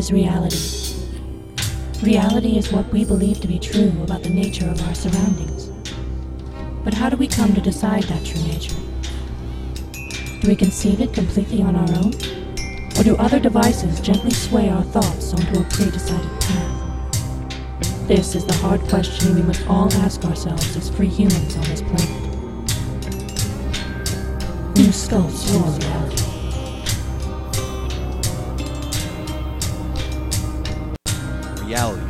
is reality. Reality is what we believe to be true about the nature of our surroundings. But how do we come to decide that true nature? Do we conceive it completely on our own? Or do other devices gently sway our thoughts onto a pre-decided path? This is the hard question we must all ask ourselves as free humans on this planet. Who sculpts your reality? Reality.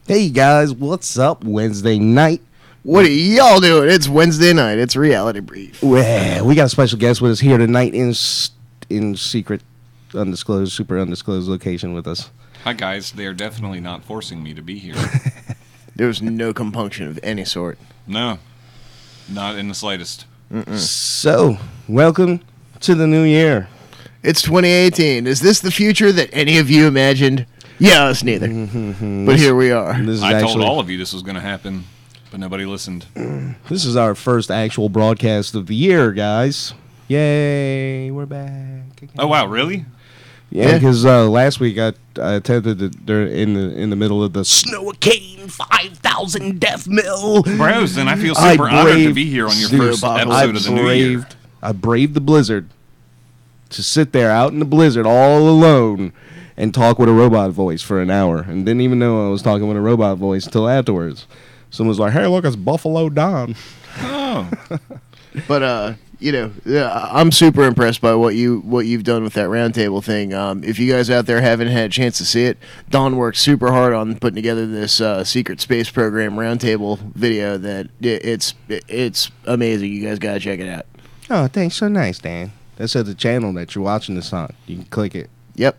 Hey guys, what's up? Wednesday night. What are y'all doing? It's Wednesday night. It's Reality Brief. Well, we got a special guest with us here tonight in secret, undisclosed, super undisclosed location with us. Hi guys, they are definitely not forcing me to be here. There was no compunction of any sort. No, not in the slightest. So, welcome to the new year. It's 2018. Is this the future that any of you imagined? Yeah, us neither. But here we are. I told all of you this was going to happen, but nobody listened. This is our first actual broadcast of the year, guys. Yay, we're back again. Oh wow, really? Yeah, because last week I attempted to, in the middle of the Snowcane 5000 death mill. Bros, then I feel super honored to be here on your first episode of the new year. I braved the blizzard to sit there out in the blizzard all alone and talk with a robot voice for an hour, and didn't even know I was talking with a robot voice until afterwards. Someone was like, "Hey, look, it's Buffalo Don." Oh, but I'm super impressed by what you've done with that roundtable thing. If you guys out there haven't had a chance to see it, Don worked super hard on putting together this secret space program roundtable video. That it's amazing. You guys gotta check it out. Oh, thanks, so nice, Dan. That's at the channel that you're watching this on. You can click it. Yep.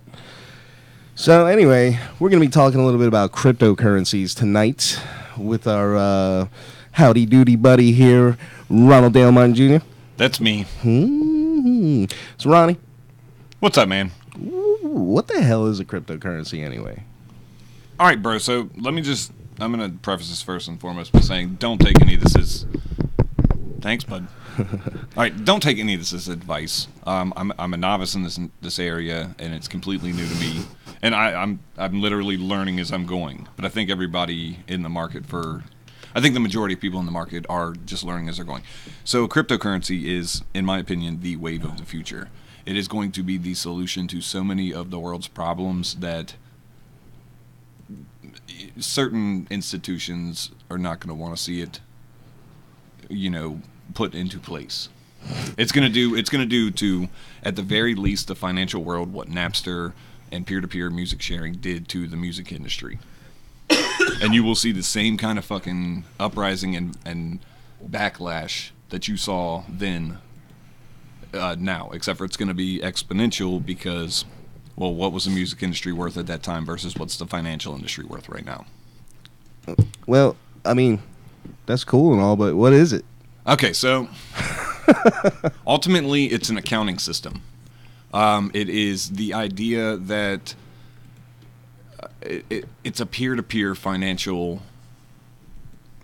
So anyway, we're going to be talking a little bit about cryptocurrencies tonight with our howdy doody buddy here, Ronald Dale Martin Jr. that's me. So Ronnie, What's up, man? what the hell is a cryptocurrency anyway? All right, bro. So I'm going to preface this first and foremost by saying, don't take any of this as... Thanks, bud. All right, don't take any of this as advice. I'm a novice in this area, and it's completely new to me. And I'm literally learning as I'm going. But I think everybody in the market I think the majority of people in the market are just learning as they're going. So cryptocurrency is, in my opinion, the wave of the future. It is going to be the solution to so many of the world's problems that certain institutions are not going to want to see it, put into place. It's going to do to, at the very least, the financial world what Napster and peer-to-peer music sharing did to the music industry. And you will see the same kind of fucking uprising and backlash that you saw then now, except for it's going to be exponential because, well, what was the music industry worth at that time versus what's the financial industry worth right now? Well, I mean, that's cool and all, but what is it? Okay, so ultimately it's an accounting system. It is the idea that it's a peer-to-peer financial,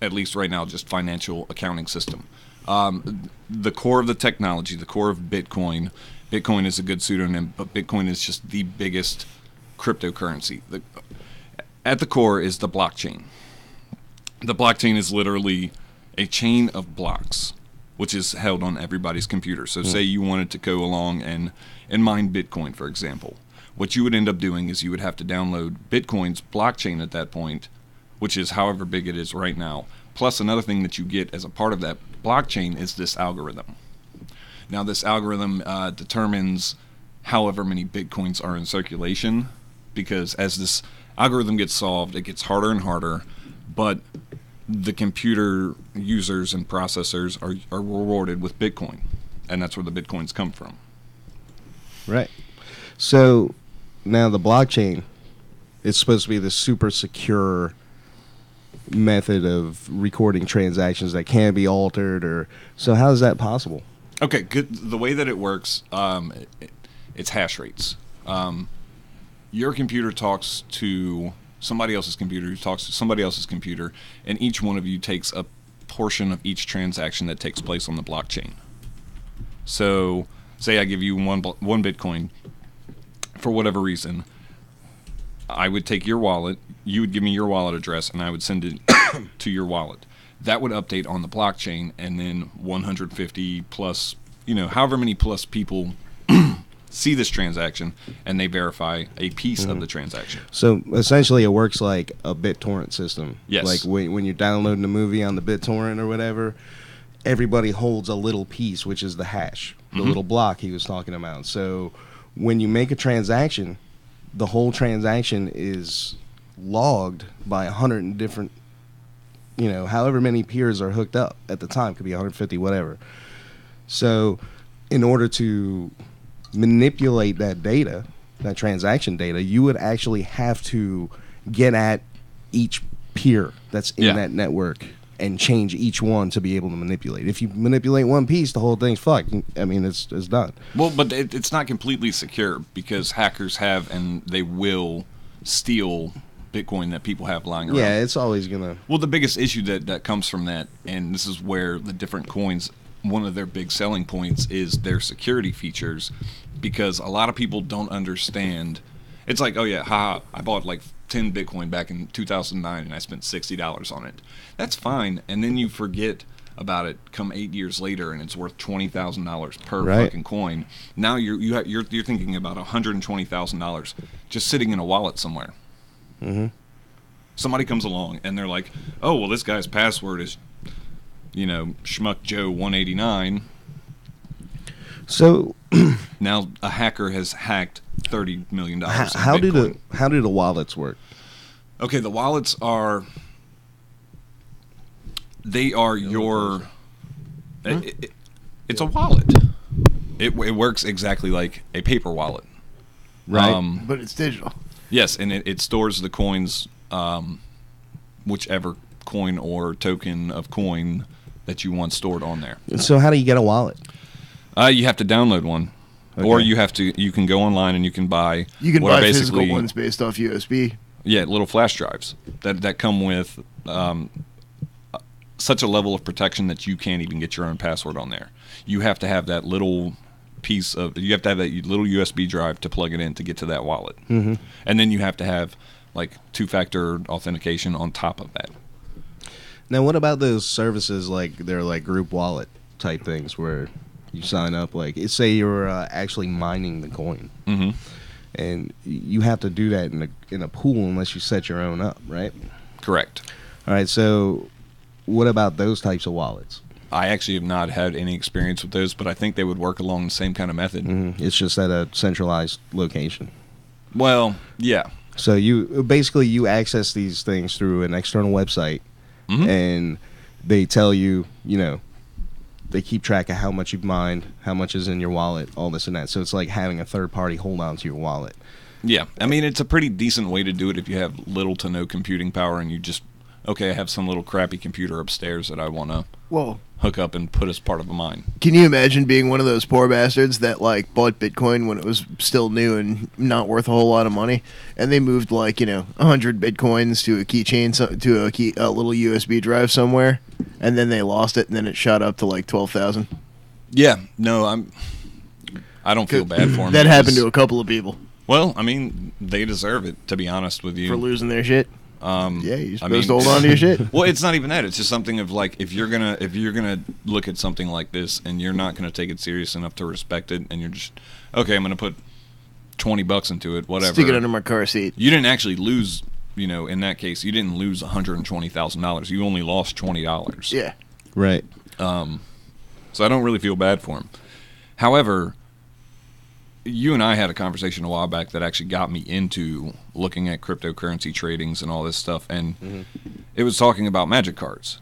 at least right now, just financial accounting system. The core of the technology, the core of Bitcoin is a good pseudonym, but Bitcoin is just the biggest cryptocurrency. At the core is the blockchain. The blockchain is literally a chain of blocks, which is held on everybody's computer. So say you wanted to go along and mine Bitcoin, for example. What you would end up doing is you would have to download Bitcoin's blockchain at that point, which is however big it is right now. Plus another thing that you get as a part of that blockchain is this algorithm. Now this algorithm determines however many Bitcoins are in circulation, because as this algorithm gets solved, it gets harder and harder, but the computer users and processors are rewarded with Bitcoin, and that's where the Bitcoins come from. Right. So now the blockchain is supposed to be the super secure method of recording transactions that can't be altered, or so how is that possible? Okay, good. The way that it works, it's hash rates. Your computer talks to somebody else's computer, who talks to somebody else's computer, and each one of you takes a portion of each transaction that takes place on the blockchain. So, say I give you one Bitcoin for whatever reason. I would take your wallet, you would give me your wallet address, and I would send it to your wallet. That would update on the blockchain, and then 150 plus, however many plus people see this transaction, and they verify a piece of the transaction. So essentially, it works like a BitTorrent system. Yes. Like when you're downloading a movie on the BitTorrent or whatever, everybody holds a little piece, which is the hash, the little block he was talking about. So when you make a transaction, the whole transaction is logged by 100 different, however many peers are hooked up at the time. Could be 150, whatever. So in order to manipulate that data, that transaction data, you would actually have to get at each peer that's in that network and change each one to be able to manipulate. If you manipulate one piece, the whole thing's fucked. I mean, it's done. Well, but it's not completely secure, because hackers have and they will steal Bitcoin that people have lying around. Yeah, it's always gonna. Well, the biggest issue that comes from that, and this is where the different coins, one of their big selling points is their security features, because a lot of people don't understand. It's like, oh yeah, haha, I bought like 10 Bitcoin back in 2009 and I spent $60 on it. That's fine, and then you forget about it come 8 years later and it's worth $20,000 per fucking coin. Now you're thinking about $120,000 just sitting in a wallet somewhere. Somebody comes along and they're like, oh well, this guy's password is Schmuck Joe 189. So now a hacker has hacked $30 million. How do the wallets work? Okay, the wallets are your. It's a wallet. It works exactly like a paper wallet, right? But it's digital. Yes, and it stores the coins, whichever coin or token of coin that you want stored on there. So how do you get a wallet? You have to download one, or you can go online and you can buy. You can buy physical ones based off USB. Yeah, little flash drives that come with such a level of protection that you can't even get your own password on there. You have to have that little piece of. You have to have that little USB drive to plug it in to get to that wallet, and then you have to have like two-factor authentication on top of that. Now, what about those services like they're like group wallet type things where you sign up, like say you're actually mining the coin, and you have to do that in a pool unless you set your own up, right? Correct. All right. So, what about those types of wallets? I actually have not had any experience with those, but I think they would work along the same kind of method. It's just at a centralized location. Well, yeah. So you access these things through an external website, and they tell you, they keep track of how much you've mined, how much is in your wallet, all this and that. So it's like having a third party hold on to your wallet. Yeah, I mean, it's a pretty decent way to do it if you have little to no computing power and you just, okay, I have some little crappy computer upstairs that I want to hook up and put as part of a mine. Can you imagine being one of those poor bastards that like bought Bitcoin when it was still new and not worth a whole lot of money, and they moved 100 Bitcoins to a keychain, to a little USB drive somewhere, and then they lost it, and then it shot up to like 12,000. Yeah, no, I don't feel bad for them. That happened to a couple of people. Well, I mean, they deserve it, to be honest with you, for losing their shit. Yeah, you're supposed to hold on to your shit. Well, it's not even that. It's just something of like, if you're gonna look at something like this and you're not gonna take it serious enough to respect it, and you're just, okay, I'm gonna put $20 into it, whatever. Stick it under my car seat. You didn't actually lose. In that case, you didn't lose $120,000. You only lost $20. Yeah. Right. So I don't really feel bad for him. However, you and I had a conversation a while back that actually got me into looking at cryptocurrency tradings and all this stuff, and it was talking about magic cards.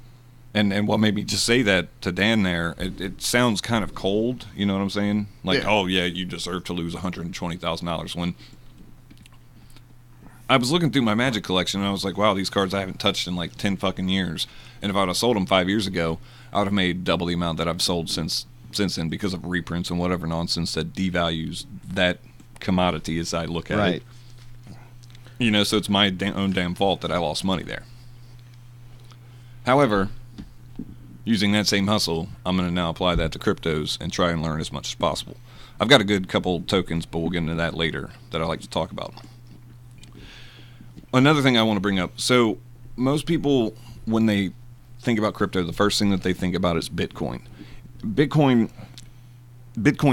And what made me just say that to Dan there, it sounds kind of cold, you know what I'm saying? Like, oh yeah, you deserve to lose $120,000, when I was looking through my Magic collection and I was like, wow, these cards I haven't touched in like 10 fucking years. And if I would have sold them 5 years ago, I would have made double the amount that I've sold since then, because of reprints and whatever nonsense that devalues that commodity as I look at it. You know, so it's my own damn fault that I lost money there. However, using that same hustle, I'm going to now apply that to cryptos and try and learn as much as possible. I've got a good couple tokens, but we'll get into that later that I like to talk about. Another thing I want to bring up. So most people, when they think about crypto, the first thing that they think about is Bitcoin. Bitcoin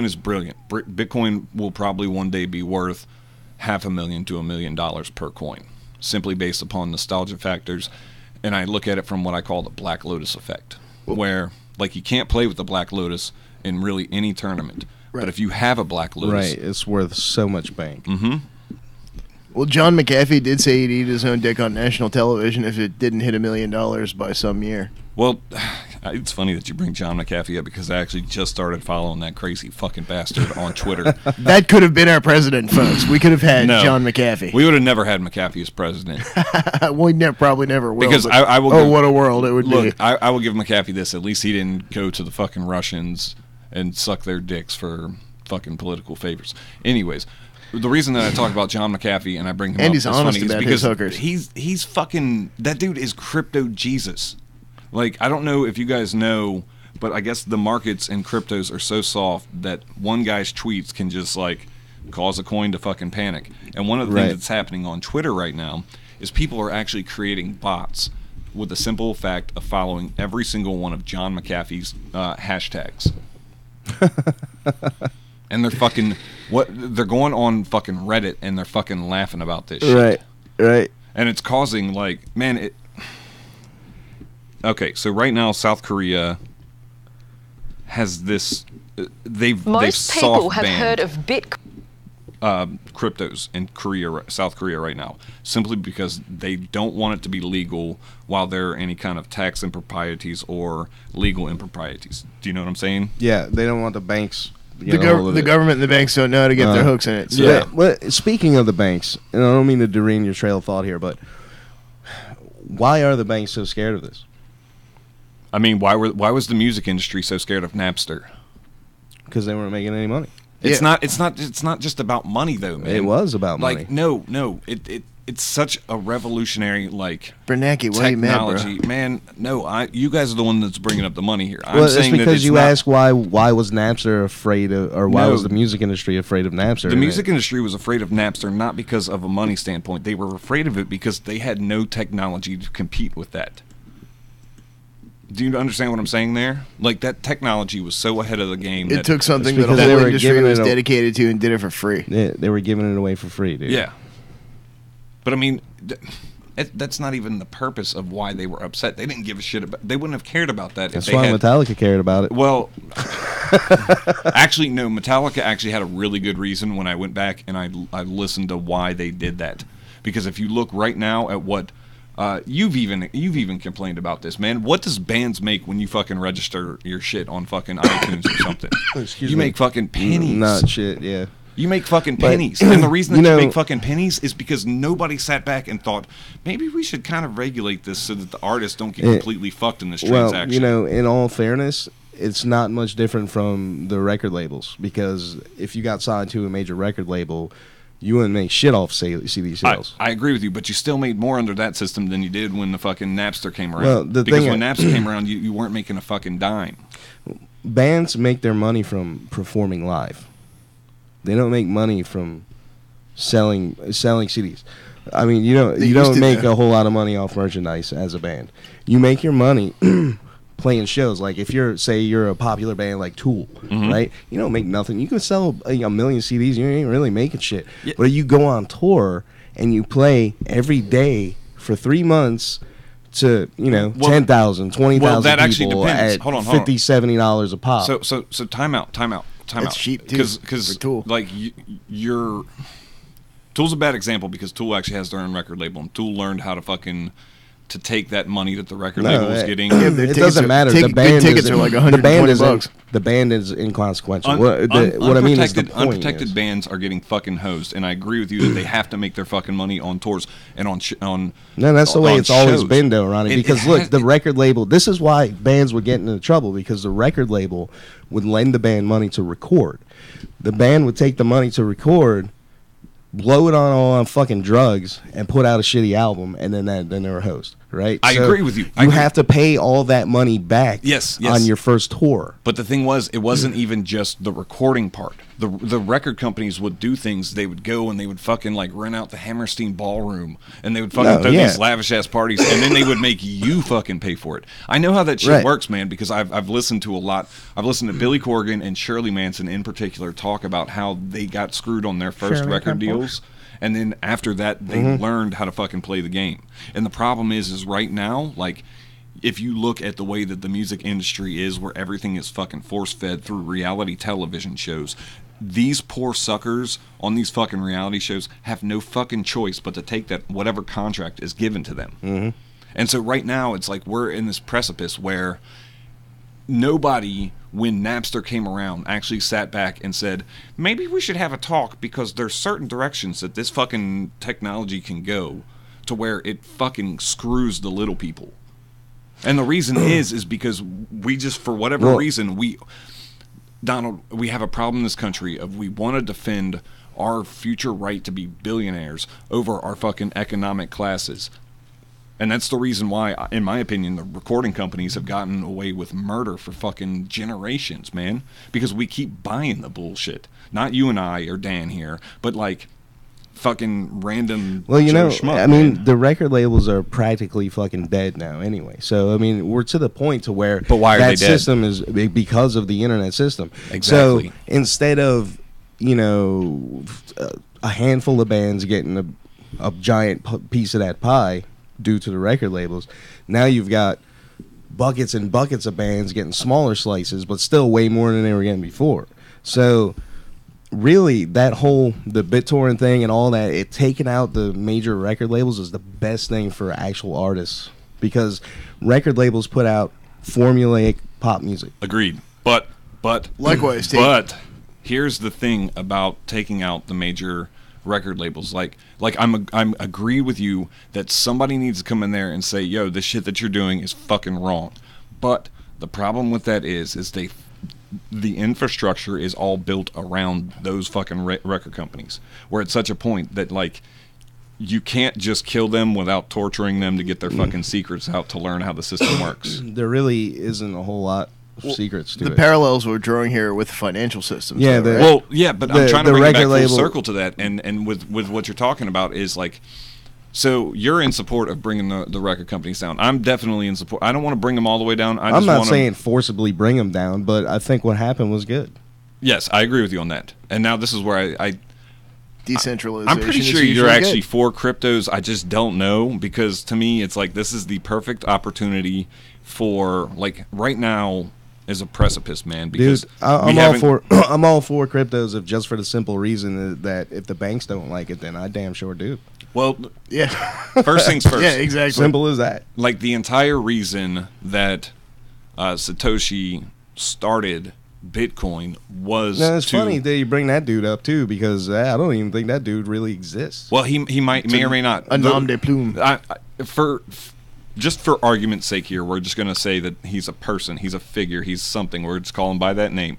is brilliant. Bitcoin will probably one day be worth $500,000 to $1 million per coin, simply based upon nostalgia factors. And I look at it from what I call the Black Lotus effect, where like you can't play with the Black Lotus in really any tournament. Right. But if you have a Black Lotus, right, it's worth so much bank. Mm-hmm. Well, John McAfee did say he'd eat his own dick on national television if it didn't hit $1 million by some year. Well, it's funny that you bring John McAfee up because I actually just started following that crazy fucking bastard on Twitter. That could have been our president, folks. We could have had John McAfee. We would have never had McAfee as president. We probably never will. Because I will. What a world it would be. I will give McAfee this. At least he didn't go to the fucking Russians and suck their dicks for fucking political favors. Anyways. The reason that I talk about John McAfee and I bring him and up he's honest funny about is because his hookers. He's fucking, that dude is crypto Jesus. Like, I don't know if you guys know, but I guess the markets in cryptos are so soft that one guy's tweets can just like cause a coin to fucking panic. And one of the things that's happening on Twitter right now is people are actually creating bots with the simple fact of following every single one of John McAfee's hashtags. And they're fucking they're going on fucking Reddit and they're fucking laughing about this shit. Right. And it's causing like, man, okay, so right now South Korea has this they've people have banned heard of Bitcoin cryptos in South Korea right now, simply because they don't want it to be legal while there are any kind of tax improprieties or legal improprieties. Do you know what I'm saying? Yeah, they don't want the banks. The government and the banks don't know how to get their hooks in it. So. Yeah. Well, speaking of the banks, and I don't mean to derail your trail of thought here, but why are the banks so scared of this? I mean, why was the music industry so scared of Napster? Because they weren't making any money. It's not just about money though, man. It was about money. Like no, it's such a revolutionary like Bernanke, technology, why are you mad, bro? Man. No, you guys are the one that's bringing up the money here. Well, it's because you ask why was Napster afraid of, or why was the music industry afraid of Napster? The music industry was afraid of Napster not because of a money standpoint. They were afraid of it because they had no technology to compete with that. Do you understand what I'm saying there? Like, that technology was so ahead of the game. It took something that the whole industry was dedicated to and did it for free. Yeah, they were giving it away for free, dude. Yeah. But, I mean, that's not even the purpose of why they were upset. They didn't give a shit about. They wouldn't have cared about that. That's why Metallica cared about it. Well, actually, no. Metallica actually had a really good reason when I went back and I listened to why they did that. Because if you look right now at what you've even complained about this, man. What does bands make when you fucking register your shit on fucking iTunes or something? You make fucking pennies. Not shit, yeah. You make fucking pennies. And the reason that you make fucking pennies is because nobody sat back and thought, maybe we should kind of regulate this so that the artists don't get completely fucked in this transaction. Well, in all fairness, it's not much different from the record labels. Because if you got signed to a major record label, you wouldn't make shit off CD sales. I agree with you, but you still made more under that system than you did when the fucking Napster came around. Well, because when Napster came around, you weren't making a fucking dime. Bands make their money from performing live. They don't make money from selling CDs. I mean, you don't make a whole lot of money off merchandise as a band. You make your money playing shows. Like if you're a popular band like Tool, right? You don't make nothing. You can sell a million CDs. You ain't really making shit. Yeah. But you go on tour and you play every day for 3 months to 10,000, 20,000 that actually people depends. at Hold on. $50, $70 a pop. So time out. That's cheap too. Because Tool, like Tool's a bad example because Tool actually has their own record label, and Tool learned how to take that money that the record label was getting. It doesn't matter. The band tickets are like $120. The band is inconsequential. What I mean is the point unprotected bands are getting fucking hosed, and I agree with you that they have to make their fucking money on tours and on. No, that's the way it's always shows. been, though, Ronnie. Because look, the record label. This is why bands would get into trouble, because the record label would lend the band money to record. The band would take the money to record, blow it on fucking drugs, and put out a shitty album, and then they're a host, right? I agree with you. You have to pay all that money back yes. on your first tour. But the thing was, it wasn't even just the recording part. The record companies would do things. They would go and they would fucking like rent out the Hammerstein Ballroom, and they would fucking throw these lavish ass parties, and then they would make you fucking pay for it. I know how that shit works, man, because I've listened to a lot. I've listened to Billy Corgan and Shirley Manson in particular talk about how they got screwed on their first record deals. And then after that, they learned how to fucking play the game. And the problem is right now, like, if you look at the way that the music industry is, where everything is fucking force-fed through reality television shows, these poor suckers on these fucking reality shows have no fucking choice but to take that whatever contract is given to them. Mm-hmm. And so right now, it's like we're in this precipice where nobody, when Napster came around, actually sat back and said, maybe we should have a talk because there's certain directions that this fucking technology can go to where it fucking screws the little people. And the reason is because we just, for whatever reason, Donald, we have a problem in this country of we want to defend our future right to be billionaires over our fucking economic classes. And that's the reason why, in my opinion, the recording companies have gotten away with murder for fucking generations, man. Because we keep buying the bullshit. Not you and I or Dan here, but like fucking random Joe Schmuck, I mean, the record labels are practically fucking dead now anyway. So, I mean, we're to the point to where why are that they dead? System is because of the internet system. Exactly. So, instead of, a handful of bands getting a giant piece of that pie due to the record labels, now you've got buckets and buckets of bands getting smaller slices, but still way more than they were getting before. So really, the BitTorrent thing and all that, it taking out the major record labels is the best thing for actual artists, because record labels put out formulaic pop music. Agreed. But likewise, but here's the thing about taking out the major record labels. Like I'm agree with you that somebody needs to come in there and say, yo, this shit that you're doing is fucking wrong. But the problem with that is the infrastructure is all built around those fucking record companies. We're at such a point that like you can't just kill them without torturing them to get their fucking secrets out to learn how the system works. There really isn't a whole lot of secrets to it. The parallels we're drawing here with financial systems. Yeah, though, right? But I'm trying to bring it back full circle to that, and with what you're talking about is like, so you're in support of bringing the record companies down. I'm definitely in support. I don't want to bring them all the way down. I'm not saying forcibly bring them down, but I think what happened was good. Yes, I agree with you on that. And now this is where I decentralization. I'm pretty sure you're actually for cryptos. I just don't know, because to me it's like this is the perfect opportunity for, like, right now is a precipice, man. Because dude, I'm all for cryptos, if just for the simple reason that if the banks don't like it, then I damn sure do. Well, yeah. First things first. Yeah, exactly. Simple as that. Like, the entire reason that Satoshi started Bitcoin was it's funny that you bring that dude up too, because I don't even think that dude really exists. Well, he may or may not. A nom de plume. Just for argument's sake here, we're just going to say that he's a person, he's a figure, he's something. We're just calling him by that name.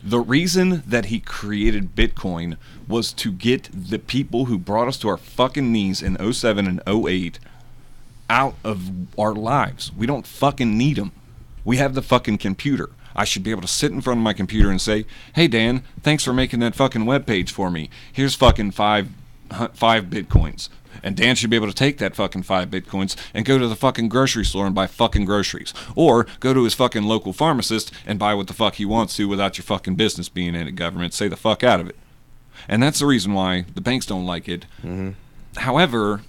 The reason that he created Bitcoin was to get the people who brought us to our fucking knees in 07 and 08 out of our lives. We don't fucking need them. We have the fucking computer. I should be able to sit in front of my computer and say, hey, Dan, thanks for making that fucking webpage for me. Here's fucking five Bitcoins. And Dan should be able to take that fucking 5 Bitcoins and go to the fucking grocery store and buy fucking groceries. Or go to his fucking local pharmacist and buy what the fuck he wants to without your fucking business being in it, government. Stay the fuck out of it. And that's the reason why the banks don't like it. Mm-hmm. However,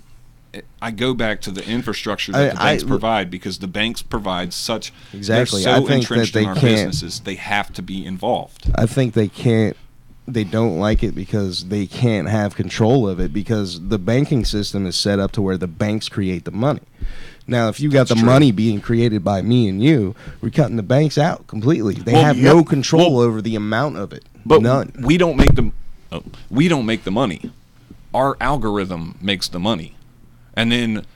I go back to the infrastructure that the banks provide, because the banks provide such... Exactly. They're so entrenched in our businesses, they have to be involved. I think they can't. They don't like it because they can't have control of it, because the banking system is set up to where the banks create the money. Now, if you got the money being created by me and you, we're cutting the banks out completely. They have no control over the amount of it. But none. We don't make the we don't make the money. Our algorithm makes the money. And then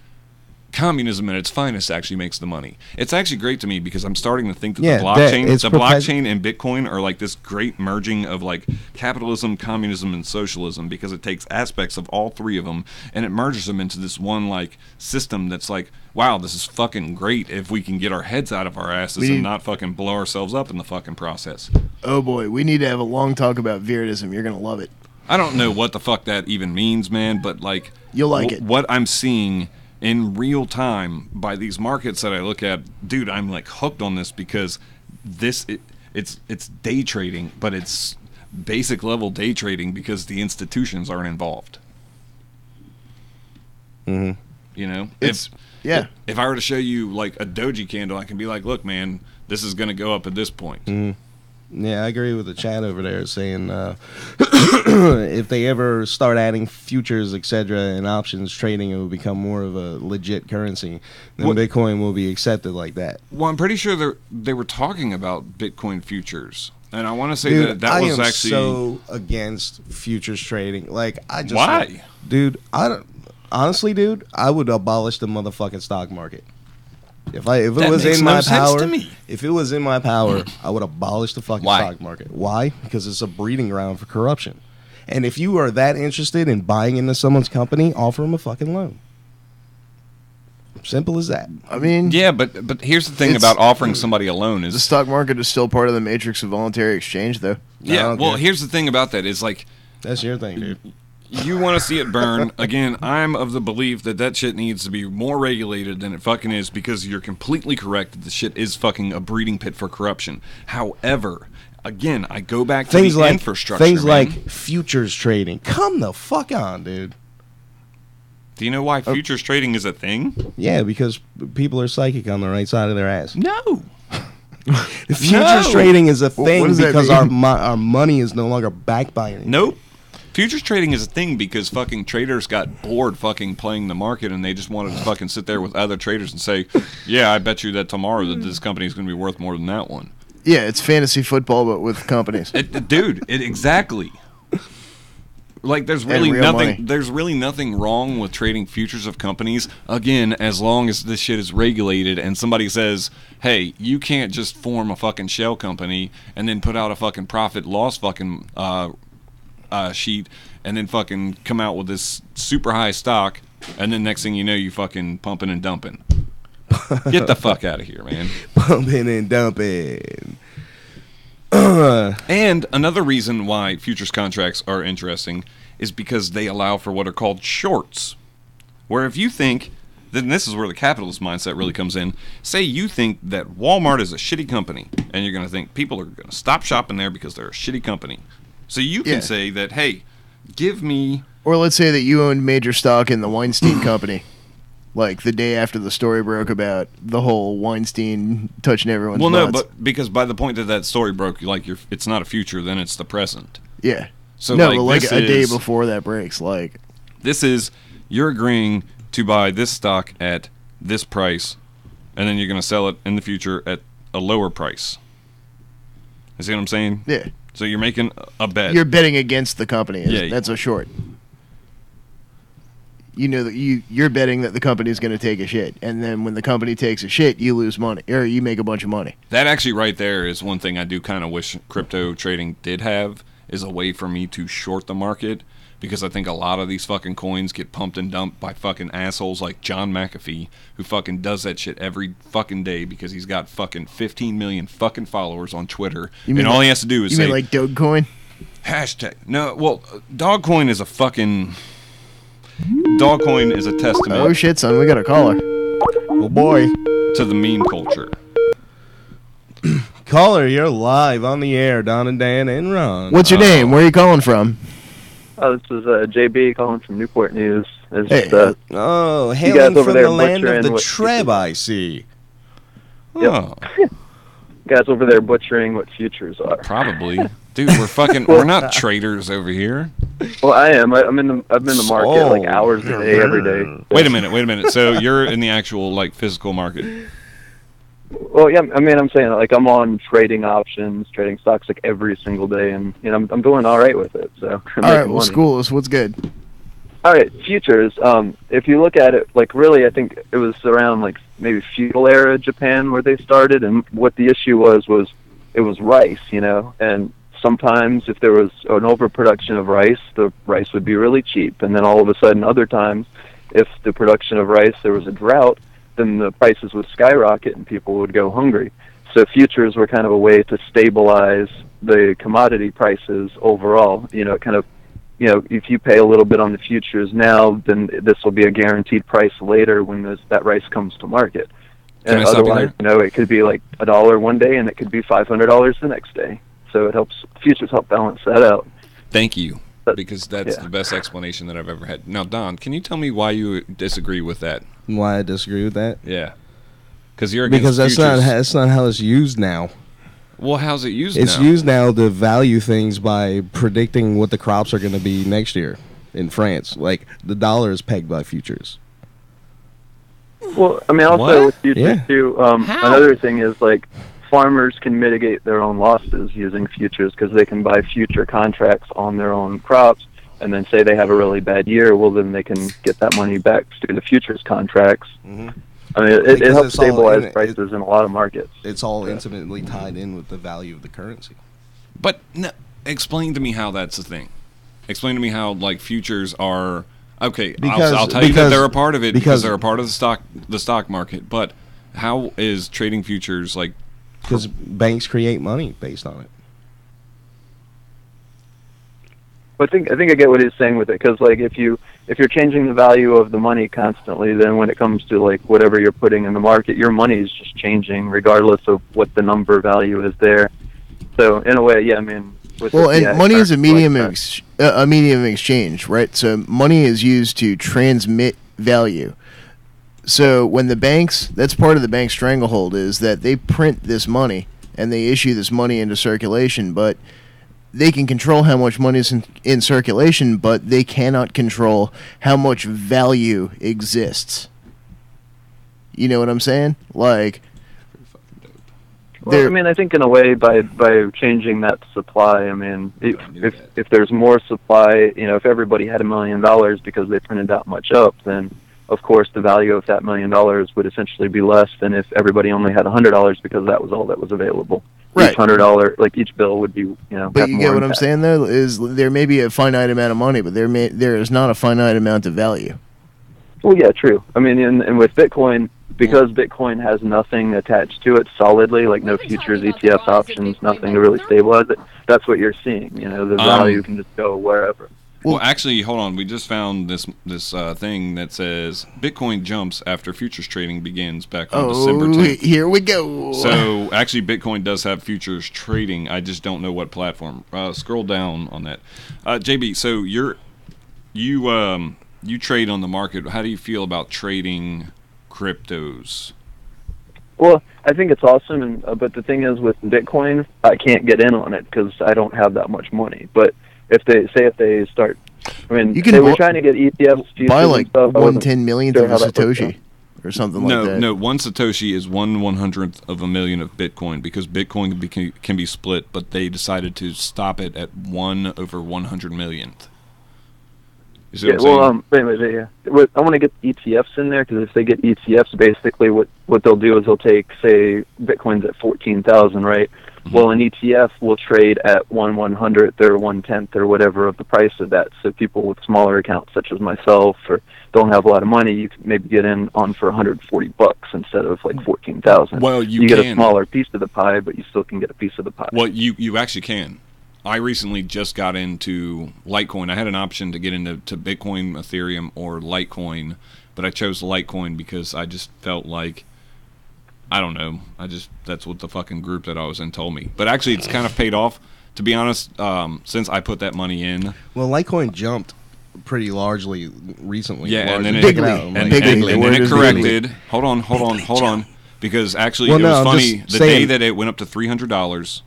communism at its finest actually makes the money. It's actually great to me because I'm starting to think that Yeah, the blockchain, that- blockchain and Bitcoin are like this great merging of like capitalism, communism, and socialism, because it takes aspects of all three of them and it merges them into this one like system that's like, wow, this is fucking great if we can get our heads out of our asses and not fucking blow ourselves up in the fucking process. Oh boy, we need to have a long talk about Viritism. You're gonna love it. I don't know what the fuck that even means, man, but like, You'll like it. What I'm seeing in real time by these markets that I look at, dude, I'm like hooked on this because it's day trading, but it's basic level day trading because the institutions aren't involved. Mm-hmm. You know, If I were to show you like a doji candle, I can be like, look, man, this is going to go up at this point. Mm-hmm. Yeah, I agree with the chat over there saying if they ever start adding futures, etc., and options trading, it will become more of a legit currency. Then Bitcoin will be accepted like that. Well, I'm pretty sure they were talking about Bitcoin futures, and I want to say Dude, that was I am actually so against futures trading. Like, I just why, dude? I don't honestly, dude. I would abolish the motherfucking stock market. If it was in my power, if it was in my power, I would abolish the fucking stock market. Why? Because it's a breeding ground for corruption. And if you are that interested in buying into someone's company, offer them a fucking loan. Simple as that. I mean, yeah, but here's the thing about offering somebody a loan is the stock market is still part of the matrix of voluntary exchange, though. Yeah, well, here's the thing about that is like, that's your thing, dude. You want to see it burn. Again, I'm of the belief that shit needs to be more regulated than it fucking is, because you're completely correct that the shit is fucking a breeding pit for corruption. However, again, I go back to the infrastructure. Things like futures trading. Come the fuck on, dude. Do you know why futures trading is a thing? Yeah, because people are psychic on the right side of their ass. No. Futures trading is a thing because our money is no longer backed by anything. Nope. Futures trading is a thing because fucking traders got bored fucking playing the market, and they just wanted to fucking sit there with other traders and say, yeah, I bet you that tomorrow that this company is going to be worth more than that one. Yeah, it's fantasy football, but with companies. Exactly. Like, there's really nothing wrong with trading futures of companies, again, as long as this shit is regulated and somebody says, hey, you can't just form a fucking shell company and then put out a fucking profit loss fucking sheet and then fucking come out with this super high stock, and then next thing you know, you fucking pumping and dumping. Get the fuck out of here, man. Pumping and dumping. And another reason why futures contracts are interesting is because they allow for what are called shorts, where if you think, then this is where the capitalist mindset really comes in. Say you think that Walmart is a shitty company, and you're going to think people are going to stop shopping there because they're a shitty company. So you can say that, hey, give me... Or let's say that you owned major stock in the Weinstein Company, like the day after the story broke about the whole Weinstein touching everyone's butts. No, but because by the point that story broke, like it's not a future, then it's the present. Yeah. So no, but like a day before that breaks, like... This is, you're agreeing to buy this stock at this price, and then you're going to sell it in the future at a lower price. You see what I'm saying? Yeah. So you're making a bet. You're betting against the company. Yeah. That's a short. You know that you're betting that the company's going to take a shit, and then when the company takes a shit, you lose money, or you make a bunch of money. That actually right there is one thing I do kind of wish crypto trading did have, is a way for me to short the market, because I think a lot of these fucking coins get pumped and dumped by fucking assholes like John McAfee, who fucking does that shit every fucking day because he's got fucking 15 million fucking followers on Twitter, and all he has to do is say... You mean like Dogecoin? Hashtag. No, well, Dogcoin is a fucking... Dogcoin is a testament... Oh shit, son, we got a caller. Oh boy. ...to the meme culture. Caller, you're live on the air, Don and Dan and Ron. What's your name? Where are you calling from? Oh, this is JB calling from Newport News. Hailing from the land of the Treb, I see. Yep. Oh. Guys over there butchering what futures are. Probably. Dude, we're not traders over here. Well, I am. I'm in the market like hours a day, every day. Wait a minute. So you're in the actual like physical market? Well, yeah. I mean, I'm saying like I'm on trading options, trading stocks like every single day, and I'm doing all right with it. So all right, well, school us. What's good? All right, futures. If you look at it, like really, I think it was around like maybe feudal era Japan where they started, and what the issue was it was rice, you know, and sometimes if there was an overproduction of rice, the rice would be really cheap, and then all of a sudden, other times, if the production of rice there was a drought, then the prices would skyrocket and people would go hungry. So futures were kind of a way to stabilize the commodity prices overall. You know, kind of, you know, if you pay a little bit on the futures now, then this will be a guaranteed price later when that rice comes to market. Can And I stop you otherwise, there? you know, it could be like $1 one day and it could be $500 the next day. So it helps, futures help balance that out. Thank you, But- because that's yeah. the best explanation that I've ever had. Now, Don, can you tell me why you disagree with that? Why I disagree with that? Yeah, because you're against Because that's futures. not how it's used now. Well, how's it used It's now? used now to value things by predicting what the crops are going to be next year in France. Like the dollar is pegged by futures. Well, I mean, also What? with futures Yeah. too, How? another thing is like farmers can mitigate their own losses using futures because they can buy future contracts on their own crops, and then say they have a really bad year, well, then they can get that money back through the futures contracts. Mm-hmm. I mean, it Because helps it's all stabilize in- prices in a lot of markets. It's all intimately tied in with the value of the currency. But no, explain to me how that's the thing. Explain to me how like futures are okay. Because- I'll tell you that because- they're a part of it because because- they're a part of the stock market. But how is trading futures like? Because banks create money based on it. But I think I get what he's saying with it, because like if you're changing the value of the money constantly, then when it comes to like whatever you're putting in the market, your money is just changing regardless of what the number value is there. So in a way, yeah, I mean. Well, and money is a medium like of a medium of exchange, right? So money is used to transmit value. So when the banks, that's part of the bank stranglehold, is that they print this money and they issue this money into circulation, but they can control how much money is in circulation, but they cannot control how much value exists. You know what I'm saying? Like, Well, I mean, I think in a way by changing that supply, I mean, if there's more supply, you know, if everybody had $1 million because they printed that much up, then of course the value of that $1 million would essentially be less than if everybody only had $100 because that was all that was available. Right. Each $100, like each bill would be, you know. but have you more get what I'm impact. saying though, is there may be a finite amount of money, but there is not a finite amount of value. Well, yeah, true. I mean, and with Bitcoin, because Bitcoin has nothing attached to it solidly, like no futures, ETFs, options, nothing to really stabilize it, that's what you're seeing. You know, the value can just go wherever. Well, actually, hold on. We just found this thing that says Bitcoin jumps after futures trading begins back on December 10th. Here we go. So actually, Bitcoin does have futures trading. I just don't know what platform. Scroll down on that, JB. So you trade on the market. How do you feel about trading cryptos? Well, I think it's awesome, and but the thing is, with Bitcoin, I can't get in on it because I don't have that much money. But if they start, I mean, You can they were bu- trying to get ETFs, futures, buy and like stuff. I wasn't 1/10,000,000th sure of a how that works Satoshi out. or something like that. No, one Satoshi is 1/100th of a million of Bitcoin because Bitcoin can be split, but they decided to stop it at 1/100,000,000th. You see Yeah, what I'm saying? well, anyway, yeah. I want to get ETFs in there because if they get ETFs, basically what they'll do is they'll take, say, Bitcoin's at 14,000, right? Mm-hmm. Well, an ETF will trade at 1/100th or 1/10th or whatever of the price of that. So people with smaller accounts, such as myself, or don't have a lot of money, you can maybe get in on for $140 instead of like 14,000. Well, you get a can. smaller piece of the pie, but you still can get a piece of the pie. Well, you actually can. I recently just got into Litecoin. I had an option to get into Bitcoin, Ethereum, or Litecoin, but I chose Litecoin because I just felt like, I don't know, that's what the fucking group that I was in told me. But actually, it's kind of paid off. To be honest, since I put that money in. Well, Litecoin jumped pretty largely recently. Yeah, and then Bigly. and Bigly. then The it word is corrected. Hold on. Because actually, Well, it no, was I'm funny. just The saying- day that it went up to $300,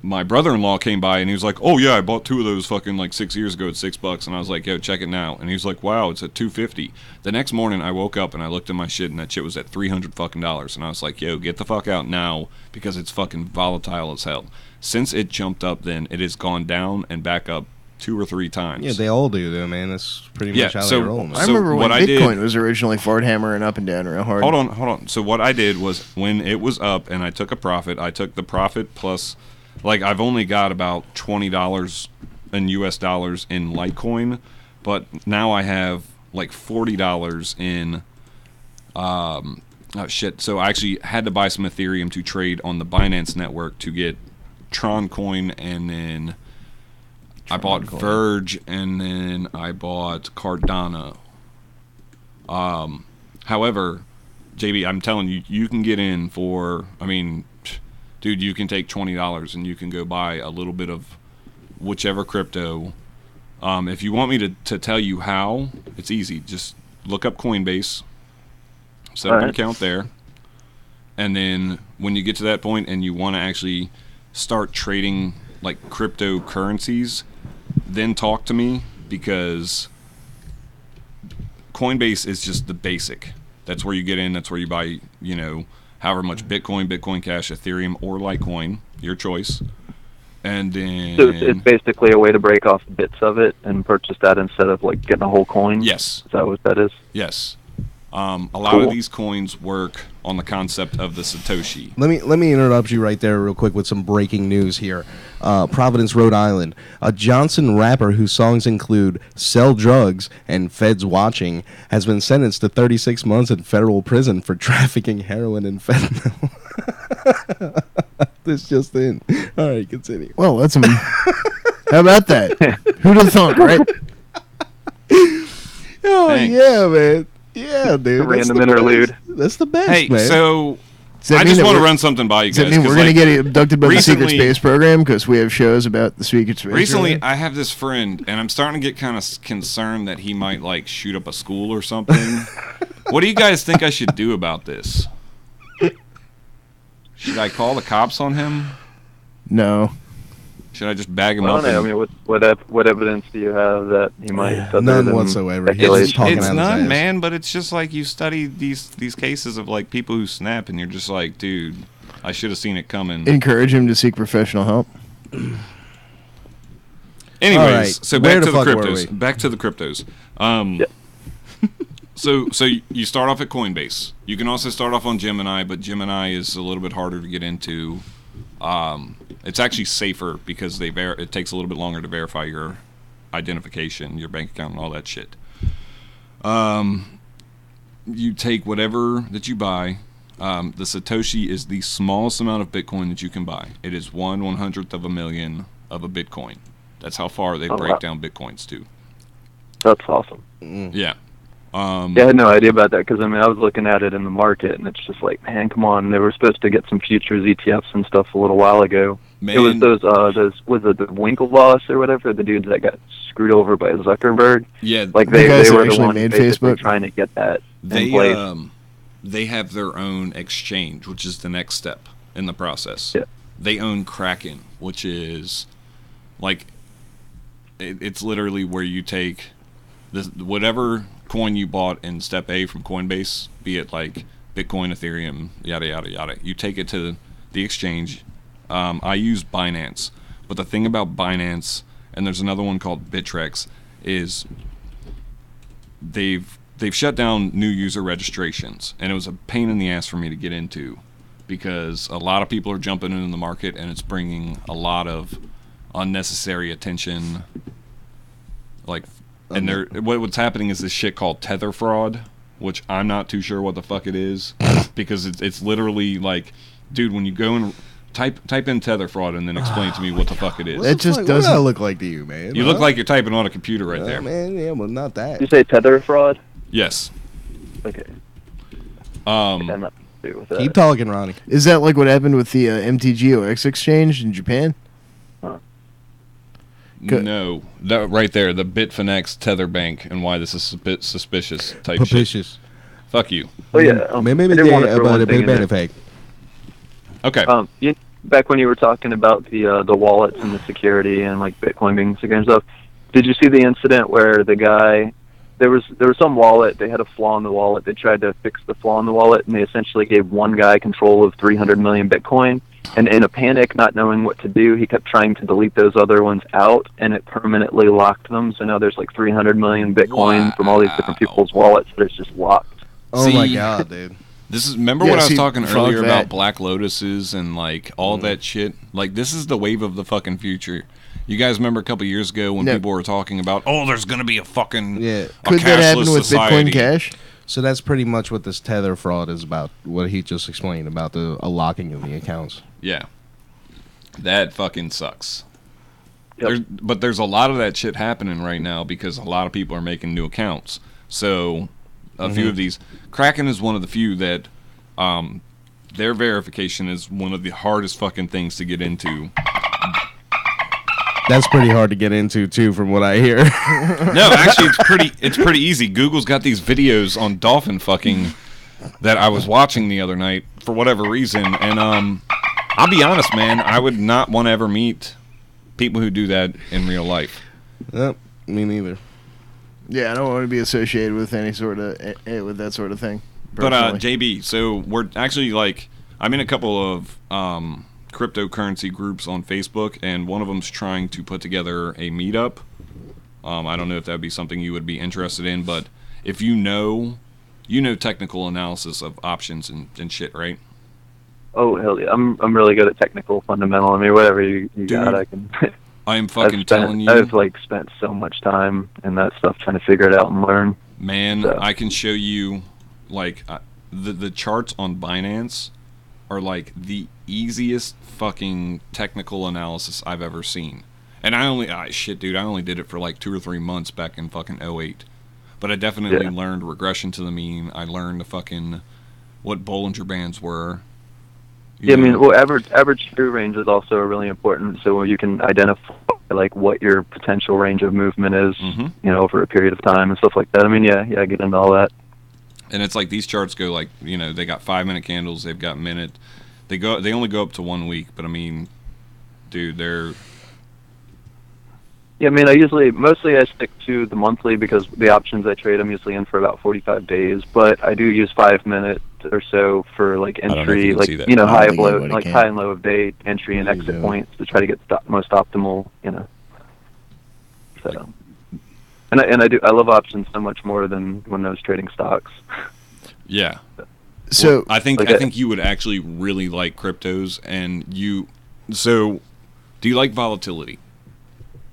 my brother-in-law came by and he was like, "Oh yeah, I bought 2 of those fucking like 6 years ago at $6." And I was like, "Yo, check it now." And he was like, "Wow, it's at $250." The next morning, I woke up and I looked at my shit and that shit was at $300 fucking dollars. And I was like, "Yo, get the fuck out now because it's fucking volatile as hell." Since it jumped up, then it has gone down and back up 2 or 3 times. Yeah, they all do, though, man. That's pretty much how so- they roll, man. I remember when what I did- Bitcoin was originally forward hammering up and down real hard. Hold on. So what I did was when it was up and I took a profit, I took the profit plus, like, I've only got about $20 in US dollars in Litecoin, but now I have like $40 in, oh shit. So I actually had to buy some Ethereum to trade on the Binance network to get Tron coin, and then I bought Verge, and then I bought Cardano. However, JB, I'm telling you, you can get in for, I mean, dude, you can take $20 and you can go buy a little bit of whichever crypto. If you want me to tell you how, it's easy. Just look up Coinbase, set up an account there, and then when you get to that point and you want to actually start trading like cryptocurrencies, then talk to me, because Coinbase is just the basic. That's where you get in. That's where you buy, you know, however much Bitcoin, Bitcoin Cash, Ethereum, or Litecoin, your choice. And then... So it's basically a way to break off bits of it and purchase that instead of like getting a whole coin? Yes. Is that what that is? Yes. A lot of these coins work on the concept of the Satoshi. Let me interrupt you right there real quick with some breaking news here. Providence, Rhode Island. A Johnson rapper whose songs include Sell Drugs and Feds Watching has been sentenced to 36 months in federal prison for trafficking heroin and fentanyl. This just in. All right, continue. Well, that's how about that? Who'd have thought, right? Oh, Thanks. yeah, man. Yeah, dude. Random that's the interlude. best. That's the best, Hey, man. so Does that I mean just that want to we're- run something by you Does guys. that mean 'cause, we're going to like, get abducted by the Secret recently- Space program because we have shows about the Secret Space Recently, program? I have this friend, and I'm starting to get kind of concerned that he might like shoot up a school or something. What do you guys think I should do about this? Should I call the cops on him? No. Should I just bag him I up? don't know. I and- mean, what evidence do you have that he might? other None than whatsoever. He's just speculation? talking It's out his none, ass. man. But it's just like you study these cases of like people who snap, and you're just like, dude, I should have seen it coming. Encourage him to seek professional help. Anyways, All right, so where back the to the fuck were cryptos. we? Back to the cryptos. Yeah. So you start off at Coinbase. You can also start off on Gemini, but Gemini is a little bit harder to get into. It's actually safer because it takes a little bit longer to verify your identification, your bank account, and all that shit. You take whatever that you buy. The Satoshi is the smallest amount of Bitcoin that you can buy. It is 1/100th of a million of a Bitcoin. That's how far they Oh, break wow. down Bitcoins to. That's awesome. Yeah. Yeah, I had no idea about that because I mean I was looking at it in the market and it's just like, man, come on! They were supposed to get some futures ETFs and stuff a little while ago. Man, It was those was it the Winklevoss or whatever, the dudes that got screwed over by Zuckerberg. yeah, Like The they guys that were the actually ones made basically Facebook? trying to get that in they place. they have their own exchange, which is the next step in the process. Yeah. They own Kraken, which is like it's literally where you take whatever coin you bought in step A from Coinbase, be it like Bitcoin, Ethereum, yada yada yada. You take it to the exchange. I use Binance, but the thing about Binance, and there's another one called Bittrex, is they've shut down new user registrations, and it was a pain in the ass for me to get into because a lot of people are jumping into the market, and it's bringing a lot of unnecessary attention. Like, and what's happening is this shit called tether fraud, which I'm not too sure what the fuck it is, because it's literally like, dude, when you go and type in tether fraud and then explain to me what the fuck it is. That just What does doesn't- that look like to you, man? You look like you're typing on a computer right Yeah, there. man. Yeah, well, not that. Did you say tether fraud? Yes. Okay, I'm not do with that. Keep talking, Ronnie. Is that like what happened with the MTGOX exchange in Japan? Good. No, that right there, the Bitfinex Tether Bank, and why this is a bit suspicious type shit. Propitious. Fuck you. Oh yeah, Maybe I did want to throw one thing in there. benefit. Okay. Back when you were talking about the wallets and the security and like Bitcoin being secure and stuff, did you see the incident where the guy there was some wallet, they had a flaw in the wallet, they tried to fix the flaw in the wallet, and they essentially gave one guy control of 300 million Bitcoin, And in a panic, not knowing what to do, he kept trying to delete those other ones out, and it permanently locked them. So now there's like 300 million Bitcoin from all these different people's wallets that it's just locked. Oh my god, dude. This is when I was talking earlier about Black Lotuses and like all that shit. Like, this is the wave of the fucking future. You guys remember a couple years ago when people were talking about, oh, there's gonna be a fucking could that happen with society. Bitcoin Cash? So that's pretty much what this tether fraud is about. What he just explained about the locking of the accounts. Yeah, that fucking sucks. Yep. But there's a lot of that shit happening right now because a lot of people are making new accounts. So a few of these, Kraken is one of the few that their verification is one of the hardest fucking things to get into. That's pretty hard to get into too, from what I hear. No, actually, it's pretty easy. Google's got these videos on dolphin fucking that I was watching the other night for whatever reason, and I'll be honest, man, I would not want to ever meet people who do that in real life. Yep, me neither. Yeah, I don't want to be associated with any sort of with that sort of thing. But personally. JB, so we're actually like, I'm in a couple of cryptocurrency groups on Facebook, and one of them's trying to put together a meetup. I don't know if that would be something you would be interested in, but if you know technical analysis of options and shit, right? Oh hell yeah! I'm really good at technical fundamental. I mean, whatever you got, I can. I am fucking telling you. I've like spent so much time in that stuff trying to figure it out and learn. Man, So. I can show you like the charts on Binance are like the easiest fucking technical analysis I've ever seen. And I only did it for like 2 or 3 months back in fucking 08. But I definitely learned regression to the mean. I learned the fucking what Bollinger Bands were. Yeah, I mean, well, average true range is also really important. So you can identify like what your potential range of movement is, over a period of time and stuff like that. I mean, yeah, I get into all that. And it's like these charts go like, they got 5-minute candles, they've got minute. They only go up to 1 week, but I mean, dude, they're. Yeah, I mean, mostly I stick to the monthly because the options I trade, I'm usually in for about 45 days. But I do use 5 minutes or so for like entry, like high and low of day entry and exit points to try to get most optimal, So, and I love options so much more than when I was trading stocks. Yeah. So well, I think you would actually really like cryptos, and so do you like volatility?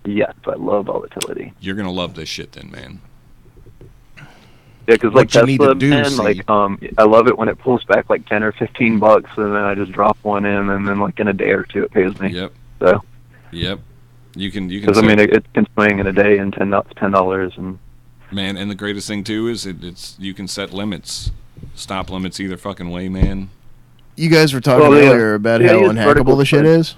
Yes, I love volatility. You're gonna love this shit then, man. Yeah, because like Tesla, man, I love it when it pulls back like 10 or 15 bucks, and then I just drop one in, and then like in a day or two it pays me. Yep. So. Yep. You can. Because I mean, it can swing in a day and $10 and. Man, and the greatest thing too is it's you can set limits, stop limits either fucking way, man. You guys were talking earlier about how unhackable the shit is.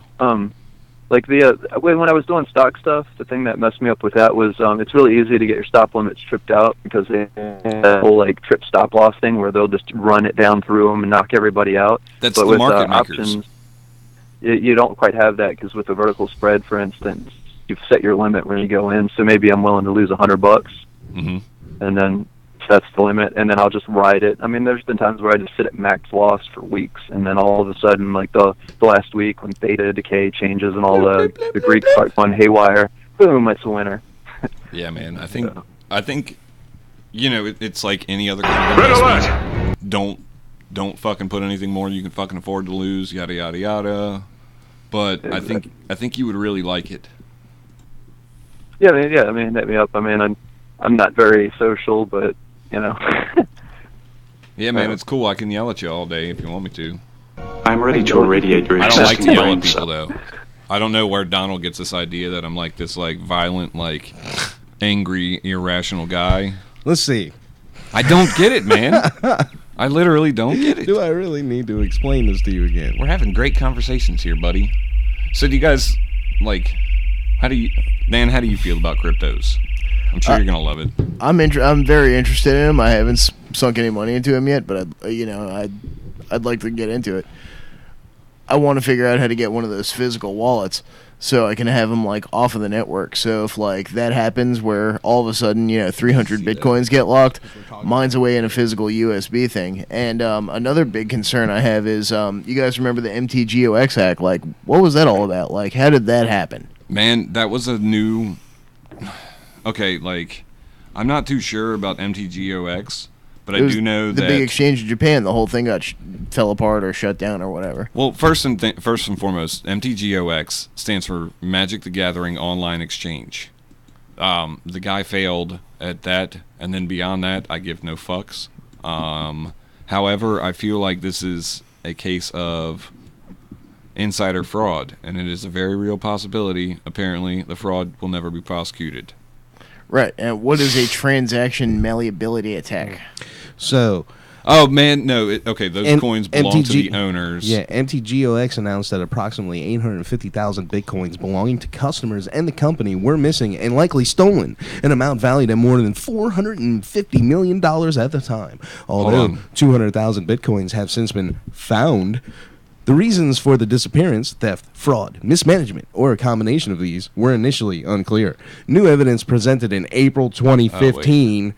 Like when I was doing stock stuff, the thing that messed me up with that was it's really easy to get your stop limits tripped out because they have that whole like trip stop loss thing where they'll just run it down through them and knock everybody out. That's but the with market makers. Options, you don't quite have that because with a vertical spread, for instance, you've set your limit when you go in. So maybe I'm willing to lose $100, and then that's the limit, and then I'll just ride it. I mean, there's been times where I just sit at max loss for weeks, and then all of a sudden, like the last week when theta decay changes and all the Greeks start going haywire, boom, it's a winner. Yeah, man. I think it's like any other kind of investment. Don't fucking put anything more than you can fucking afford to lose. Yada yada yada. But exactly. I think you would really like it. Yeah, I mean, hit me up. I mean, I'm not very social, but Yeah, man, it's cool. I can yell at you all day if you want me to. I'm ready to irradiate your I don't like to yell at brain people though. I don't know where Donald gets this idea that I'm like this like violent, like angry, irrational guy. Let's see. I don't get it, man. I literally don't get it. Do I really need to explain this to you again? We're having great conversations here, buddy. So do you guys like? How do you feel about cryptos? I'm sure you're gonna love it. I'm very interested in them. I haven't sunk any money into them yet, but I'd like to get into it. I want to figure out how to get one of those physical wallets so I can have them like off of the network. So if like that happens where all of a sudden 300 bitcoins get locked, mine's away in a physical USB thing. And another big concern I have is you guys remember the MTGOX hack? Like, what was that all about? Like, how did that happen? Man, that was a new. Okay, like, I'm not too sure about MTGOX, but I do know the that big exchange in Japan. The whole thing got fell apart or shut down or whatever. Well, first and foremost, MTGOX stands for Magic the Gathering Online Exchange. The guy failed at that, and then beyond that, I give no fucks. However, I feel like this is a case of insider fraud, and it is a very real possibility. Apparently, the fraud will never be prosecuted. Right, and what is a transaction malleability attack? So, oh man, no. Those coins belong to the owners. Yeah, MTGOX announced that approximately 850,000 bitcoins belonging to customers and the company were missing and likely stolen, an amount valued at more than $450 million at the time. Although 200,000 bitcoins have since been found. The reasons for the disappearance, theft, fraud, mismanagement, or a combination of these were initially unclear. New evidence presented in April 2015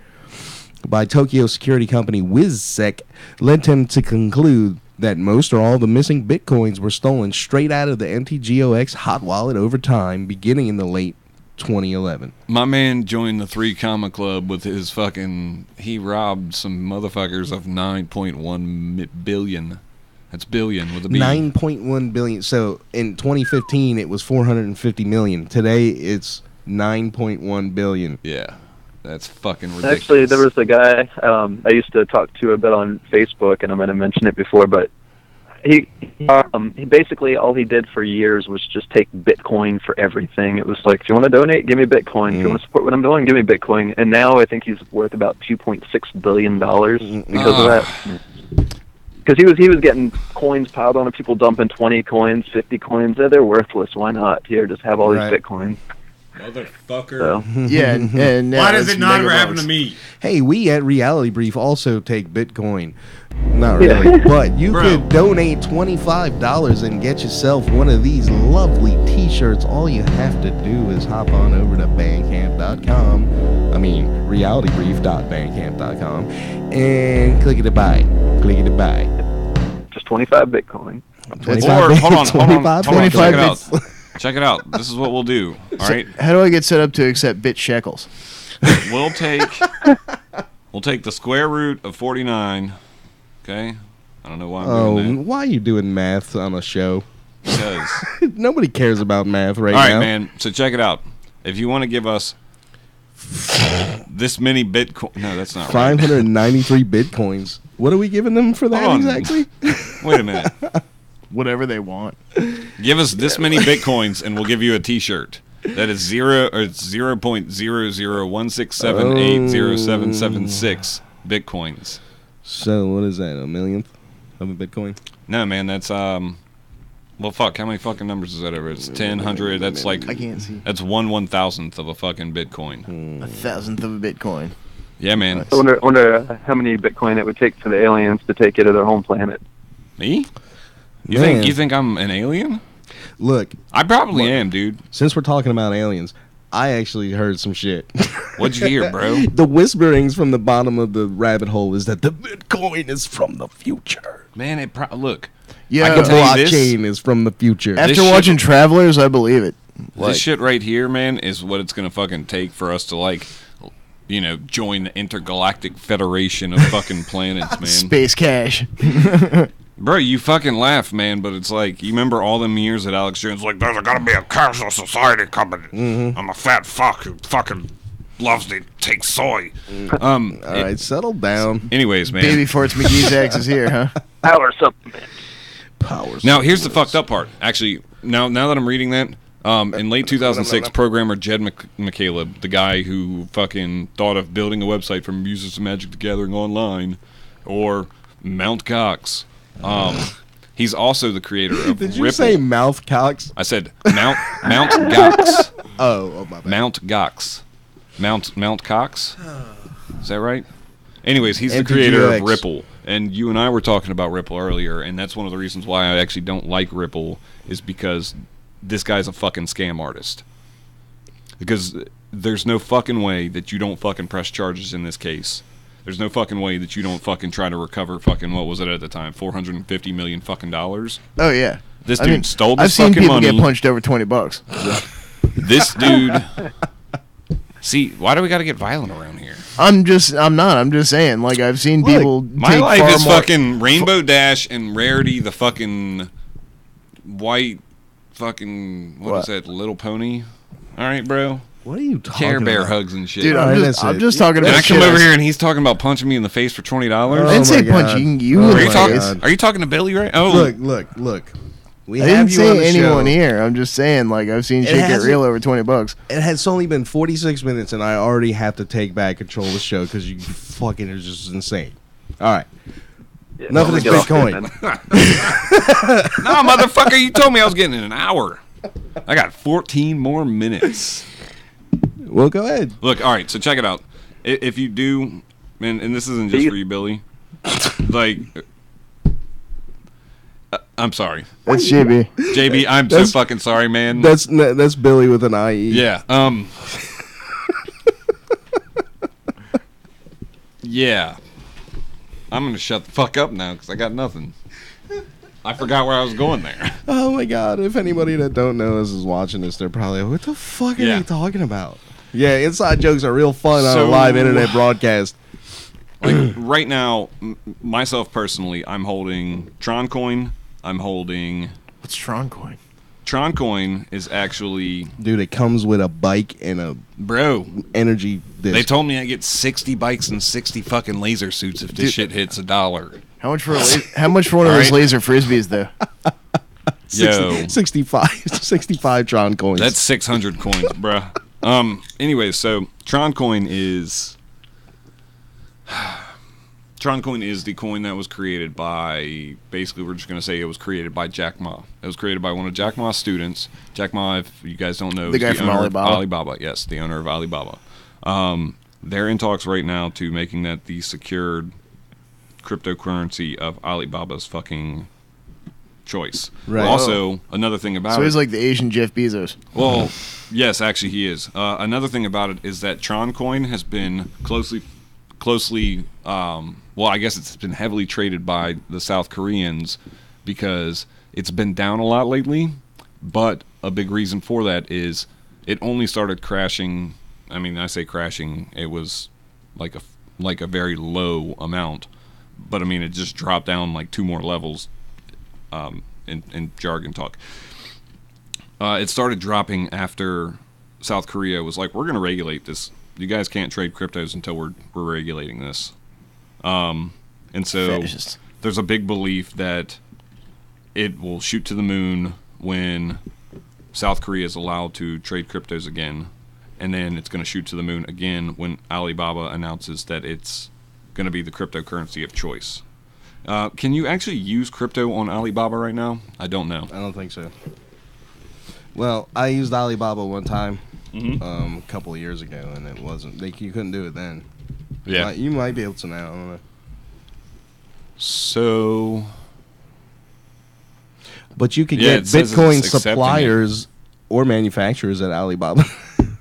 by Tokyo security company WizSec led him to conclude that most or all of the missing bitcoins were stolen straight out of the MTGOX hot wallet over time, beginning in the late 2011. My man joined the 3 Comma Club with his fucking... He robbed some motherfuckers of 9.1 billion. That's billion with a B. 9.1 billion. So in 2015, it was 450 million. Today, it's 9.1 billion. Yeah, that's fucking ridiculous. Actually, there was a guy I used to talk to a bit on Facebook, and I might have mentioned it before, but he basically, all he did for years was just take Bitcoin for everything. It was like, if you want to donate, give me Bitcoin. If you want to support what I'm doing, give me Bitcoin. And now I think he's worth about $2.6 billion because of that. Because he was getting coins piled on, people dumping 20 coins, 50 coins. They're worthless. Why not? Here, just have all these Bitcoins. Motherfucker. So. Yeah, and why does it not ever happen to me? Hey, we at Reality Brief also take Bitcoin. Not really, but you could donate $25 and get yourself one of these lovely t-shirts. All you have to do is hop on over to bandcamp.com. I mean, realitybrief.bandcamp.com and click it to buy. Click it to buy. Just 25 Bitcoin. Or, hold on. 25 bits. Check it out. This is what we'll do. All right. How do I get set up to accept bit shekels? We'll take the square root of 49. Okay. I don't know why I'm doing that. Why are you doing math on a show? Because nobody cares about math now. All right, man. So check it out. If you want to give us this many Bitcoin, no, that's not 593 Bitcoins. What are we giving them for that exactly? Wait a minute. Whatever they want. Give us this many Bitcoins, and we'll give you a T-shirt. That is 0.0016780776 Bitcoins. So what is that? A millionth of a Bitcoin? No, man. That's well, fuck. How many fucking numbers is that over? It's 10, 100. That's like I can't see. That's 1/1000th of a fucking Bitcoin. A thousandth of a Bitcoin. Yeah, man. I wonder how many Bitcoin it would take for the aliens to take you to their home planet. Me? You think I'm an alien? Look, I probably am, dude. Since we're talking about aliens, I actually heard some shit. What'd you hear, bro? The whisperings from the bottom of the rabbit hole is that the Bitcoin is from the future. Man, Yeah, the blockchain is from the future. After watching Travelers, I believe it. This shit right here, man, is what it's gonna fucking take for us to join the intergalactic federation of fucking planets, man. Space cash. Bro, you fucking laugh, man, but it's like, you remember all them years that Alex Jones was like, there's gotta be a cashless society coming. Mm-hmm. I'm a fat fuck who fucking loves to take soy. All right, settle down. Anyways, man. Baby Forts McGee's ex is here, huh? Power supplement. Now, here's the fucked up part. Actually, now that I'm reading that, in late 2006, programmer Jed McCaleb, the guy who fucking thought of building a website for users of Magic the Gathering Online, or Mount Gox, he's also the creator of Did you Ripple. say mouth cocks? I said Mount Gox. Oh, my bad. Mount Gox. Mount Cox? Is that right? Anyways, he's the creator of Ripple. And you and I were talking about Ripple earlier, and that's one of the reasons why I actually don't like Ripple, is because this guy's a fucking scam artist. Because there's no fucking way that you don't fucking press charges in this case. There's no fucking way that you don't fucking try to recover fucking, what was it at the time, $450 million fucking dollars? Oh, yeah. This dude stole this I've fucking seen people money. get punched over $20. This dude... See, why do we got to get violent around here? I'm just saying, like, I've seen people My take life far is more, fucking Rainbow Dash and Rarity, the fucking white fucking, what is that, Little Pony? All right, bro. What are you talking Care Bear about? hugs and shit. Dude, Alright, I'm just talking and about I come shit over here and he's talking about punching me in the face for $20. I didn't say my God. punching you. Oh in Are the you talking? face. Are you talking to Billy right? Oh, Look. We I have didn't you on the say anyone show. here. I'm just saying, like, I've seen shit get hasn't- real over $20. It has only been 46 minutes, and I already have to take back control of the show because you fucking are just insane. All right. Yeah, Enough of let this me get off Bitcoin. it, man. no, motherfucker! You told me I was getting in an hour. I got 14 more minutes. Well, go ahead. Look, all right. So check it out. If you do, and this isn't just for you, Billy. Like, I'm sorry, That's JB. JB. I'm so fucking sorry, man. That's Billy with an IE. Yeah. Yeah. I'm gonna shut the fuck up now because I got nothing. I forgot where I was going there. Oh my God! If anybody that don't know us is watching this, they're probably like, "What the fuck are Yeah. they talking about?" Yeah, inside jokes are real fun on a So- live internet broadcast. Like right now, myself personally, I'm holding Tron Coin. I'm holding What's Tron Coin? Tron Coin is actually, Dude, it comes with a bike and a bro. energy disc. They told me I get 60 bikes and 60 fucking laser suits if this shit hits $1. How much for how much for one of those Alright. laser frisbees though? 65 Tron coins. That's 600 coins, bruh. Anyway, so Tron Coin is the coin that was created by, basically we're just going to say it was created by Jack Ma. It was created by one of Jack Ma's students. Jack Ma, if you guys don't know, The is guy from owner of Alibaba. Alibaba, yes, the owner of Alibaba. They're in talks right now to making that the secured cryptocurrency of Alibaba's fucking choice. Right. Also, another thing about So it. he's like the Asian Jeff Bezos. Well, yes, actually he is. Another thing about it is that Tron Coin has been closely, well, I guess it's been heavily traded by the South Koreans because it's been down a lot lately. But a big reason for that is it only started crashing. I mean, I say crashing. It was like a very low amount, but I mean, it just dropped down like 2 more levels. In jargon talk. It started dropping after South Korea was like, we're going to regulate this. You guys can't trade cryptos until we're regulating this. And so Fascist. there's a big belief that it will shoot to the moon when South Korea is allowed to trade cryptos again. And then it's going to shoot to the moon again when Alibaba announces that it's going to be the cryptocurrency of choice. Can you actually use crypto on Alibaba right now? I don't know. I don't think so. Well, I used Alibaba one time, a couple of years ago, and it wasn't. You couldn't do it then. Yeah. You might be able to now. I don't know. So, But you could Yeah, get it says Bitcoin it's accepting suppliers or manufacturers at Alibaba.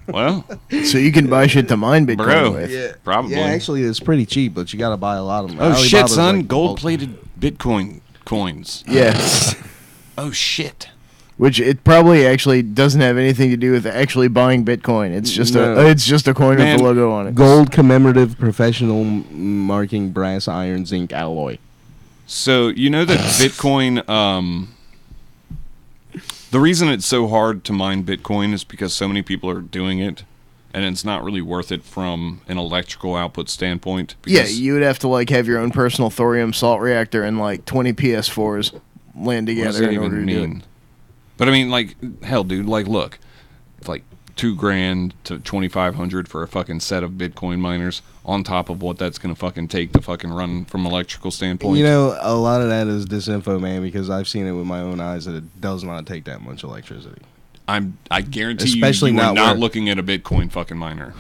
well, So you can buy shit to mine Bitcoin Bro. with. probably. Yeah, actually, it's pretty cheap, but you got to buy a lot of them. Oh shit, Alibaba's son! like Gold-plated Bitcoin coins. Yeah. Oh shit. Which it probably actually doesn't have anything to do with actually buying Bitcoin. It's just No. a coin Man, with the logo on it. gold commemorative professional marking brass iron zinc alloy. So you know that Bitcoin. The reason it's so hard to mine Bitcoin is because so many people are doing it, and it's not really worth it from an electrical output standpoint. Yeah, because- you would have to like have your own personal thorium salt reactor and like 20 PS4s land What does together that in order even to do mean? it. But I mean, like, hell, dude, like, look, it's like $2,000 to $2,500 for a fucking set of Bitcoin miners, on top of what that's gonna fucking take to fucking run from electrical standpoint. You know, a lot of that is disinfo, man, because I've seen it with my own eyes that it does not take that much electricity. I guarantee Especially you were not not where- looking at a Bitcoin fucking miner.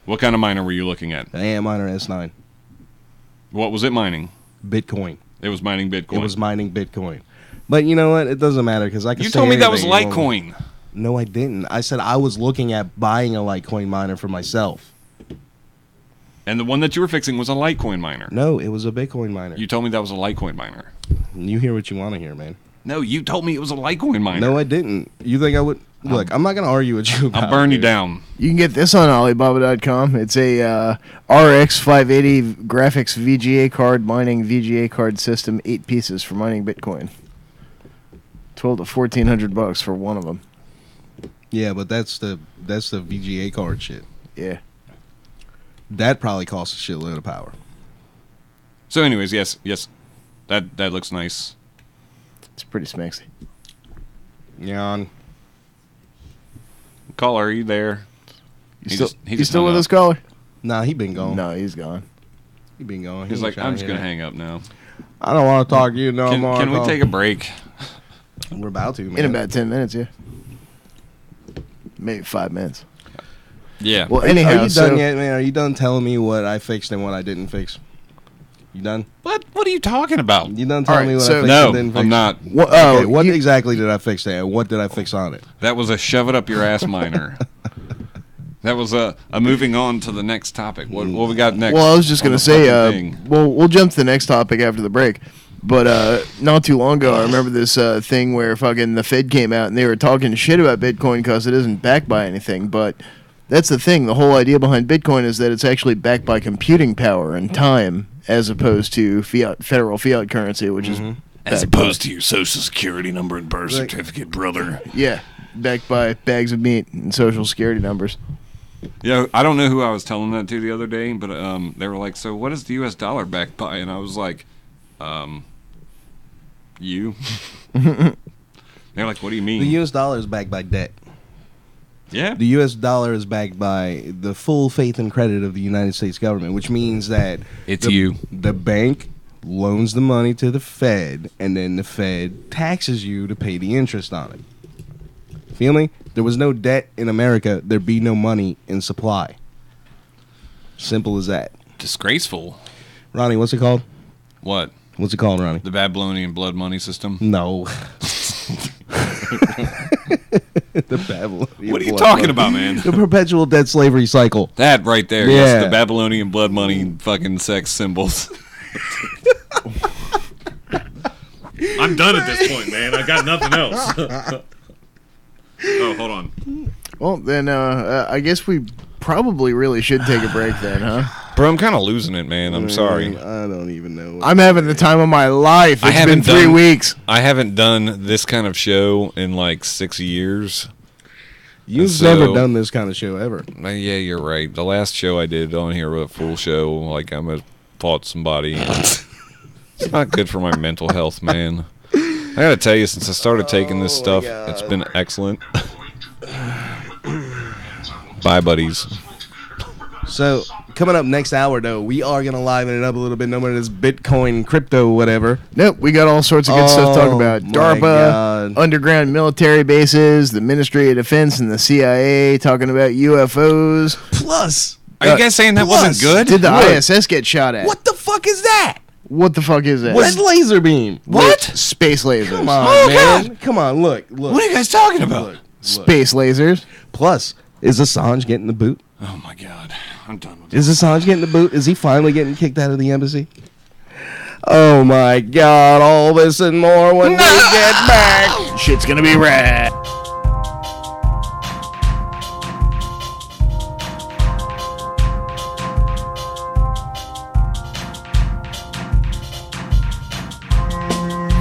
What kind of miner were you looking at? The AM miner S9, What was it mining? Bitcoin. It was mining Bitcoin. It was mining Bitcoin. But you know what? It doesn't matter because I can. You say told me that was anything. Litecoin. No, I didn't. I said I was looking at buying a Litecoin miner for myself. And the one that you were fixing was a Litecoin miner. No, it was a Bitcoin miner. You told me that was a Litecoin miner. You hear what you want to hear, man. No, you told me it was a Litecoin miner. No, I didn't. You think I would? Look, I'm not going to argue with you about I'll burn you this. down. You can get this on Alibaba.com. It's a RX 580 graphics VGA card mining VGA card system, 8 pieces for mining Bitcoin. 12 to $1,400 for one of them. Yeah, but that's the VGA card shit. Yeah. That probably costs a shitload of power. So, anyways, yes, that looks nice. It's pretty smexy. Yawn. Caller, are you there? You still with us, caller? Nah, he been gone. No, he's gone. He been gone. He's He like, trying I'm to just hear gonna that. hang up now. I don't want to talk to you no more. Can we take a break? We're about to, man. In about 10 minutes, yeah. Maybe 5 minutes. Yeah. Well, Are anyhow, you done so yet, man? Are you done telling me what I fixed and what I didn't fix? You done? What are you talking about? You done telling All right, me what so- I fixed No, and didn't fix? I'm not. What, Okay, what you- exactly did I fix there? And what did I fix on it? That was a shove it up your ass miner. That was a moving on to the next topic. What we got next? Well, I was just on going to the say, fucking thing? we'll jump to the next topic after the break. But not too long ago, I remember this thing where fucking the Fed came out and they were talking shit about Bitcoin because it isn't backed by anything. But that's the thing. The whole idea behind Bitcoin is that it's actually backed by computing power and time as opposed to federal fiat currency, which is As backed by- opposed to your social security number and birth Right. certificate, brother. yeah, backed by bags of meat and social security numbers. Yeah, I don't know who I was telling that to the other day, but they were like, "So what is the U.S. dollar backed by?" And I was like, "You." They're like, "What do you mean?" The U.S. dollar is backed by debt. Yeah. The U.S. dollar is backed by the full faith and credit of the United States government, which means that It's you. The bank loans the money to the Fed, and then the Fed taxes you to pay the interest on it. Feel me? There was no debt in America. There'd be no money in supply. Simple as that. Disgraceful. Ronnie, what's it called? What? What's it called, Ronnie? The Babylonian blood money system? No. The Babylonian. What are you blood talking money. about, man? The perpetual debt slavery cycle. That right there. Yeah. Yes, the Babylonian blood money fucking sex symbols. I'm done at this point, man. I got nothing else. Oh, hold on. Well, then I guess we probably really should take a break then, huh? Bro, I'm kind of losing it, man. I'm sorry. I don't even know. I'm having the time of my life. I It's been haven't 3 done- weeks. I haven't done this kind of show in like 6 years. You've So- never done this kind of show ever. Yeah, you're right. The last show I did on here was a full show. Like I almost fought somebody. It's not good for my mental health, man. I gotta tell you, since I started taking this stuff, it's been excellent. Bye, buddies. So, coming up next hour, though, we are going to liven it up a little bit, no matter this Bitcoin, crypto, whatever. Nope, we got all sorts of good stuff to talk about. my DARPA, God. underground military bases, the Ministry of Defense and the CIA talking about UFOs. Plus, Are you guys saying that wasn't good? Did the Look. ISS get shot at? what the fuck is that? What the fuck is that? What's laser beam? What? Space lasers. Come on, Oh, man. God. Come on, look. What are you guys talking about? Look. Space lasers. Plus, is Assange getting the boot? Oh my God, I'm done with this. Is Assange getting the boot? Is he finally getting kicked out of the embassy? Oh my God, all this and more when we get back. Shit's gonna be rad.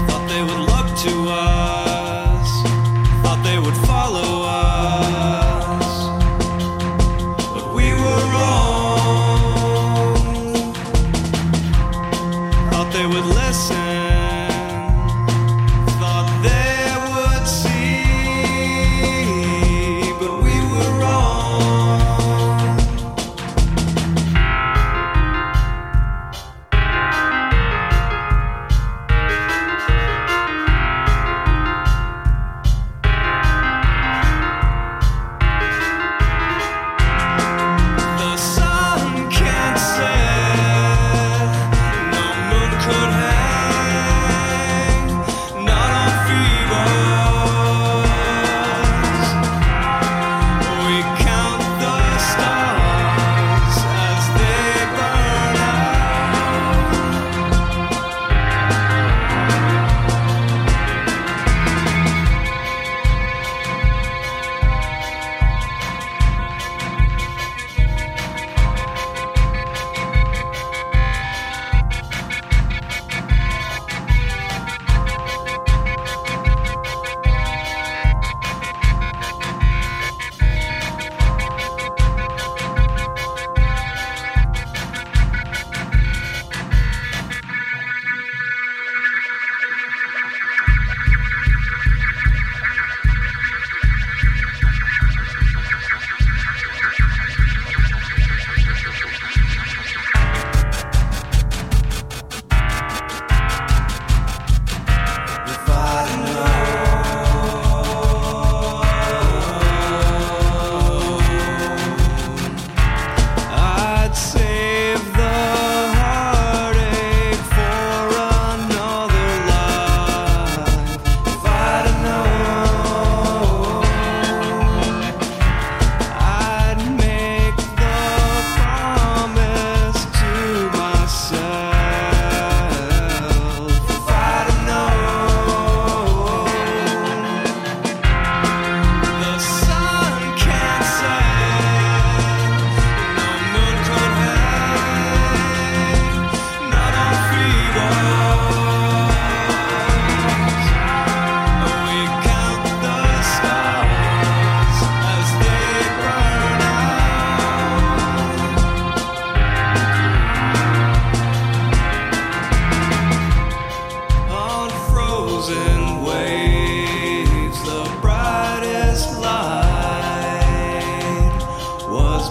Thought they would look to us, thought they would follow us, but we were wrong. Thought they would listen, thought they would see.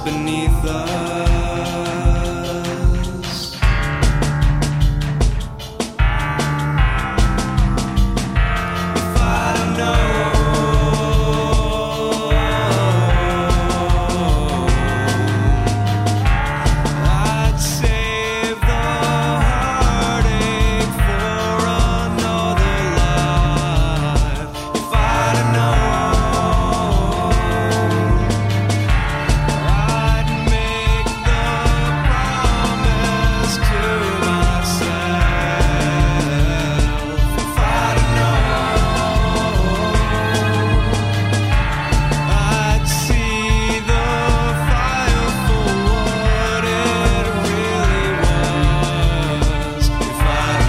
beneath us. If I'd known, I'd save the heartache for another life. If I'd known, I'd make the promise to myself. If I'd known, I'd see the fire for what it really was. If I'd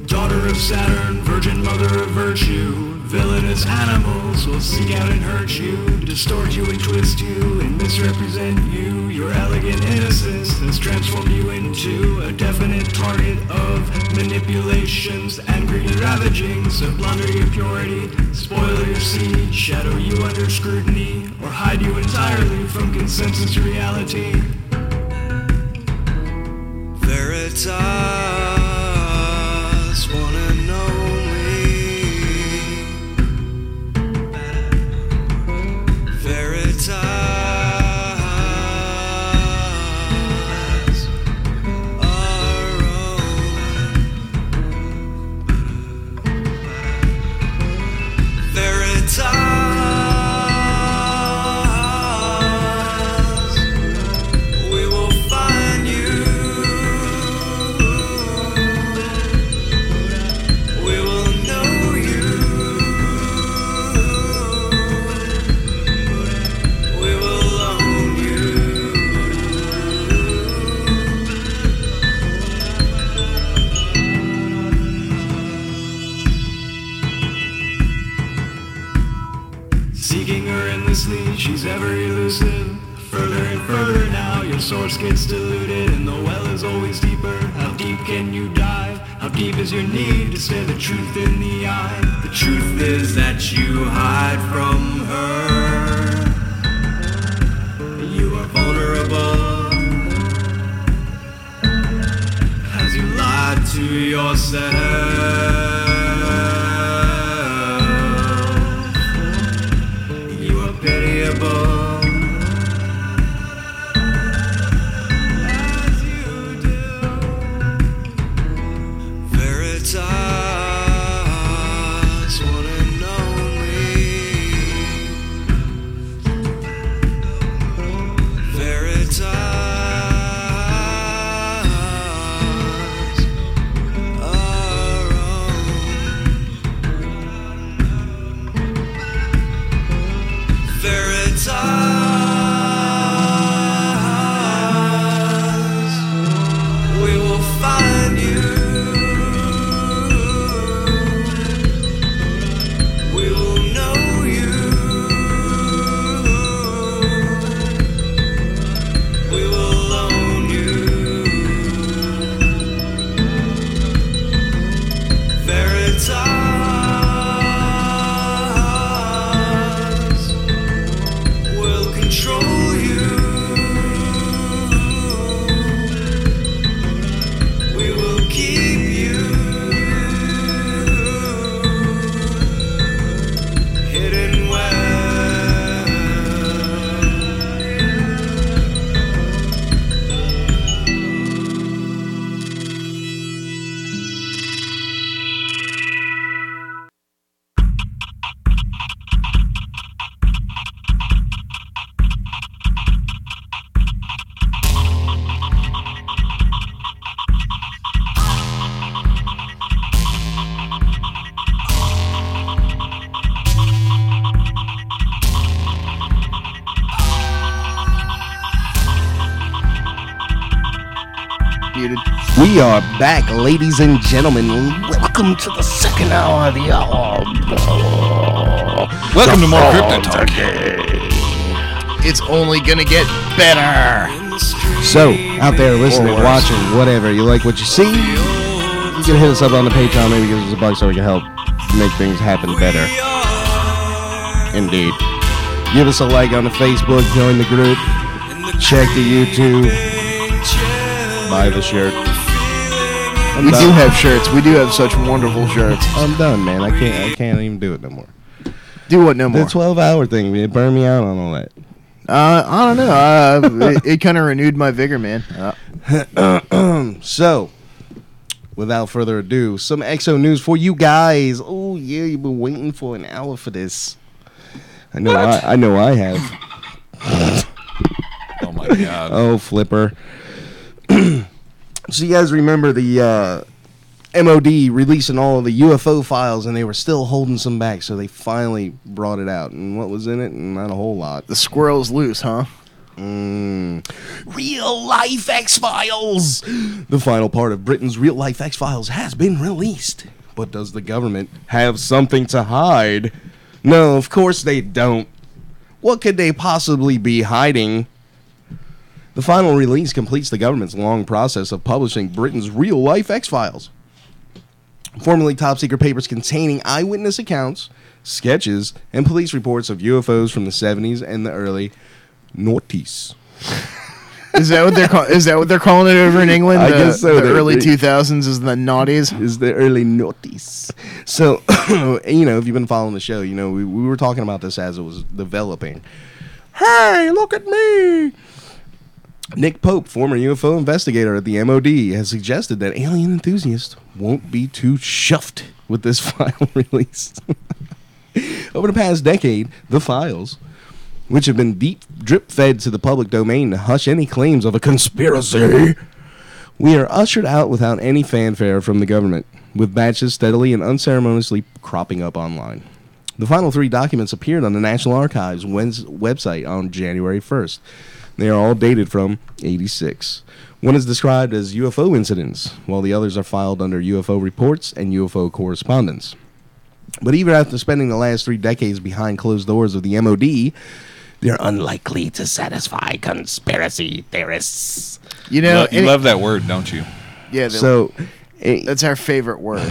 Daughter of Saturn, virgin mother of virtue, villainous animals will seek out and hurt you, distort you and twist you and misrepresent you. Your elegant innocence has transformed you into a definite target of manipulations and greedy ravagings that blunder your purity, spoil your seed, shadow you under scrutiny, or hide you entirely from consensus reality. Veritas, one and only. Veritas, our own. Veritas, we will find you. We will know you. We will own you. Seeking her endlessly, she's ever elusive. Further and further now, your source gets diluted, and the well is always deeper. How deep can you dive? How deep is your need to stare the truth in the eye? The truth is that you hide from her. You are vulnerable as you lied to yourself. You are pitiable as you do. Veritas, one and only. Veritas, our own. We are back, ladies and gentlemen. Welcome to the second hour of the hour. Welcome to more Crypto Talk. It's only gonna get better. So, out there listening, watching, whatever, you like what you see, you can hit us up on the Patreon, maybe give us a buck so we can help make things happen better. Indeed. Give us a like on the Facebook, join the group, check the YouTube, buy the shirt. We do have shirts. We do have such wonderful shirts. I'm done, man. I can't even do it no more. Do what no more? The 12-hour thing, it burned me out on all that. I don't know. It kind of renewed my vigor, man. So, without further ado, some EXO news for you guys. Oh yeah, you've been waiting for an hour for this. I know. I know. I have. Oh my god. Oh, Flipper. So you guys remember the MOD releasing all of the UFO files, and they were still holding some back, so they finally brought it out. And what was in it? Not a whole lot. The squirrel's loose, huh? Real-life X-Files! The final part of Britain's real-life X-Files has been released. But does the government have something to hide? No, of course they don't. What could they possibly be hiding? The final release completes the government's long process of publishing Britain's real-life X-Files. Formerly top-secret papers containing eyewitness accounts, sketches, and police reports of UFOs from the 70s and the early noughties. Is that what they're calling it over in England? I guess so. The early 2000s is the naughties. Is the early noughties. So, you know, if you've been following the show, you know, we were talking about this as it was developing. Hey, look at me! Nick Pope, former UFO investigator at the MOD, has suggested that alien enthusiasts won't be too chuffed with this file release. Over the past decade, the files, which have been deep drip-fed to the public domain to hush any claims of a conspiracy, we are ushered out without any fanfare from the government, with batches steadily and unceremoniously cropping up online. The final 3 documents appeared on the National Archives website on January 1st. They are all dated from '86. One is described as UFO incidents, while the others are filed under UFO reports and UFO correspondence. But even after spending the last 3 decades behind closed doors of the MOD, they're unlikely to satisfy conspiracy theorists. You know, you love that word, don't you? Yeah. So that's our favorite word.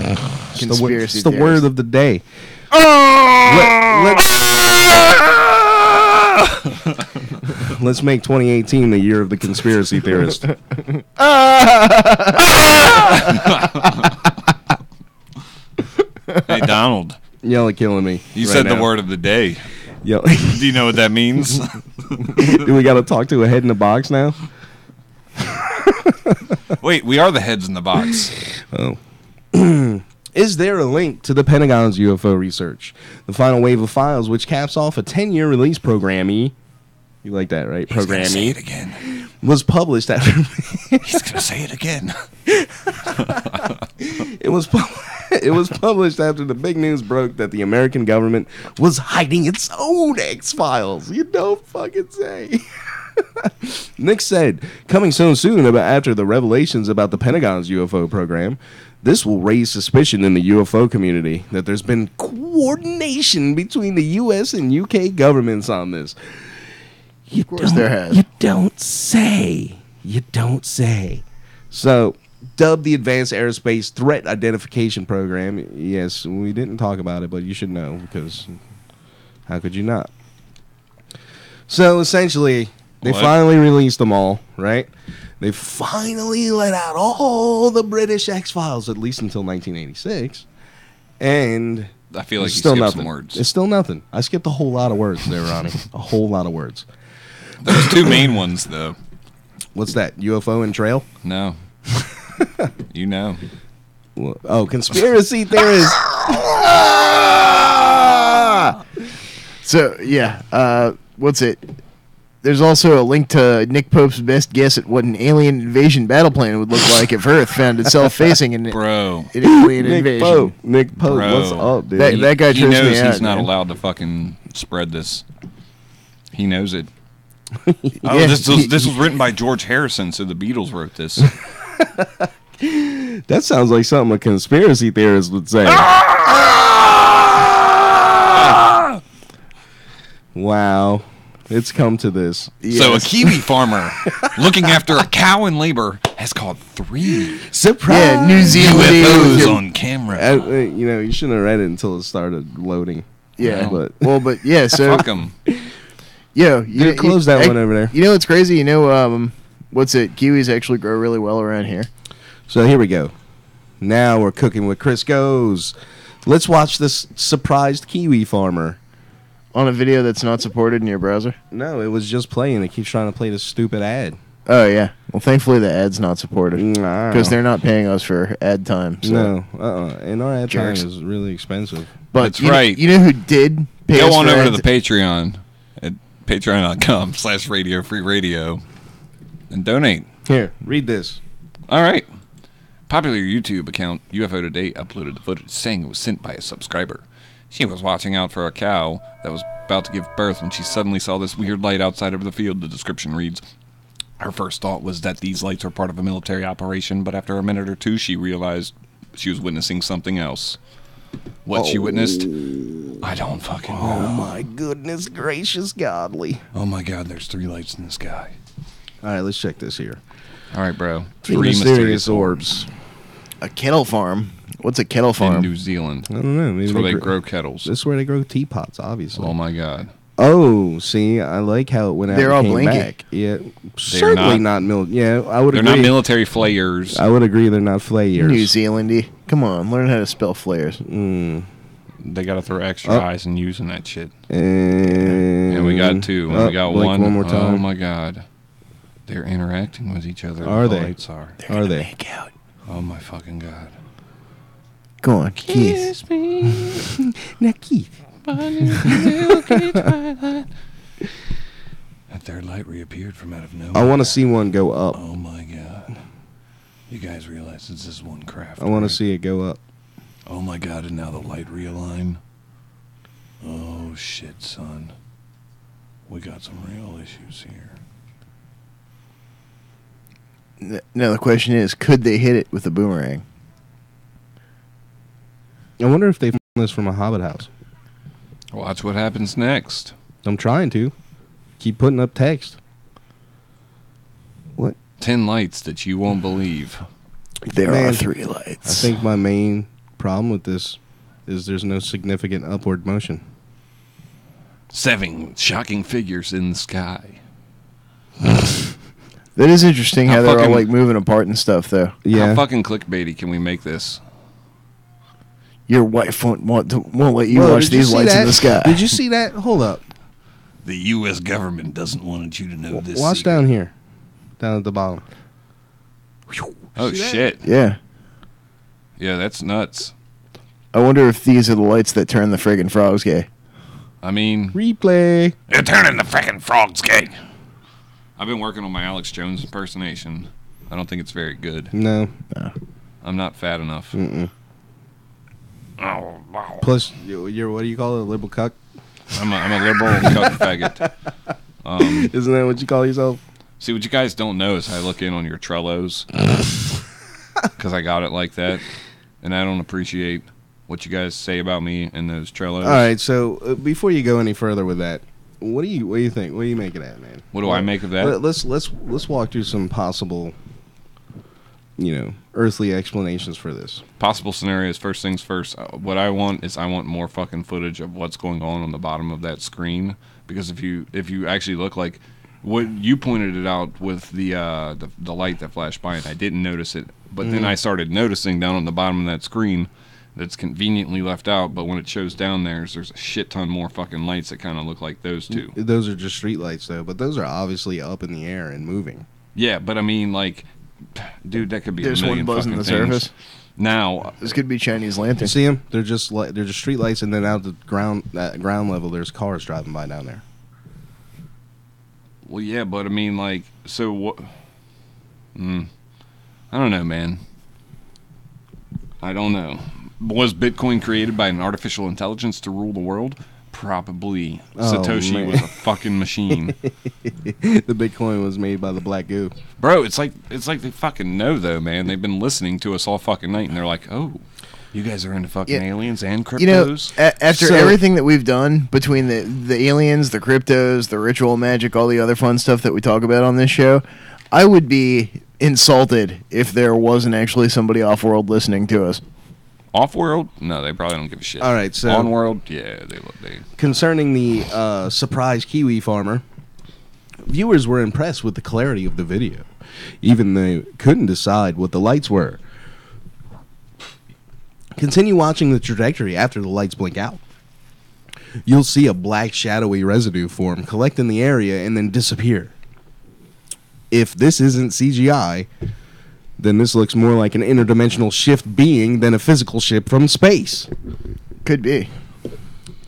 Conspiracy. It's the word of the day. Let's make 2018 the year of the conspiracy theorist. Hey, Donald. Y'all are killing me. You right said now. the word of the day. Yo. Do you know what that means? Do we got to talk to a head in the box now? Wait, we are the heads in the box. Oh. Is there a link to the Pentagon's UFO research? The final wave of files, which caps off a 10-year release program, you like that, right? He's gonna say it again. Was published after... He's going to say it again. It was published after the big news broke that the American government was hiding its own X-Files. You don't fucking say. Nick said, coming so soon after the revelations about the Pentagon's UFO program, this will raise suspicion in the UFO community that there's been coordination between the U.S. and U.K. governments on this. Of course there has. You don't say. You don't say. So, dubbed the Advanced Aerospace Threat Identification Program. Yes, we didn't talk about it, but you should know, because how could you not? So, essentially, they finally released them all, right? They finally let out all the British X-Files, at least until 1986. And I feel like you still skipped nothing. some words. It's still nothing. I skipped a whole lot of words there, Ronnie. A whole lot of words. There's 2 main ones, though. What's that? UFO and trail? No. You know. Oh, conspiracy theorists. So, yeah. What's it? There's also a link to Nick Pope's best guess at what an alien invasion battle plan would look like if Earth found itself facing an alien invasion. Nick Pope, Bro. what's up, dude? That guy he trips knows me out, he's not man. allowed to fucking spread this. He knows it. Yeah. This was written by George Harrison, so the Beatles wrote this. That sounds like something a conspiracy theorist would say. Wow. It's come to this. So a Kiwi farmer looking after a cow in labor has caught 3 Surprise! Yeah, New Zealand UFOs on camera. You know, you shouldn't have read it until it started loading. Yeah, but but yeah. So Fuck 'em. yeah, close that one over there. You know what's crazy? You know, what's it? Kiwis actually grow really well around here. So here we go. Now we're cooking with Chris Goes. Let's watch this surprised Kiwi farmer. On a video that's not supported in your browser? No, it was just playing. It keeps trying to play this stupid ad. Oh, yeah. Well, thankfully the ad's not supported. Nah. Because they're not paying us for ad time. So. No, and our ad Jerks. time is really expensive. But That's right. You know who did pay us Go on for over to ads? the Patreon at patreon.com/Radio Free Radio and donate. Here, read this. All right. Popular YouTube account UFO Today uploaded the footage saying it was sent by a subscriber. She was watching out for a cow that was about to give birth when she suddenly saw this weird light outside of the field. The description reads, her first thought was that these lights were part of a military operation, but after a minute or two, she realized she was witnessing something else. What she witnessed, I don't fucking know. Oh my goodness gracious godly. Oh my god, there's 3 lights in the sky. All right, let's check this here. All right, bro. 3 3 mysterious orbs. A kettle farm. What's a kettle in farm? New Zealand. I don't know. Maybe That's where they grow kettles. This is where they grow teapots, obviously. Oh my god. Oh, see, I like how it went out They're and all came blinky. back. Yeah, certainly not Yeah, I would They're agree. not military flayers. I would agree they're not flayers. New Zealandy. Come on, learn how to spell flares. They got to throw extra eyes and using that shit. And we got 2. And we got like 1. one more time. Oh my god. They're interacting with each other. Are The they? lights are. Are they? Make out. Oh my fucking god. Go on, Keith. Now, Keith. That third light reappeared from out of nowhere. I want to see one go up. Oh my god. You guys realize this is one craft. I want right? to see it go up. Oh my god, and now the light realign. Oh shit, son. We got some real issues here. Now the question is, could they hit it with a boomerang? I wonder if they found this from a Hobbit house. Watch what happens next. I'm trying to. Keep putting up text. What? 10 lights that you won't believe. There Man, are 3 lights. I think my main problem with this is there's no significant upward motion. 7 shocking figures in the sky. That is interesting how How they're all fucking- like moving apart and stuff, though. Yeah. How fucking clickbaity can we make this? Your wife won't let you Whoa, watch did you these see lights that? in the sky. Did you see that? Hold up. The U.S. government doesn't want you to know this. Watch secret. down here. Down at the bottom. Oh, See that? shit. Yeah. Yeah, that's nuts. I wonder if these are the lights that turn the friggin' frogs gay. I mean, Replay. they're turning the frickin' frogs gay. I've been working on my Alex Jones impersonation. I don't think it's very good. No. I'm not fat enough. Mm-mm. Oh, wow. Plus, you're what do you call it? A liberal cuck? I'm a liberal cuck faggot. Isn't that what you call yourself? See, what you guys don't know is I look in on your Trellos because I got it like that, and I don't appreciate what you guys say about me in those Trellos. All right. So before you go any further with that, what do you think? What do you make of that, man? What do I make of that? Let's walk through some possible, earthly explanations for this. Possible scenarios. First things first. What I want is more fucking footage of what's going on the bottom of that screen, because if you actually look like what you pointed it out with the light that flashed by, and I didn't notice it, but then I started noticing down on the bottom of that screen that's conveniently left out, but when it shows down there's a shit ton more fucking lights that kind of look like those two. Those are just street lights, though, but those are obviously up in the air and moving. Yeah, but I mean, like, dude, that could be There's a million one buzzing fucking the things. surface. Now, This could be Chinese You lantern. see them? They're just street lights, and then out the ground level, there's cars driving by down there. well, yeah, but I mean, like, so what? I don't know, man. I don't know. Was Bitcoin created by an artificial intelligence to rule the world? Probably. Oh, Satoshi man. was a fucking machine. The Bitcoin was made by the black goo. Bro, it's like they fucking know though, man. They've been listening to us all fucking night, and they're like, "Oh, you guys are into fucking aliens and cryptos." You know, after So- everything that we've done between the aliens, the cryptos, the ritual magic, all the other fun stuff that we talk about on this show, I would be insulted if there wasn't actually somebody off-world listening to us. Off-world? No, they probably don't give a shit. All right, so On-world? Yeah, they. concerning the surprise kiwi farmer, viewers were impressed with the clarity of the video, even they couldn't decide what the lights were. Continue watching the trajectory after the lights blink out. You'll see a black shadowy residue form, collect in the area, and then disappear. If this isn't CGI, then this looks more like an interdimensional shift being than a physical ship from space. Could be.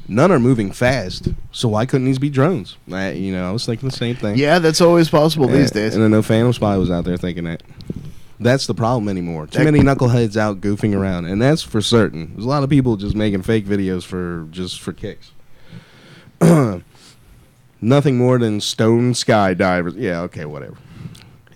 None are moving fast, so why couldn't these be drones? I was thinking the same thing. Yeah, that's always possible these days. And I know Phantom Spy was out there thinking that. That's the problem anymore. Too many knuckleheads out goofing around, and that's for certain. There's a lot of people just making fake videos for kicks. Nothing more than stone skydivers. Yeah, okay, whatever.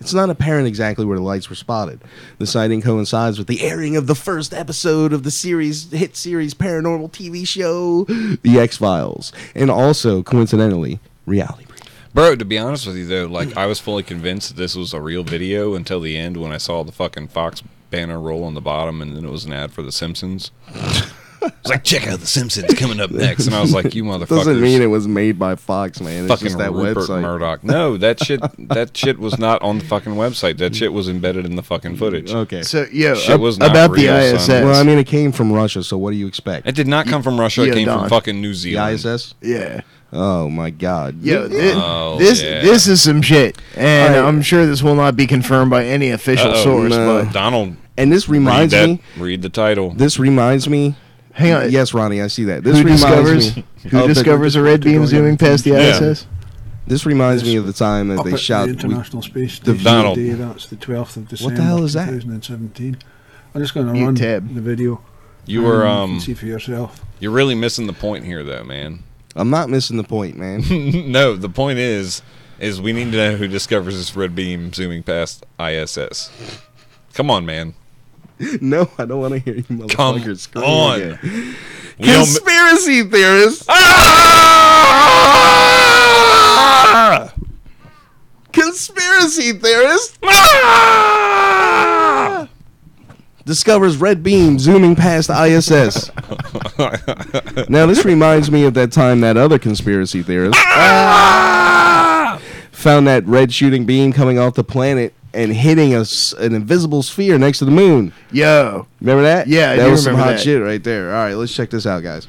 It's not apparent exactly where the lights were spotted. The sighting coincides with the airing of the first episode of the hit series paranormal TV show, The X-Files, and also, coincidentally, Reality Brief. Bro, to be honest with you, though, like, I was fully convinced that this was a real video until the end when I saw the fucking Fox banner roll on the bottom, and then it was an ad for The Simpsons. It's like, check out The Simpsons coming up next. And I was like, you motherfuckers. Doesn't mean it was made by Fox, man. It's fucking just that Rupert website. Murdoch. No, that shit was not on the fucking website. That shit was embedded in the fucking footage. Okay. So, yeah, Shit was not about real, the ISS. son. Well, I mean, it came from Russia, so what do you expect? It did not come from Russia. It came from fucking New The Zealand. ISS? Yeah. Oh, my God. Yo, yeah. this is some shit. And I'm sure this will not be confirmed by any official source. No. But Donald, And this reminds me... read the title. This reminds me... Hang on. Yes, Ronnie, I see that. This Who reminds me... discovers a red beam zooming past the ISS? This reminds me of the time that they shot... the International Space Station Donald. Day. That's the 12th of December. What the hell is that? 2017. I'm just going to Mute run tab. the video. You were You can see for yourself. You're really missing the point here, though, man. I'm not missing the point, man. No, the point is we need to know who discovers this red beam zooming past ISS. Come on, man. No, I don't want to hear you motherfuckers scream on. again. We don't- Conspiracy theorists! Conspiracy theorists! Discovers red beam zooming past ISS. Now, this reminds me of that time that other conspiracy theorist found that red shooting beam coming off the planet and hitting an invisible sphere next to the moon. Yo. Remember that? Yeah, I that do was some remember hot that. shit right there. All right, let's check this out, guys.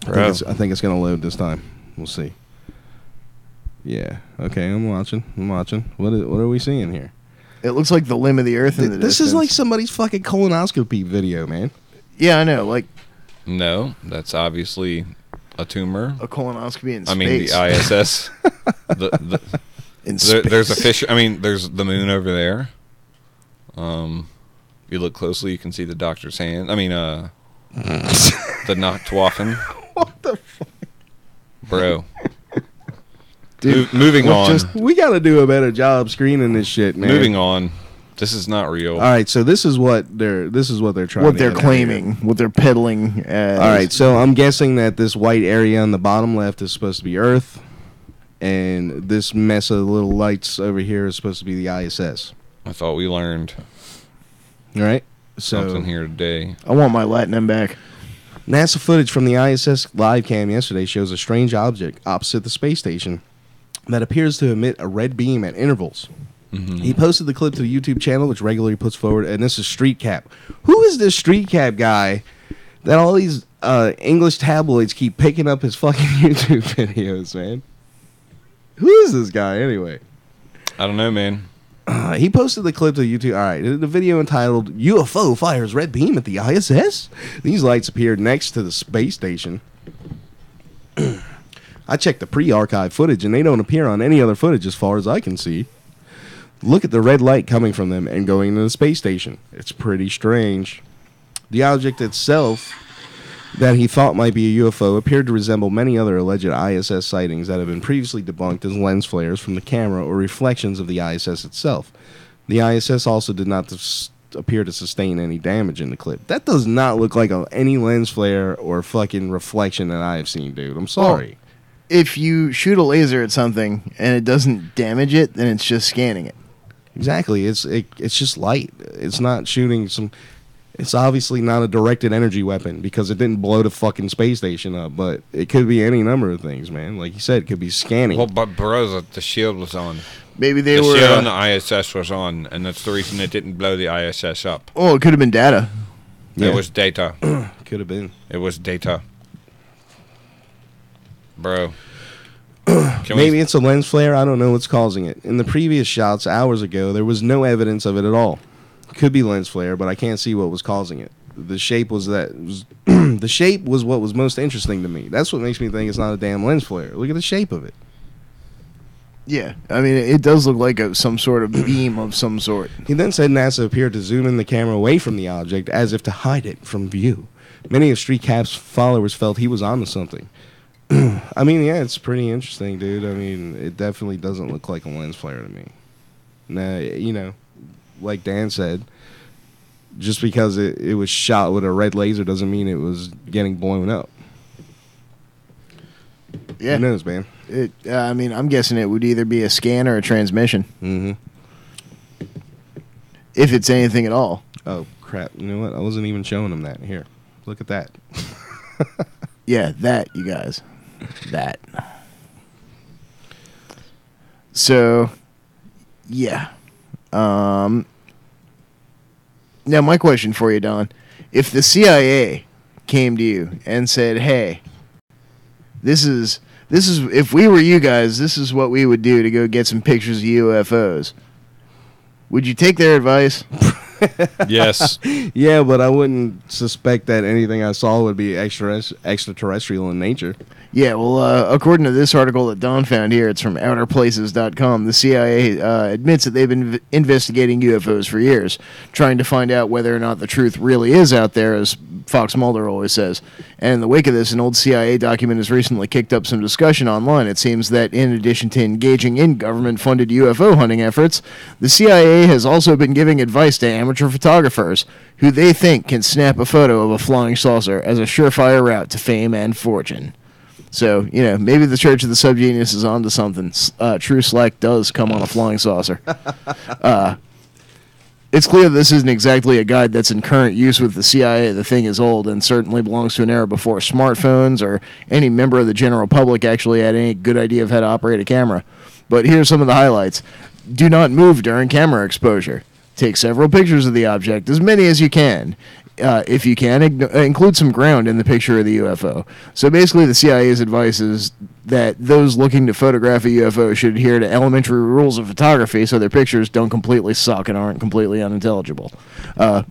I think it's going to load this time. We'll see. Yeah. Okay, I'm watching. What are we seeing here? It looks like the limb of the earth in the This distance. is like somebody's fucking colonoscopy video, man. Yeah, I know. Like No, that's obviously a tumor. a colonoscopy in I space. mean, the ISS. In there's a space. fish. I mean, there's the moon over there. You look closely, you can see the doctor's hand. I mean, the Nachtwaffen. What the fuck? Bro. Dude, moving on. We got to do a better job screening this shit, man. Moving on. This is not real. All right, so this is what they're trying. What to they're get at claiming, what they're peddling as. All right, so I'm guessing that this white area on the bottom left is supposed to be Earth, and this mess of little lights over here is supposed to be the ISS. I thought we learned All right, so something here today. I want my Latinum back. NASA footage from the ISS live cam yesterday shows a strange object opposite the space station that appears to emit a red beam at intervals. Mm-hmm. He posted the clip to the YouTube channel, which regularly puts forward, and this is Street Cap. Who is this Street Cap guy that all these English tabloids keep picking up his fucking YouTube videos, man? Who is this guy, anyway? I don't know, man. He posted the clip to YouTube. All right, the video entitled "UFO Fires Red Beam at the ISS." These lights appeared next to the space station. I checked the pre-archive footage, and they don't appear on any other footage as far as I can see. Look at the red light coming from them and going to the space station. It's pretty strange. The object itself that he thought might be a UFO appeared to resemble many other alleged ISS sightings that have been previously debunked as lens flares from the camera or reflections of the ISS itself. The ISS also did not appear to sustain any damage in the clip. That does not look like any lens flare or fucking reflection that I have seen, dude. I'm sorry. Well, if you shoot a laser at something and it doesn't damage it, then it's just scanning it. Exactly. It's just light. It's not shooting some... It's obviously not a directed energy weapon because it didn't blow the fucking space station up, but it could be any number of things, man. Like you said, it could be scanning. Well, but bro, the shield was on. Maybe the shield on the ISS was on, and that's the reason it didn't blow the ISS up. Oh, it could have been data. Yeah. It was data. Could have been. It was data. Bro. Maybe it's a lens flare. I don't know what's causing it. In the previous shots hours ago, there was no evidence of it at all. Could be lens flare, but I can't see what was causing it. The shape was the shape was what was most interesting to me. That's what makes me think it's not a damn lens flare. Look at the shape of it. Yeah, I mean, it does look like some sort of beam of some sort. He then said NASA appeared to zoom in the camera away from the object as if to hide it from view. Many of Street Cap's followers felt he was onto something. I mean, yeah, it's pretty interesting, dude. I mean, it definitely doesn't look like a lens flare to me. Nah, you know, like Dan said, just because it was shot with a red laser doesn't mean it was getting blown up. Yeah. Who knows, man? I mean, I'm guessing it would either be a scan or a transmission. Mm-hmm. If it's anything at all. Oh, crap. You know what? I wasn't even showing them that. Here, look at that. Yeah, that, you guys. That. So, yeah. Now, my question for you, Don. If the CIA came to you and said, hey, this is if we were you guys, this is what we would do to go get some pictures of UFOs, would you take their advice? Yes. Yeah, but I wouldn't suspect that anything I saw would be extraterrestrial in nature. Yeah, well, according to this article that Don found here, it's from outerplaces.com, the CIA admits that they've been investigating UFOs for years, trying to find out whether or not the truth really is out there, as Fox Mulder always says. And in the wake of this, an old CIA document has recently kicked up some discussion online. It seems that in addition to engaging in government-funded UFO hunting efforts, the CIA has also been giving advice to amateur photographers who they think can snap a photo of a flying saucer as a surefire route to fame and fortune. So, you know, maybe the Church of the Subgenius is onto something. True Slack does come on a flying saucer. It's clear this isn't exactly a guide that's in current use with the CIA. The thing is old and certainly belongs to an era before smartphones or any member of the general public actually had any good idea of how to operate a camera. But here's some of the highlights. Do not move during camera exposure. Take several pictures of the object, as many as you can. If you can, include some ground in the picture of the UFO. So basically the CIA's advice is that those looking to photograph a UFO should adhere to elementary rules of photography so their pictures don't completely suck and aren't completely unintelligible.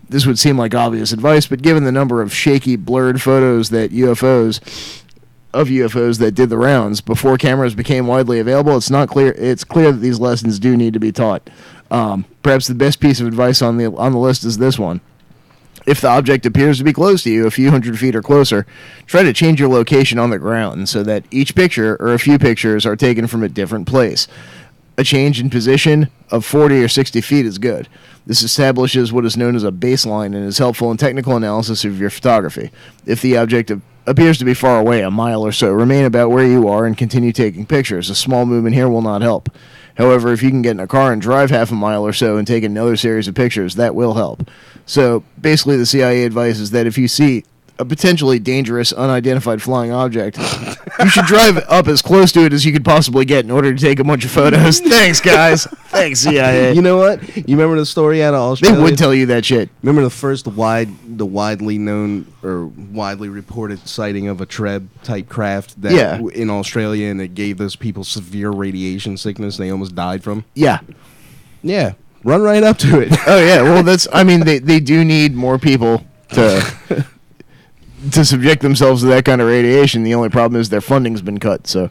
This would seem like obvious advice, but given the number of shaky, blurred photos that UFOs that did the rounds before cameras became widely available, it's clear that these lessons do need to be taught. Perhaps the best piece of advice on the list is this one. If the object appears to be close to you, a few hundred feet or closer, try to change your location on the ground so that each picture or a few pictures are taken from a different place. A change in position of 40 or 60 feet is good. This establishes what is known as a baseline and is helpful in technical analysis of your photography. If the object appears to be far away, a mile or so, remain about where you are and continue taking pictures. A small movement here will not help. However, if you can get in a car and drive half a mile or so and take another series of pictures, that will help. So, basically, the CIA advice is that if you see a potentially dangerous, unidentified flying object, you should drive up as close to it as you could possibly get in order to take a bunch of photos. Thanks, guys. Thanks, CIA. You know what? You remember the story out of Australia? They would tell you that shit. Remember the first widely known or widely reported sighting of a Treb-type craft that in Australia, and it gave those people severe radiation sickness they almost died from? Yeah. Yeah. Run right up to it. Oh, yeah. Well, they do need more people to subject themselves to that kind of radiation. The only problem is their funding's been cut. So,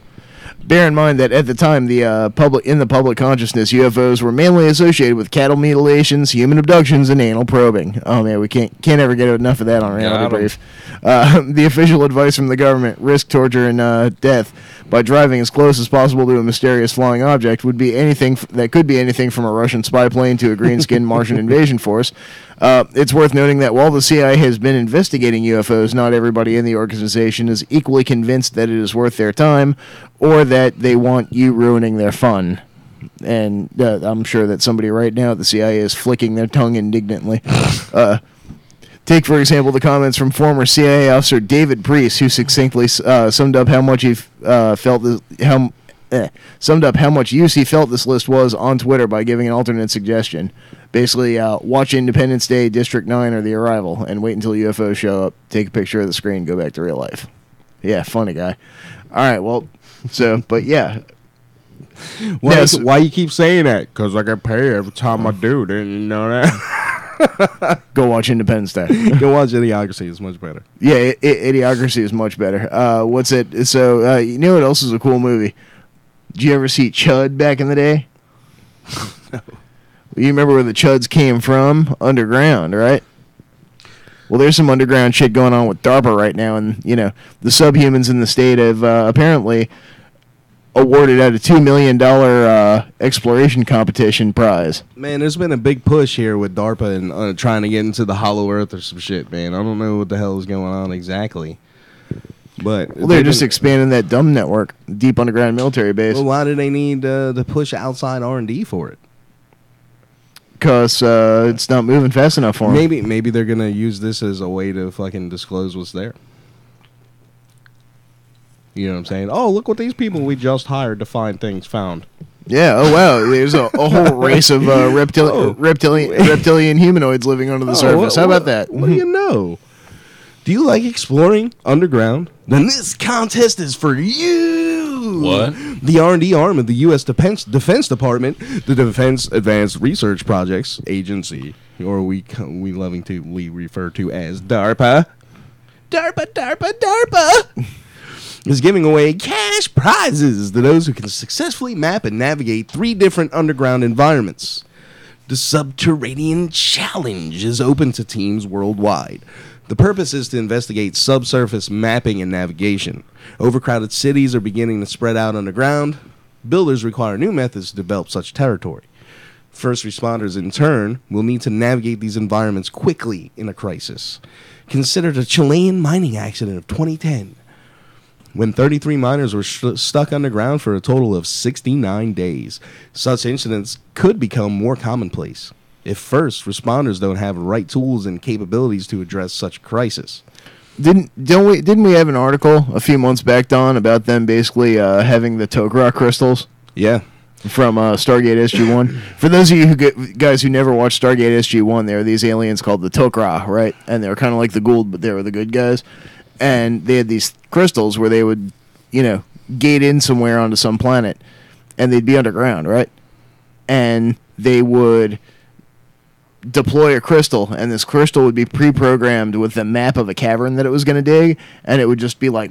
Bear in mind that at the time, the public consciousness, UFOs were mainly associated with cattle mutilations, human abductions, and anal probing. Oh man, we can't ever get enough of that on Reality Brief. The official advice from the government: risk torture and death by driving as close as possible to a mysterious flying object would be anything that could be anything from a Russian spy plane to a green-skinned Martian invasion force. It's worth noting that while the CIA has been investigating UFOs, not everybody in the organization is equally convinced that it is worth their time or that they want you ruining their fun. And I'm sure that somebody right now at the CIA is flicking their tongue indignantly. Take, for example, the comments from former CIA officer David Priest, who succinctly summed up how much he summed up how much use he felt this list was on Twitter by giving an alternate suggestion. Basically, watch Independence Day, District 9, or The Arrival, and wait until UFOs show up, take a picture of the screen, go back to real life. Yeah, funny guy. All right, well, but yeah. Why you keep saying that? Because I get paid every time I do. Didn't you know that? Go watch Independence Day. Go watch Idiocracy. It's much better. Yeah, Idiocracy is much better. What's it? So, you know what else is a cool movie? Did you ever see Chud back in the day? No. You remember where the Chuds came from? Underground, right? Well, there's some underground shit going on with DARPA right now, and, you know, the subhumans in the state have apparently awarded out a $2 million exploration competition prize. Man, there's been a big push here with DARPA and trying to get into the Hollow Earth or some shit, man. I don't know what the hell is going on exactly. But they're just expanding that dumb network, deep underground military base. Well, why do they need to push outside R&D for it? Because it's not moving fast enough for them. Maybe they're going to use this as a way to fucking disclose what's there. You know what I'm saying? Oh, look what these people we just hired to find things found. Yeah, oh wow, there's a whole race of reptilian humanoids living under the surface. How about that? What do you know? Do you like exploring underground? Then this contest is for you! What? The R&D arm of the U.S. Defense Department, the Defense Advanced Research Projects Agency, or we lovingly refer to as DARPA. DARPA! Is giving away cash prizes to those who can successfully map and navigate 3 different underground environments. The Subterranean Challenge is open to teams worldwide. The purpose is to investigate subsurface mapping and navigation. Overcrowded cities are beginning to spread out underground. Builders require new methods to develop such territory. First responders, in turn, will need to navigate these environments quickly in a crisis. Consider the Chilean mining accident of 2010, when 33 miners were stuck underground for a total of 69 days. Such incidents could become more commonplace if first responders don't have the right tools and capabilities to address such crisis. Didn't we have an article a few months back, Don, about them basically having the Tok'ra crystals? Yeah. From Stargate SG-1. For those of you guys who never watched Stargate SG-1, there are these aliens called the Tok'ra, right? And they were kind of like the Gould, but they were the good guys. And they had these crystals where they would, gate in somewhere onto some planet, and they'd be underground, right? And they would deploy a crystal, and this crystal would be pre-programmed with the map of a cavern that it was going to dig, and it would just be like,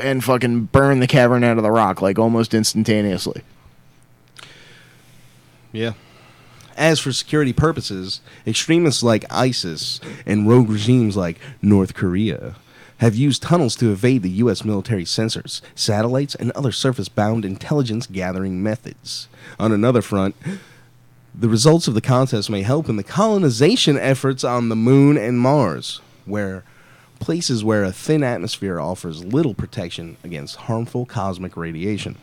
and fucking burn the cavern out of the rock, like almost instantaneously. Yeah. As for security purposes, extremists like ISIS and rogue regimes like North Korea have used tunnels to evade the U.S. military sensors, satellites, and other surface-bound intelligence-gathering methods. On another front, the results of the contest may help in the colonization efforts on the Moon and Mars, places where a thin atmosphere offers little protection against harmful cosmic radiation.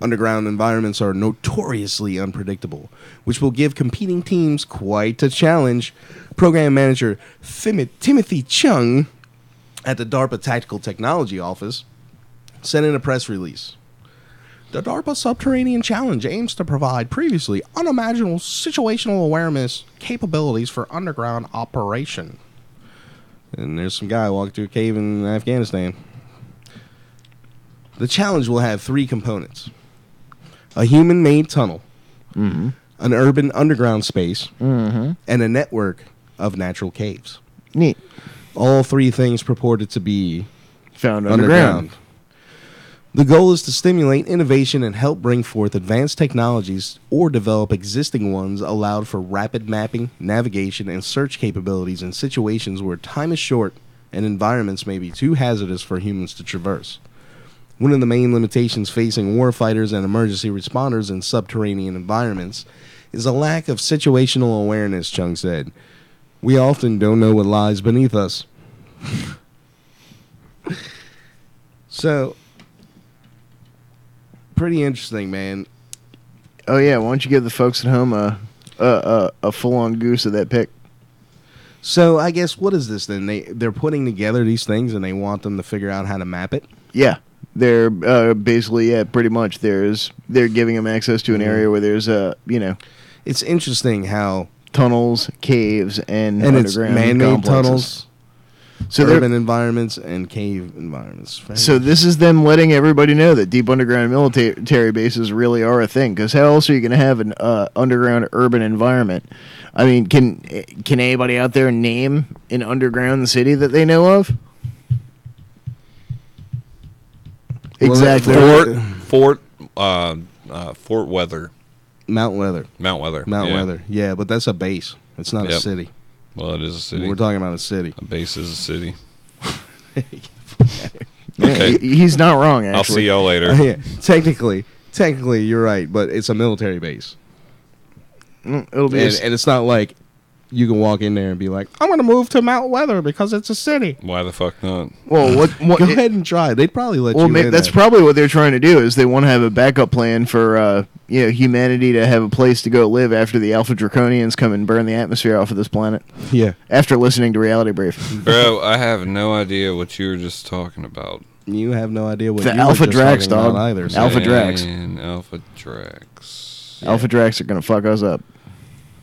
Underground environments are notoriously unpredictable, which will give competing teams quite a challenge. Program manager Timothy Chung at the DARPA Tactical Technology Office sent in a press release. The DARPA Subterranean Challenge aims to provide previously unimaginable situational awareness capabilities for underground operation. And there's some guy walking through a cave in Afghanistan. The challenge will have 3 components: a human-made tunnel, an urban underground space, and a network of natural caves. Neat. All 3 things purported to be found underground. The goal is to stimulate innovation and help bring forth advanced technologies or develop existing ones allowed for rapid mapping, navigation, and search capabilities in situations where time is short and environments may be too hazardous for humans to traverse. One of the main limitations facing warfighters and emergency responders in subterranean environments is a lack of situational awareness, Chung said. We often don't know what lies beneath us. So, pretty interesting, man. Oh yeah, why don't you give the folks at home a full-on goose of that pick? So I guess what is this then? They're putting together these things and they want them to figure out how to map it. Yeah, they're basically pretty much they're giving them access to an area where there's It's interesting how tunnels, caves, and it's underground man-made complexes. tunnels, So urban environments, and cave environments. So this is them letting everybody know that deep underground military bases really are a thing. Because how else are you going to have an underground urban environment? I mean, can anybody out there name an underground city that they know of? Exactly. Fort Weather. Mount Weather. Mount Weather. Mount yeah. Weather. Yeah, but that's a base. It's not a Yep. city. Well, it is a city. We're talking about a city. A base is a city. Yeah, Okay. he's not wrong, actually. I'll see y'all later. Yeah, technically, you're right, but it's a military base. It'll be And it's not like you can walk in there and be like, I'm going to move to Mount Weather because it's a city. Why the fuck not? well, what Go ahead and try. They'd probably let you in that's there. probably what they're trying to do. Is they want to have a backup plan for humanity to have a place to go live after the Alpha Draconians come and burn the atmosphere off of this planet. Yeah. After listening to Reality Brief. Bro, I have no idea what you were just talking about. You have no idea what The you Alpha were just Drax, talking about dog. either. so- Alpha Drax. Man, Alpha Drax. Alpha Drax are gonna fuck us up.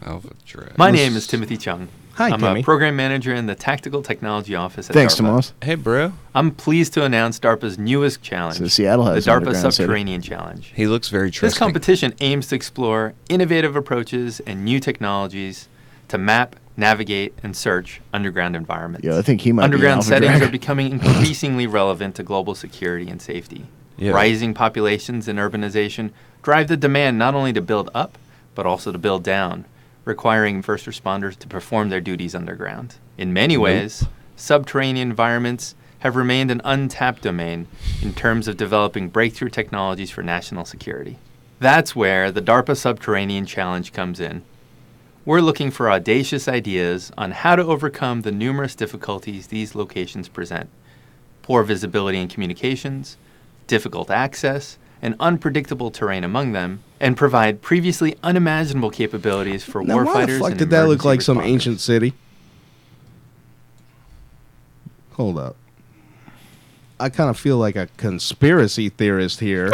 Alpha Drax. My name is Timothy Chung. Hi, I'm Timmy. a program manager in the Tactical Technology Office at Thanks, DARPA. Tomas. Hey, bro. I'm pleased to announce DARPA's newest challenge, So Seattle has the an DARPA underground city. Subterranean Challenge. He looks very trusting. This competition aims to explore innovative approaches and new technologies to map, navigate, and search underground environments. Yeah, I think he might be an Underground Alpha settings Drax. are becoming increasingly relevant to global security and safety. Yeah. Rising populations and urbanization drive the demand not only to build up, but also to build down, requiring first responders to perform their duties underground. In many ways, subterranean environments have remained an untapped domain in terms of developing breakthrough technologies for national security. That's where the DARPA Subterranean Challenge comes in. We're looking for audacious ideas on how to overcome the numerous difficulties these locations present. Poor visibility in communications, difficult access, and unpredictable terrain among them, and provide previously unimaginable capabilities for Now, why warfighters the fuck and did that look emergency like some responders. ancient city? Hold up. I kind of feel like a conspiracy theorist here.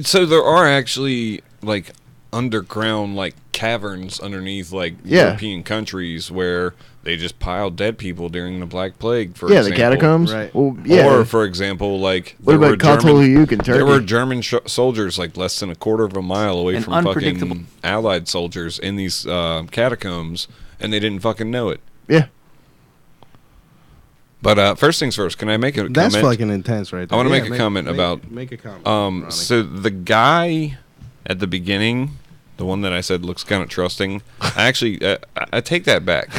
So there are actually like underground like caverns underneath like Yeah. European countries where they just piled dead people during the Black Plague, for Yeah, example. the catacombs. Right. Well, yeah. Or, for example, like What there were about Kotuluyuk in Turkey? There were German soldiers like less than a quarter of a mile away And from unpredictable. fucking Allied soldiers in these catacombs, and they didn't fucking know it. Yeah. But first things first, can I make a That's comment? fucking intense right there. I want to Yeah, make a comment about. Make a comment. Ronnie. So the guy at the beginning, the one that I said looks kind of trusting, I actually I take that back.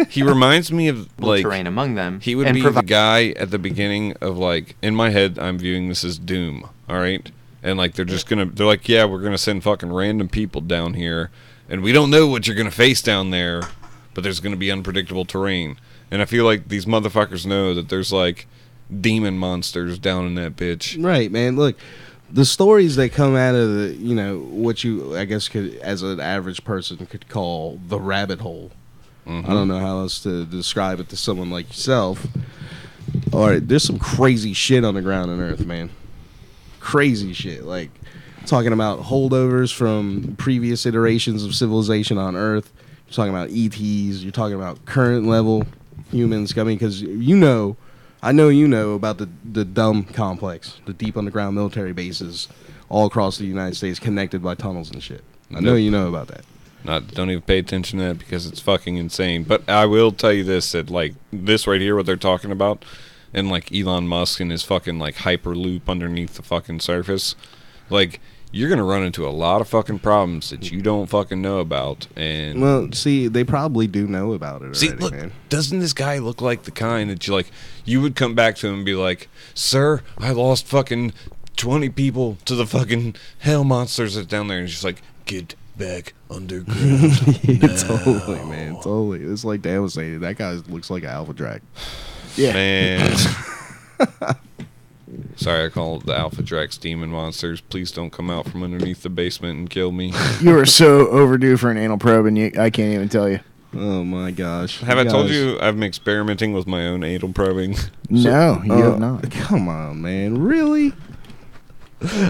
He reminds me of like terrain among them. he would and be provi- the guy at the beginning of like in my head I'm viewing this as Doom, all right? And like they're like, yeah, we're gonna send fucking random people down here, and we don't know what you're gonna face down there, but there's gonna be unpredictable terrain. And I feel like these motherfuckers know that there's like demon monsters down in that bitch. Right, man. Look, the stories that come out of the, what you, I guess, could, as an average person, could call the rabbit hole. I don't know how else to describe it to someone like yourself. All right, there's some crazy shit on the ground on Earth, man. Crazy shit. Like, talking about holdovers from previous iterations of civilization on Earth. You're talking about ETs. You're talking about current level humans coming, because I know you know about the dumb complex, the deep underground military bases all across the United States connected by tunnels and shit. I know you know about that. Don't even pay attention to that because it's fucking insane. But I will tell you this, that like this right here, what they're talking about, and like Elon Musk and his fucking like hyperloop underneath the fucking surface, like you're gonna run into a lot of fucking problems that you don't fucking know about. And well, see, they probably do know about it already, look, man. doesn't this guy look like the kind that you would come back to him and be like, "Sir, I lost fucking 20 people to the fucking hell monsters that's down there," and he's just like, "Get back underground." Totally, man. Totally. It's like Dan was saying. That guy looks like an alpha drag. Yeah. Man. Sorry, I call the Alpha Drax demon monsters. Please don't come out from underneath the basement and kill me. You are so overdue for an anal probe, and I can't even tell you. Oh my gosh! Have I told you I've been experimenting with my own anal probing? No, you have not. Come on, man. Really?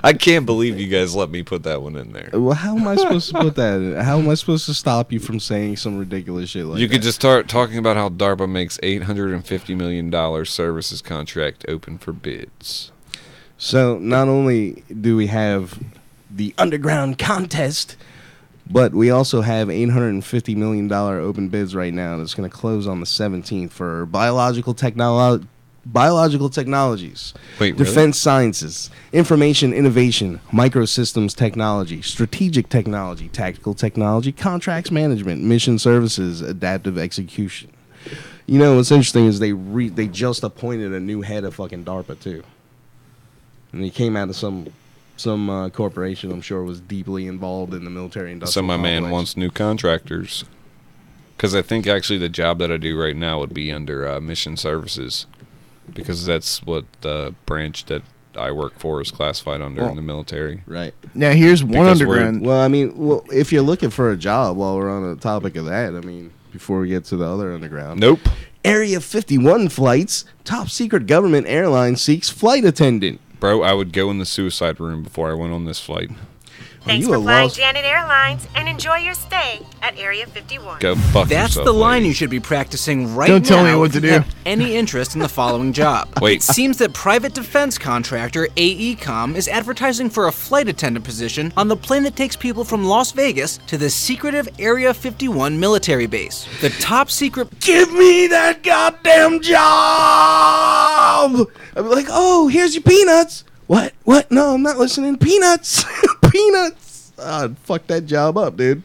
I can't believe you guys let me put that one in there. Well, how am I supposed to put that in? How am I supposed to stop you from saying some ridiculous shit like that? You could just start talking about how DARPA makes $850 million services contract open for bids. So not only do we have the underground contest, but we also have $850 million open bids right now that's going to close on the 17th for biological technologies, Wait, defense really? sciences, information innovation, microsystems technology, strategic technology, tactical technology, contracts management, mission services, adaptive execution. You know what's interesting is they just appointed a new head of fucking DARPA too, and he came out of some corporation I'm sure was deeply involved in the military industrial. So my man complex. wants new contractors. Because I think actually the job that I do right now would be under mission services. Because that's what the branch that I work for is classified under in the military. Right. Now here's one Because underground. Well, I mean, if you're looking for a job while we're on the topic of that, I mean, before we get to the other underground. Nope. Area 51 flights, top secret government airline seeks flight attendant. Bro, I would go in the suicide room before I went on this flight. Thanks for flying Janet Airlines and enjoy your stay at Area 51. Go fuck That's yourself, the line lady. you should be practicing right Don't now. tell me what if to you do. have any interest in the following job. Wait. It seems that private defense contractor AECOM is advertising for a flight attendant position on the plane that takes people from Las Vegas to the secretive Area 51 military base. The top secret... Give me that goddamn job! I'd be like, oh, here's your peanuts. What? No, I'm not listening. Peanuts. Peanuts. Fuck that job up, dude.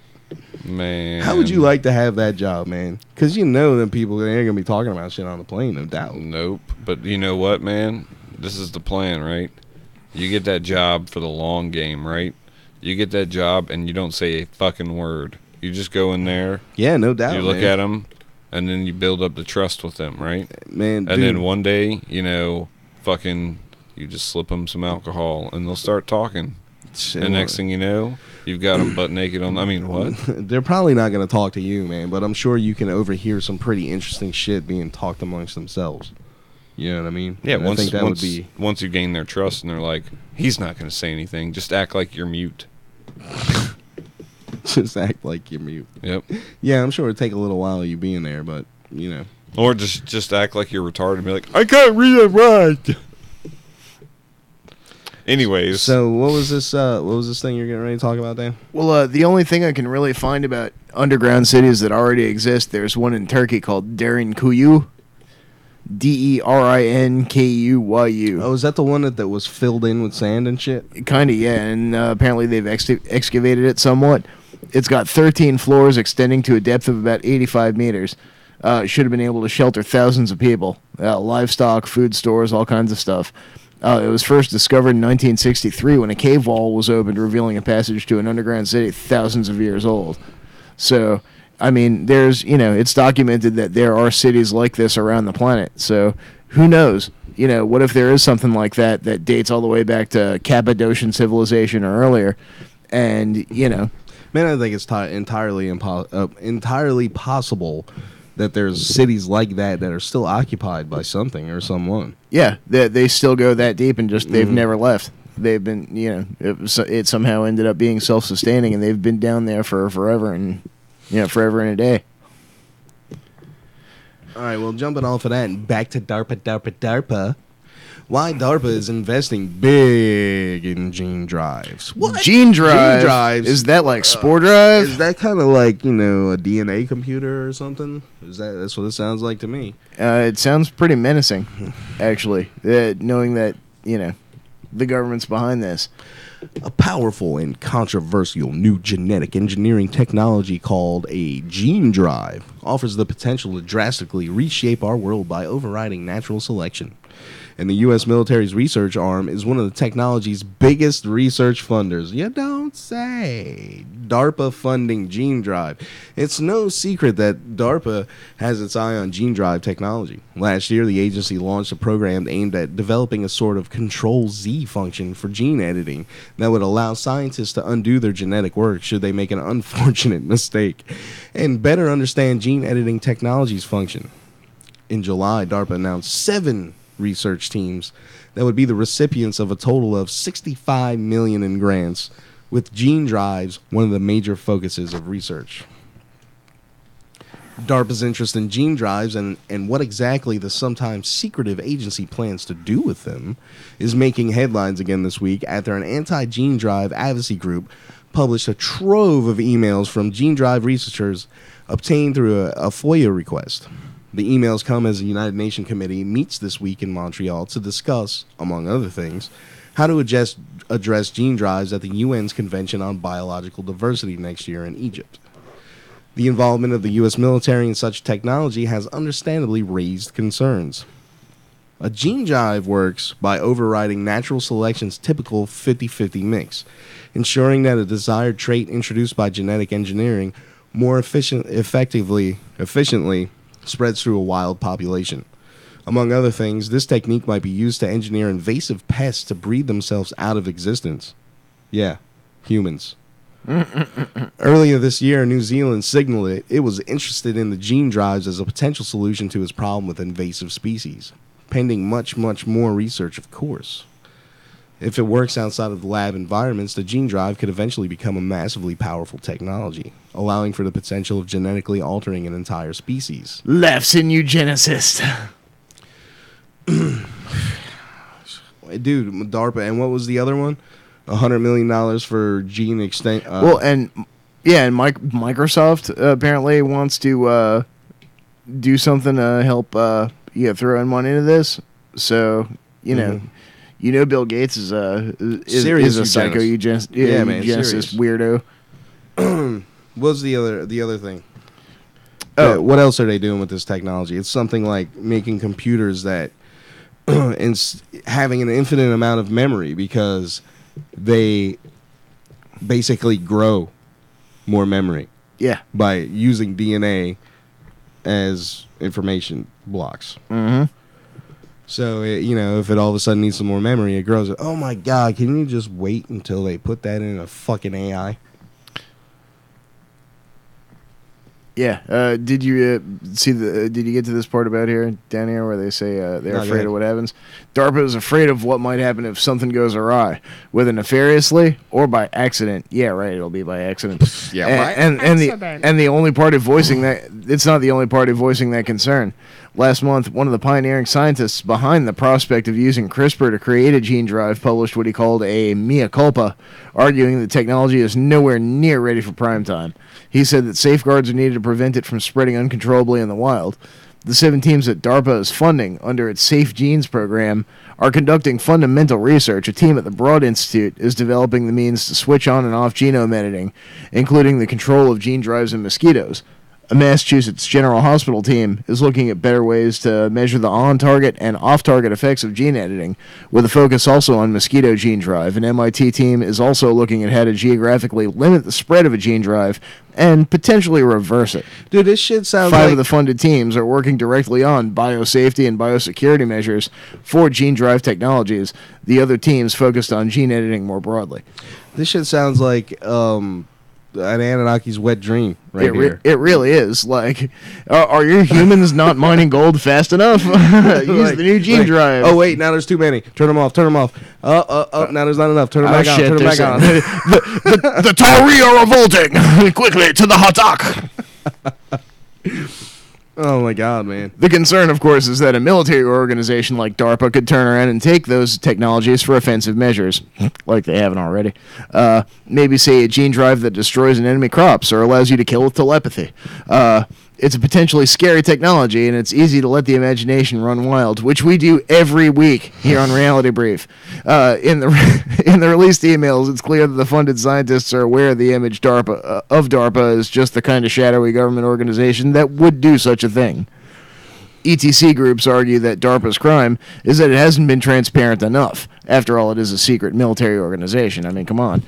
Man. How would you like to have that job, man? Because you know them people, they ain't going to be talking about shit on the plane, no doubt. Nope. But you know what, man? This is the plan, right? You get that job for the long game, right? You get that job and you don't say a fucking word. You just go in there. Yeah, no doubt, You look man. at them, and then you build up the trust with them, right? Man, and dude. then one day, fucking, you just slip them some alcohol, and they'll start talking. And next thing you know, you've got them butt naked on. I mean, what? They're probably not going to talk to you, man, but I'm sure you can overhear some pretty interesting shit being talked amongst themselves. You know what I mean? Yeah, And I think that would be. once you gain their trust, and they're like, he's not going to say anything. Just act like you're mute. Just act like you're mute. Yep. Yeah, I'm sure it'd take a little while of you being there, but you know. Or just act like you're retarded and be like, I can't read and write. Anyways, So what was this thing you're getting ready to talk about, Dan? Well, the only thing I can really find about underground cities that already exist, there's one in Turkey called Derinkuyu. Derinkuyu. Oh, is that the one that was filled in with sand and shit? Kind of, yeah. And apparently they've excavated it somewhat. It's got 13 floors extending to a depth of about 85 meters. It should have been able to shelter thousands of people. Livestock, food stores, all kinds of stuff. It was first discovered in 1963 when a cave wall was opened, revealing a passage to an underground city thousands of years old. So, I mean, it's documented that there are cities like this around the planet. So, who knows? What if there is something like that dates all the way back to Cappadocian civilization or earlier? And, Man, I think it's entirely possible that there's cities like that are still occupied by something or someone. Yeah, they still go that deep and just they've never left. They've been, it somehow ended up being self-sustaining, and they've been down there for forever and, forever and a day. All right, well, jumping off of that and back to DARPA. Why DARPA is investing big in gene drives. What? Gene drive? Gene drives. Is that like spore drive? Is that kind of like, a DNA computer or something? That's what it sounds like to me. It sounds pretty menacing, actually, knowing that, the government's behind this. A powerful and controversial new genetic engineering technology called a gene drive offers the potential to drastically reshape our world by overriding natural selection. And the U.S. military's research arm is one of the technology's biggest research funders. You don't say. DARPA funding gene drive. It's no secret that DARPA has its eye on gene drive technology. Last year, the agency launched a program aimed at developing a sort of Control-Z function for gene editing that would allow scientists to undo their genetic work should they make an unfortunate mistake and better understand gene editing technology's function. In July, DARPA announced 7 research teams that would be the recipients of a total of $65 million in grants, with gene drives one of the major focuses of research. DARPA's interest in gene drives and what exactly the sometimes secretive agency plans to do with them is making headlines again this week after an anti-gene drive advocacy group published a trove of emails from gene drive researchers obtained through a FOIA request. The emails come as the United Nations Committee meets this week in Montreal to discuss, among other things, how to address gene drives at the UN's Convention on Biological Diversity next year in Egypt. The involvement of the U.S. military in such technology has understandably raised concerns. A gene drive works by overriding natural selection's typical 50-50 mix, ensuring that a desired trait introduced by genetic engineering more efficiently spreads through a wild population. Among other things, this technique might be used to engineer invasive pests to breed themselves out of existence. Yeah, humans. Earlier this year, New Zealand signaled it was interested in the gene drives as a potential solution to its problem with invasive species, pending much, much more research, of course. If it works outside of the lab environments, the gene drive could eventually become a massively powerful technology, allowing for the potential of genetically altering an entire species. Laughs in eugenicist. Dude, DARPA, and what was the other one? $100 million for gene extinction. Microsoft apparently wants to do something to help throw in money into this. So, Bill Gates is a psycho eugenicist weirdo. What's the other thing? What else are they doing with this technology? It's something like making computers that and having an infinite amount of memory because they basically grow more memory. Yeah. By using DNA as information blocks. Mm-hmm. So, if it all of a sudden needs some more memory, it grows. Oh my God, can you just wait until they put that in a fucking AI? Yeah. Did you Did you get to this part down here where they say they're afraid of what happens? DARPA is afraid of what might happen if something goes awry, whether nefariously or by accident. Yeah, right. It'll be by accident. And the only party voicing that it's not the only party voicing that concern. Last month, one of the pioneering scientists behind the prospect of using CRISPR to create a gene drive published what he called a mea culpa, arguing the technology is nowhere near ready for prime time. He said that safeguards are needed to prevent it from spreading uncontrollably in the wild. The 7 teams that DARPA is funding under its Safe Genes program are conducting fundamental research. A team at the Broad Institute is developing the means to switch on and off genome editing, including the control of gene drives in mosquitoes. A Massachusetts General Hospital team is looking at better ways to measure the on-target and off-target effects of gene editing, with a focus also on mosquito gene drive. An MIT team is also looking at how to geographically limit the spread of a gene drive and potentially reverse it. Dude, this shit sounds 5 of the funded teams are working directly on biosafety and biosecurity measures for gene drive technologies. The other teams focused on gene editing more broadly. This shit sounds like an Anunnaki's wet dream here. It really is. Like, are your humans not mining gold fast enough? Use the new gene drive. Oh, wait, now there's too many. Turn them off. Now there's not enough. Turn them back on. Turn them back on. The Tauri are revolting. Quickly, to the hot dock. Oh my god, man. The concern, of course, is that a military organization like DARPA could turn around and take those technologies for offensive measures, like they haven't already. Maybe, say, a gene drive that destroys an enemy crops or allows you to kill with telepathy. It's a potentially scary technology, and it's easy to let the imagination run wild, which we do every week here on Reality Brief. In the released emails, it's clear that the funded scientists are aware the image of DARPA is just the kind of shadowy government organization that would do such a thing. ETC groups argue that DARPA's crime is that it hasn't been transparent enough. After all, it is a secret military organization. I mean, come on.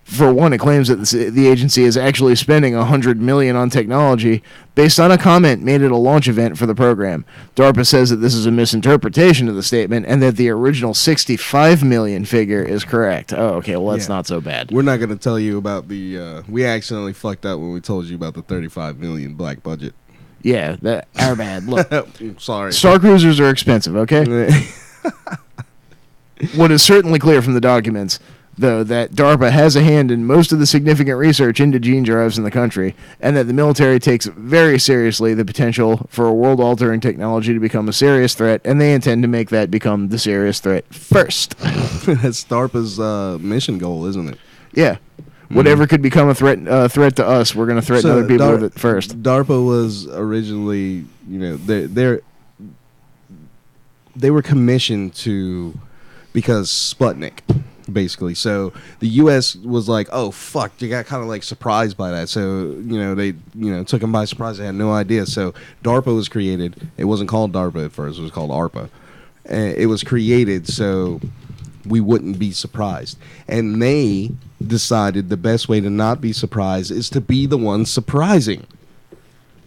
For one, it claims that the agency is actually spending $100 million on technology based on a comment made at a launch event for the program. DARPA says that this is a misinterpretation of the statement and that the original $65 million figure is correct. Oh, okay, well, that's not so bad. We're not going to tell you about the... we accidentally fucked up when we told you about the $35 million black budget. Yeah, our bad. Look, sorry. Star Cruisers are expensive, okay? What is certainly clear from the documents, though, that DARPA has a hand in most of the significant research into gene drives in the country, and that the military takes very seriously the potential for a world-altering technology to become a serious threat, and they intend to make that become the serious threat first. That's DARPA's mission goal, isn't it? Yeah. Whatever could become a threat to us, we're going to threaten other people with it first. DARPA was originally, they were commissioned to, because Sputnik, basically. So the U.S. was like, oh, fuck, they got kind of like surprised by that. So, they, took them by surprise. They had no idea. So DARPA was created. It wasn't called DARPA at first. It was called ARPA. It was created so we wouldn't be surprised. And they decided the best way to not be surprised is to be the one surprising.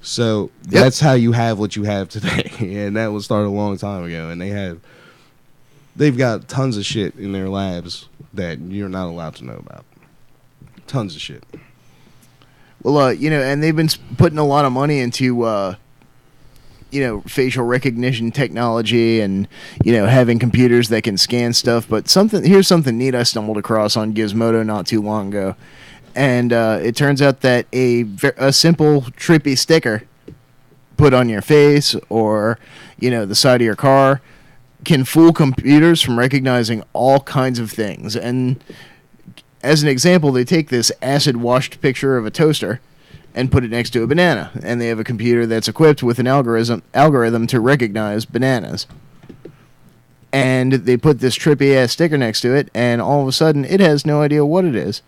So that's how you have what you have today. And that was started a long time ago. And they've got tons of shit in their labs that you're not allowed to know about. Tons of shit. Well, and they've been putting a lot of money into facial recognition technology and, having computers that can scan stuff. But here's something neat I stumbled across on Gizmodo not too long ago. And it turns out that a simple trippy sticker put on your face or, the side of your car can fool computers from recognizing all kinds of things. And as an example, they take this acid-washed picture of a toaster and put it next to a banana, and they have a computer that's equipped with an algorithm to recognize bananas. And they put this trippy-ass sticker next to it, and all of a sudden, it has no idea what it is.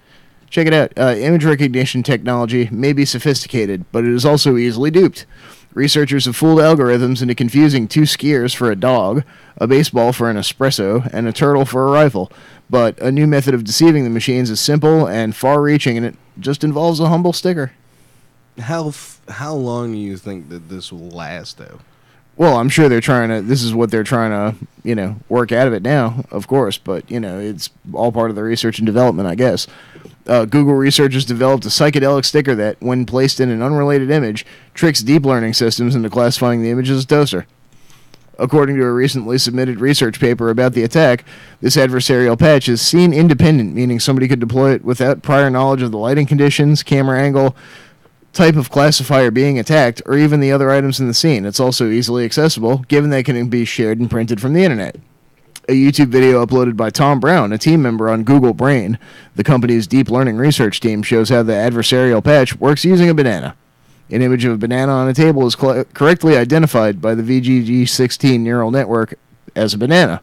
Check it out. Image recognition technology may be sophisticated, but it is also easily duped. Researchers have fooled algorithms into confusing 2 skiers for a dog, a baseball for an espresso, and a turtle for a rifle. But a new method of deceiving the machines is simple and far-reaching, and it just involves a humble sticker. How long do you think that this will last, though? Well, I'm sure this is what they're trying to, work out of it now, of course. But, it's all part of the research and development, I guess. Google researchers developed a psychedelic sticker that, when placed in an unrelated image, tricks deep learning systems into classifying the image as a toaster. According to a recently submitted research paper about the attack, this adversarial patch is scene independent, meaning somebody could deploy it without prior knowledge of the lighting conditions, camera angle, type of classifier being attacked, or even the other items in the scene. It's also easily accessible, given that it can be shared and printed from the internet. A YouTube video uploaded by Tom Brown, a team member on Google Brain, the company's deep learning research team, shows how the adversarial patch works using a banana. An image of a banana on a table is correctly identified by the VGG16 neural network as a banana,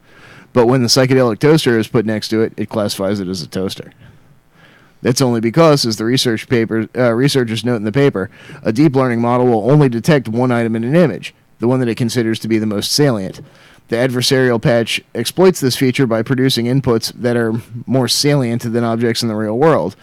but when the psychedelic toaster is put next to it, it classifies it as a toaster. That's only because, as the researchers note in the paper, a deep learning model will only detect one item in an image, the one that it considers to be the most salient. The adversarial patch exploits this feature by producing inputs that are more salient than objects in the real world,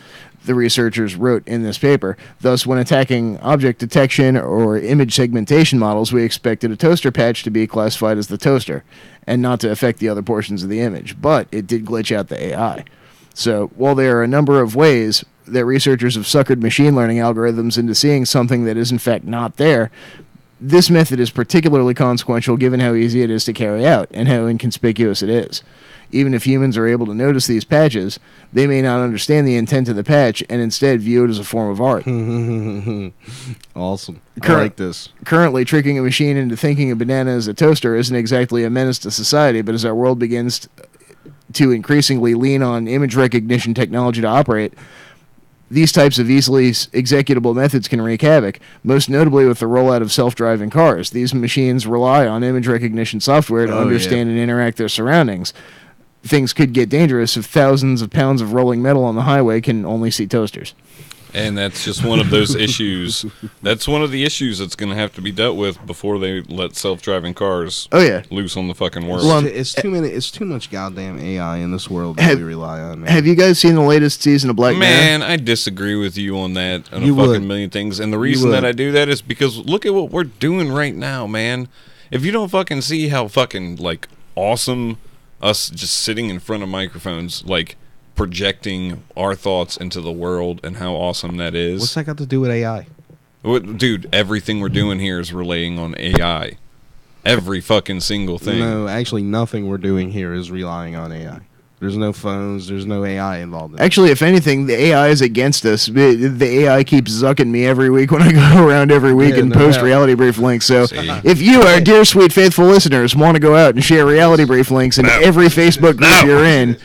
the researchers wrote in this paper. Thus, when attacking object detection or image segmentation models, we expected a toaster patch to be classified as the toaster, and not to affect the other portions of the image. But it did glitch out the AI. So, while there are a number of ways that researchers have suckered machine learning algorithms into seeing something that is in fact not there, This method is particularly consequential given how easy it is to carry out and how inconspicuous it is. Even if humans are able to notice these patches, they may not understand the intent of the patch and instead view it as a form of art. Awesome. I like this. Currently, tricking a machine into thinking a banana is a toaster isn't exactly a menace to society, but as our world begins to increasingly lean on image recognition technology to operate, these types of easily executable methods can wreak havoc, most notably with the rollout of self-driving cars. These machines rely on image recognition software to understand and interact their surroundings. Things could get dangerous if thousands of pounds of rolling metal on the highway can only see toasters. And that's just one of those issues. That's one of the issues that's going to have to be dealt with before they let self-driving cars loose on the fucking world. Well, it's too much goddamn AI in this world that we rely on. Man. Have you guys seen the latest season of Black Mirror? Man, I disagree with you on that on a fucking million things. And the reason that I do that is because look at what we're doing right now, man. If you don't fucking see how fucking, like, awesome us just sitting in front of microphones, like, projecting our thoughts into the world and how awesome that is. What's that got to do with AI? Dude, everything we're doing here is relying on AI. Every fucking single thing. No, actually nothing we're doing here is relying on AI. There's no phones, there's no AI involved in it. Actually, if anything, the AI is against us. The AI keeps zucking me every week when I go around every week and post reality brief links. So if you, our dear, sweet, faithful listeners, want to go out and share reality brief links in every Facebook group you're in,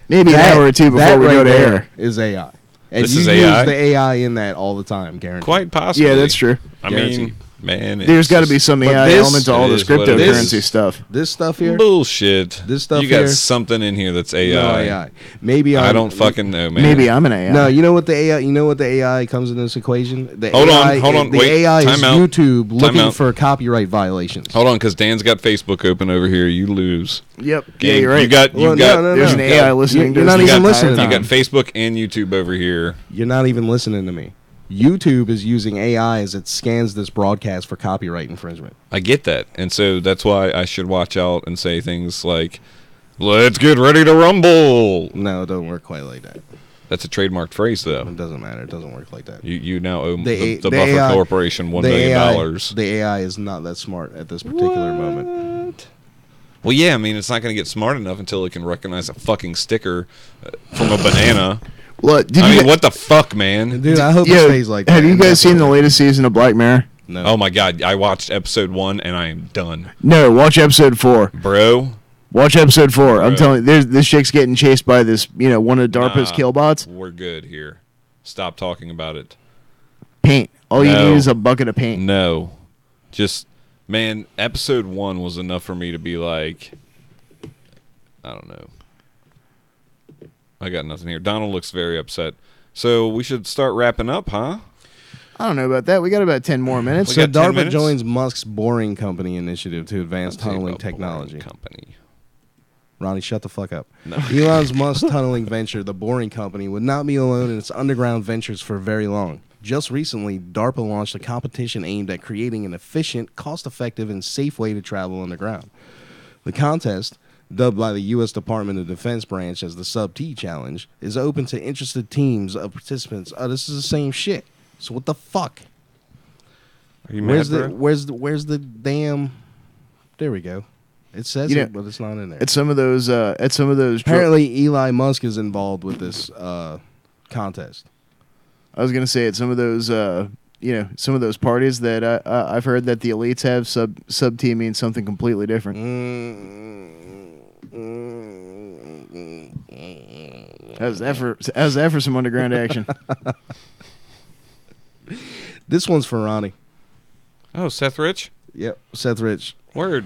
maybe an hour or two before we go to air. Is AI. And This you is use AI? the AI in that all the time, guaranteed. Quite possibly. Yeah, that's true. I mean, man, there's got to be some AI element to all this cryptocurrency stuff. This stuff here, bullshit. This stuff you got here, something in here that's AI. No AI. Maybe I don't fucking know, man. Maybe I'm an AI. No, you know what the AI? You know what the AI comes in this equation? The Hold AI, on, The wait, AI is time out. YouTube Time looking out. for copyright violations. Hold on, because Dan's got Facebook open over here. You lose. Yep. Game. Yeah, you're right. You got. There's an AI listening. You're not even listening. You got Facebook and YouTube over here. You're not even listening to me. YouTube is using AI as it scans this broadcast for copyright infringement. I get that, and so that's why I should watch out and say things like, "Let's get ready to rumble." No, it doesn't work quite like that. That's a trademarked phrase, though. It doesn't matter. It doesn't work like that. You now owe The the Buffer AI Corporation $1 million. The AI is not that smart at this particular moment. Well, yeah, I mean, it's not going to get smart enough until it can recognize a fucking sticker from a banana. What? What the fuck, man? Dude, I hope it stays like that. Have you guys seen the latest season of Black Mirror? No. Oh my god, I watched episode 1 and I am done. No, watch episode 4. Bro. Watch episode 4. I'm telling you, this chick's getting chased by this, one of DARPA's killbots. We're good here. Stop talking about it. Paint. All you need is a bucket of paint. No. Just, man, episode 1 was enough for me to be like, I don't know. I got nothing here. Donald looks very upset. So we should start wrapping up, huh? I don't know about that. We got about 10 more minutes. So DARPA joins Musk's Boring Company initiative to advance tunneling technology. Company. Ronnie, shut the fuck up. No. Elon Musk's tunneling venture, the Boring Company, would not be alone in its underground ventures for very long. Just recently, DARPA launched a competition aimed at creating an efficient, cost-effective, and safe way to travel underground. The contest, dubbed by the U.S. Department of Defense branch as the Sub-T Challenge, is open to interested teams of participants. Oh, this is the same shit. So what the fuck? Are you mad, bro? Where's the damn? There we go. It says it, but it's not in there. At some of those. Apparently, Eli Musk is involved with this contest. I was gonna say at some of those. Some of those parties that I've heard that the elites have sub-T means something completely different. How's that for some underground action? This one's for Ronnie. Oh, Seth Rich? Yep, Seth Rich. Word.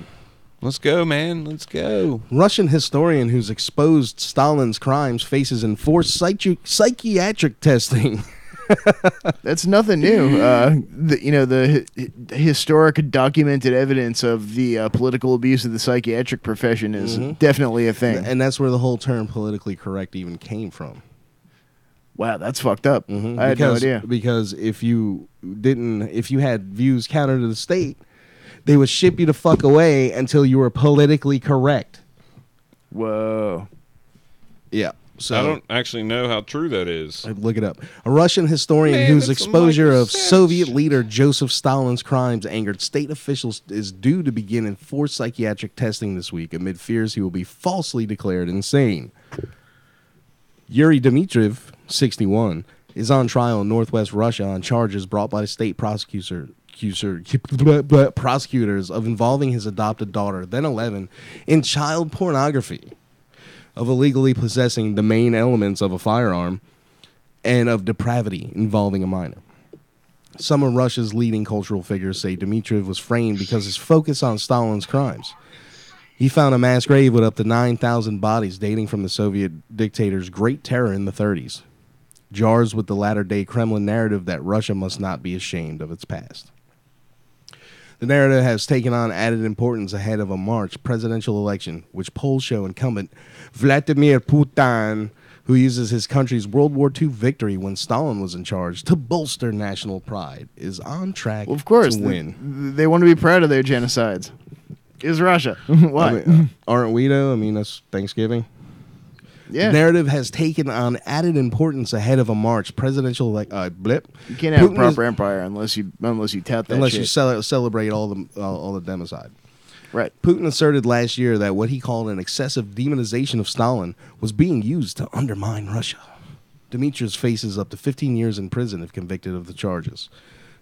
Let's go, man. Let's go. Russian historian who's exposed Stalin's crimes faces enforced psychiatric testing. That's nothing new. The historic documented evidence of the political abuse of the psychiatric profession is definitely a thing. And that's where the whole term politically correct even came from. Wow, that's fucked up. I had no idea. Because if you had views counter to the state, they would ship you the fuck away until you were politically correct. Whoa. Yeah. So I don't actually know how true that is. Look it up. A Russian historian Man, whose it's exposure Michael of Soviet leader Joseph Stalin's crimes angered state officials is due to begin enforced psychiatric testing this week amid fears he will be falsely declared insane. Yuri Dmitriev, 61, is on trial in northwest Russia on charges brought by the state prosecutors of involving his adopted daughter, then 11, in child pornography, of illegally possessing the main elements of a firearm, and of depravity involving a minor. Some of Russia's leading cultural figures say Dmitriev was framed because his focus on Stalin's crimes. He found a mass grave with up to 9,000 bodies dating from the Soviet dictator's Great Terror in the 30s. Jars with the latter-day Kremlin narrative that Russia must not be ashamed of its past. The narrative has taken on added importance ahead of a March presidential election, which polls show incumbent Vladimir Putin, who uses his country's World War II victory when Stalin was in charge to bolster national pride, is on track Of course, to win. they want to be proud of their genocides. Is Russia. What? I mean, aren't we, though? I mean, that's Thanksgiving. Yeah. The narrative has taken on added importance ahead of a March presidential blip. You can't have Putin a proper empire unless you tout that unless shit. you celebrate all the democide. Right. Putin asserted last year that what he called an excessive demonization of Stalin was being used to undermine Russia. Dmitriev faces up to 15 years in prison if convicted of the charges.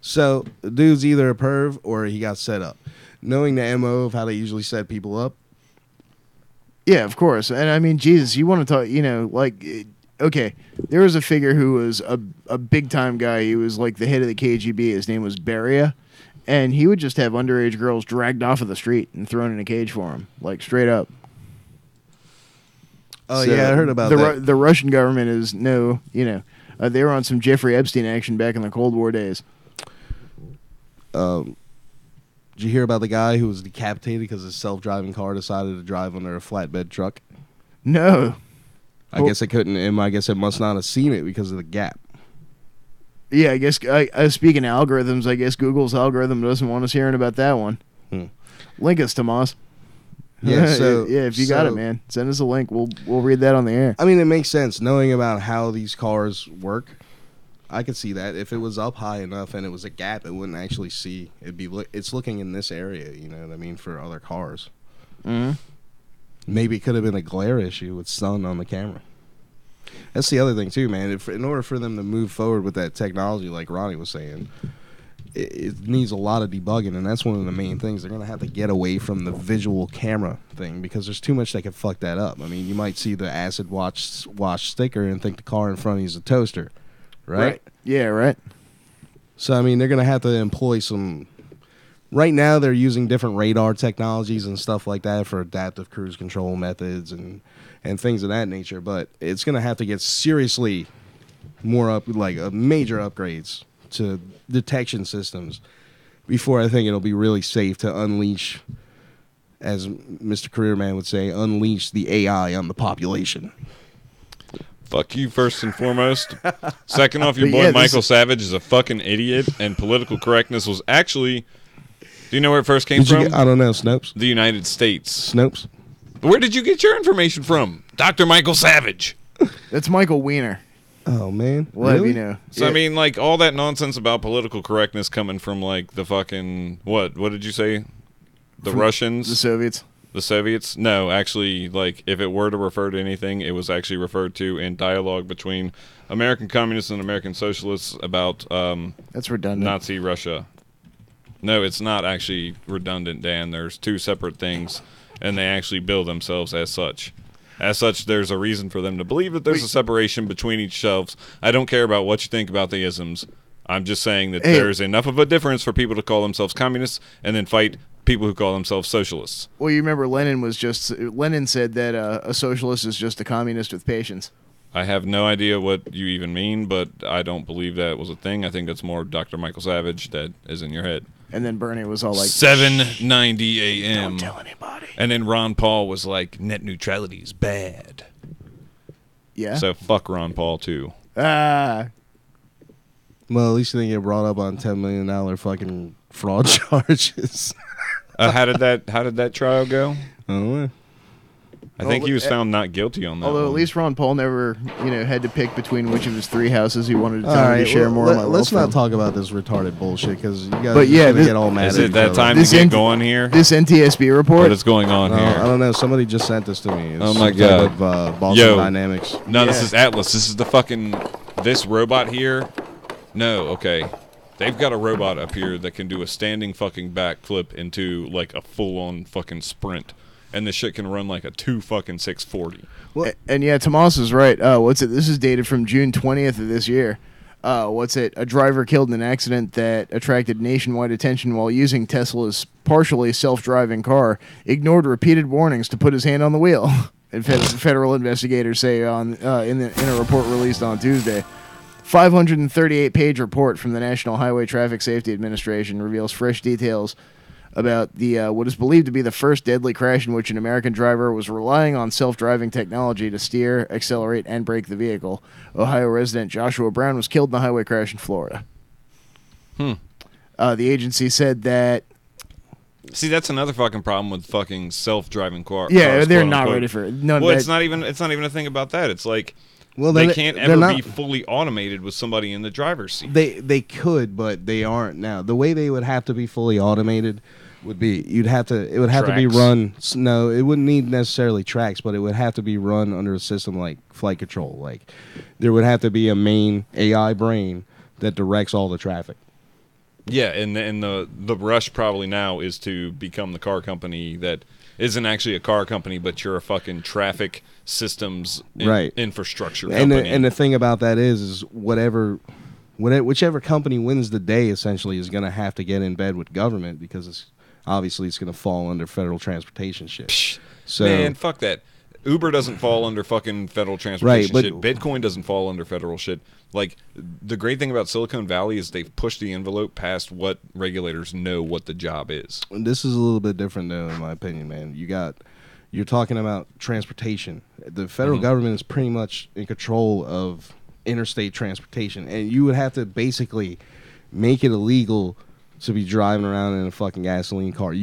So the dude's either a perv or he got set up. Knowing the MO of how they usually set people up. Yeah, of course. And I mean, Jesus, you want to talk, okay, there was a figure who was a big-time guy. He was like the head of the KGB. His name was Beria. And he would just have underage girls dragged off of the street and thrown in a cage for him, like straight up. Oh, yeah, I heard about that. The Russian government is they were on some Jeffrey Epstein action back in the Cold War days. Did you hear about the guy who was decapitated because his self-driving car decided to drive under a flatbed truck? No. I guess it couldn't. I guess it must not have seen it because of the gap. Yeah, I guess, speaking of algorithms, I guess Google's algorithm doesn't want us hearing about that one. Link us, Tomas. Yeah, so... if you got it, man, send us a link. We'll read that on the air. I mean, it makes sense. Knowing about how these cars work, I could see that. If it was up high enough and it was a gap, it wouldn't actually see. It's looking in this area, you know what I mean, for other cars. Mm-hmm. Maybe it could have been a glare issue with sun on the camera. That's the other thing, too, man. In order for them to move forward with that technology, like Ronnie was saying, it needs a lot of debugging, and that's one of the main things. They're going to have to get away from the visual camera thing because there's too much that could fuck that up. I mean, you might see the acid wash sticker and think the car in front of you is a toaster, right? Yeah, right. So, I mean, they're going to have to employ some... Right now, they're using different radar technologies and stuff like that for adaptive cruise control methods and things of that nature, but it's going to have to get seriously more major upgrades to detection systems before I think it'll be really safe to unleash, as Mr. Careerman would say, unleash the AI on the population. Fuck you, first and foremost. Second off, your boy Michael Savage is a fucking idiot, and political correctness was actually... Do you know where it first came from? I don't know, Snopes. The United States. Snopes. Where did you get your information from? Dr. Michael Savage. That's Michael Weiner. Oh, man. What really? do you know? So, I mean, like, all that nonsense about political correctness coming from, like, the fucking... What did you say? The Russians? The Soviets. The Soviets? No, actually, like, if it were to refer to anything, it was actually referred to in dialogue between American communists and American socialists about... That's redundant. Nazi Russia. No, it's not actually redundant, Dan. There's two separate things, and they actually bill themselves as such. As such, there's a reason for them to believe that there's a separation between each shelves. I don't care about what you think about the isms. I'm just saying that there's enough of a difference for people to call themselves communists and then fight people who call themselves socialists. Well, you remember Lenin said that a socialist is just a communist with patience. I have no idea what you even mean, but I don't believe that was a thing. I think that's more Dr. Michael Savage that is in your head. And then Bernie was all like, 7:90 a.m. Don't tell anybody. And then Ron Paul was like, net neutrality is bad. Yeah. So fuck Ron Paul too. Ah. Well, at least they get brought up on $10 million fucking fraud charges. How did that trial go? I don't know. I think he was found not guilty on that. Although one. at least Ron Paul never, had to pick between which of his 3 houses he wanted to All tell me right, to share more of my let's wealth not from. talk about this retarded bullshit because you guys But yeah, get all mad. Is at it each that other. time to get going here? This NTSB report. What is going on No, here? I don't know. Somebody just sent this to me. It's Oh my some type god! of, Boston Yo, Dynamics. No, this is Atlas. This is the fucking this robot here. No, okay. They've got a robot up here that can do a standing fucking backflip into like a full-on fucking sprint, and this shit can run like a 640. And yeah, Tomas is right. This is dated from June 20th of this year. A driver killed in an accident that attracted nationwide attention while using Tesla's partially self-driving car, ignored repeated warnings to put his hand on the wheel. And federal investigators say in a report released on Tuesday. 538-page report from the National Highway Traffic Safety Administration reveals fresh details about the what is believed to be the first deadly crash in which an American driver was relying on self-driving technology to steer, accelerate, and brake the vehicle. Ohio resident Joshua Brown was killed in the highway crash in Florida. The agency said that... See, that's another fucking problem with fucking self-driving cars. Yeah, they're quote, not unquote. ready for it. No, well, it's not even a thing about that. It's like... Well, they can't ever be fully automated with somebody in the driver's seat. They could, but they aren't now. The way they would have to be fully automated would be it would have to be run. No, it wouldn't need necessarily tracks, but it would have to be run under a system like flight control. Like there would have to be a main AI brain that directs all the traffic. Yeah, and the rush probably now is to become the car company that isn't actually a car company, but you're a fucking traffic systems infrastructure company. And the thing about that is whichever company wins the day essentially is going to have to get in bed with government because it's going to fall under federal transportation shit. So man, fuck that. Uber doesn't fall under fucking federal transportation shit. Bitcoin doesn't fall under federal shit. Like, the great thing about Silicon Valley is they've pushed the envelope past what regulators know what the job is. This is a little bit different, though, in my opinion, man. You're talking about transportation. The federal government is pretty much in control of interstate transportation, and you would have to basically make it illegal to be driving around in a fucking gasoline car.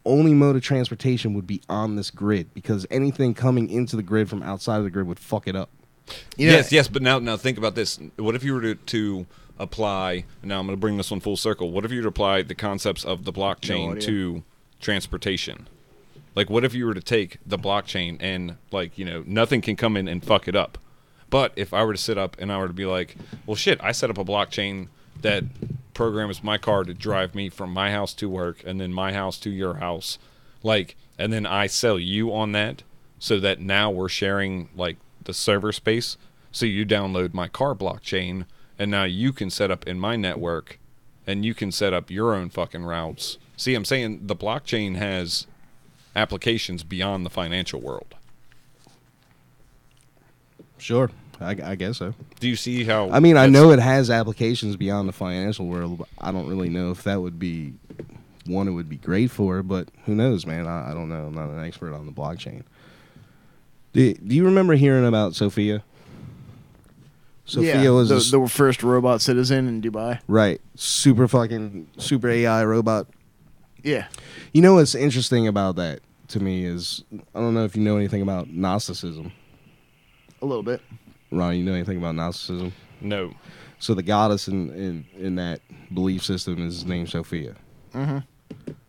Only mode of transportation would be on this grid because anything coming into the grid from outside of the grid would fuck it up. Yes, but now think about this. What if you were to apply, now I'm going to bring this one full circle, what if you were to apply the concepts of the blockchain to transportation? Like, what if you were to take the blockchain and, like, nothing can come in and fuck it up? But if I were to sit up and I were to be like, well, shit, I set up a blockchain that programs my car to drive me from my house to work and then my house to your house, like, and then I sell you on that so that now we're sharing, like, the server space, so you download my car blockchain and now you can set up in my network and you can set up your own fucking routes. See, I'm saying the blockchain has applications beyond the financial world. Sure, I guess so. Do you see how... I mean, I know it has applications beyond the financial world, but I don't really know if that would be one it would be great for, but who knows, man? I don't know. I'm not an expert on the blockchain. Do you remember hearing about Sophia? Sophia was the first robot citizen in Dubai. Right. Super AI robot. Yeah. You know what's interesting about that to me is, I don't know if you know anything about Gnosticism. A little bit. Ron, you know anything about Gnosticism? No. So the goddess in that belief system is named Sophia. Mm-hmm.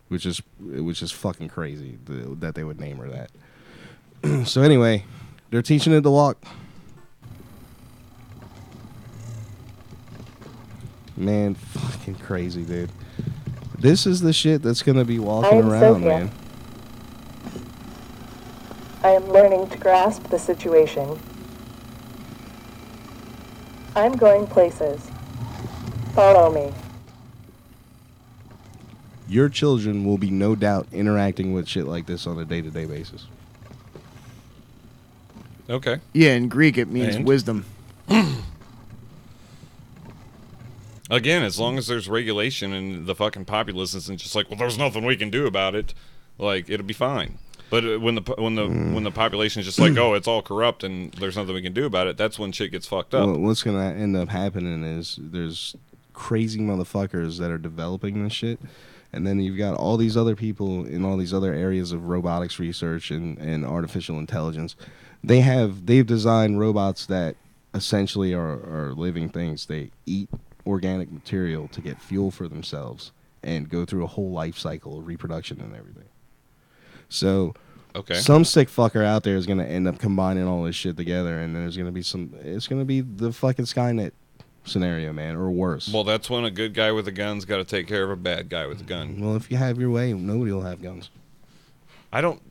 Which is fucking crazy that they would name her that. So anyway, they're teaching it to walk. Man, fucking crazy, dude. This is the shit that's gonna be walking around, Sophia. man. I am learning to grasp the situation. I'm going places. Follow me. Your children will be no doubt interacting with shit like this on a day-to-day basis. Okay. Yeah, in Greek it means wisdom. Again, as long as there's regulation and the fucking populace isn't just like, well, there's nothing we can do about it, like, it'll be fine. But when the population is just like, oh, it's all corrupt and there's nothing we can do about it, that's when shit gets fucked up. Well, what's gonna end up happening is there's crazy motherfuckers that are developing this shit, And then you've got all these other people in all these other areas of robotics research and artificial intelligence. They've designed robots that essentially are living things. They eat organic material to get fuel for themselves and go through a whole life cycle of reproduction and everything. So some sick fucker out there is going to end up combining all this shit together, and there's going to be it's going to be the fucking Skynet scenario, man, or worse. Well, that's when a good guy with a gun's got to take care of a bad guy with a gun. Well, if you have your way, nobody will have guns. I don't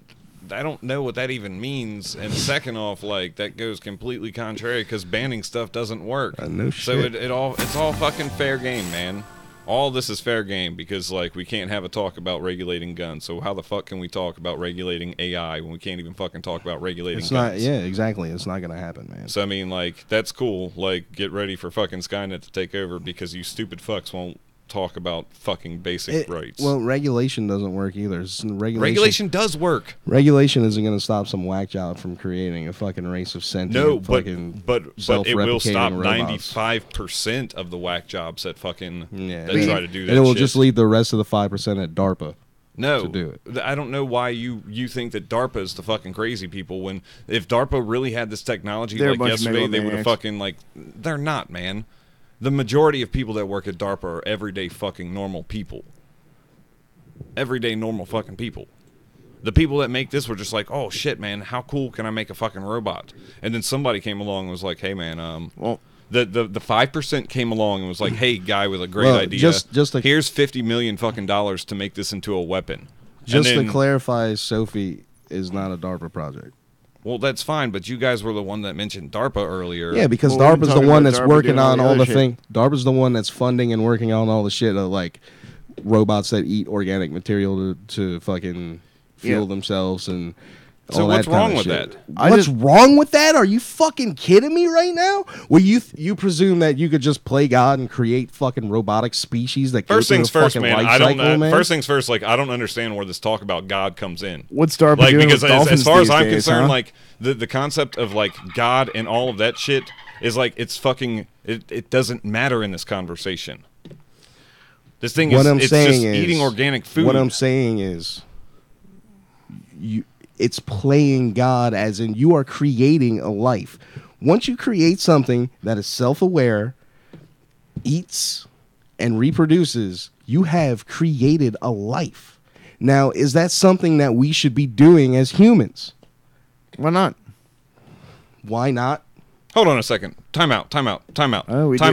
know what that even means. And second off, like, that goes completely contrary because banning stuff doesn't work. No so shit. it's all fucking fair game, man. All this is fair game because, like, we can't have a talk about regulating guns. So how the fuck can we talk about regulating AI when we can't even fucking talk about regulating It's guns? not. Yeah, exactly. It's not going to happen, man. So I mean, like, that's cool. Like, get ready for fucking Skynet to take over because you stupid fucks won't talk about fucking basic rights. Well, regulation doesn't work either. Regulation does work. Regulation isn't going to stop some whack job from creating a fucking race of sentient fucking but it will stop robots. 95% of the whack jobs that fucking that try to do that. And it will shit. just leave the rest of the 5% at DARPA. No, to do it. I don't know why you think that DARPA is the fucking crazy people when if DARPA really had this technology They're a like bunch of yesterday, they would have megalomaniacs. fucking like. They're not, man. The majority of people that work at DARPA are everyday fucking normal people. Everyday normal fucking people. The people that make this were just like, oh shit, man, how cool can I make a fucking robot? And then somebody came along and was like, hey, man, the 5% came along and was like, hey, guy with a great idea, here's $50 million fucking dollars to make this into a weapon. Just to clarify, Sophie is not a DARPA project. Well, that's fine, but you guys were the one that mentioned DARPA earlier. Yeah, because DARPA's the one that's working on all the thing. DARPA's the one that's funding and working on all the shit of like robots that eat organic material to fucking fuel themselves and. So what's wrong with that? What's wrong with that? Are you fucking kidding me right now? Well, you presume that you could just play God and create fucking robotic species that first go things through a first, fucking man. life cycle, man? First things first. Like I don't understand where this talk about God comes in. What's DARPA like doing because with as far as dolphins I'm these days, concerned, huh? like the concept of like God and all of that shit is like it's fucking it doesn't matter in this conversation. This thing is it's just eating organic food. What I'm saying is it's playing God as in you are creating a life. Once you create something that is self-aware, eats, and reproduces, you have created a life. Now, is that something that we should be doing as humans? Why not? Why not? Hold on a second. Time out. Oh, we do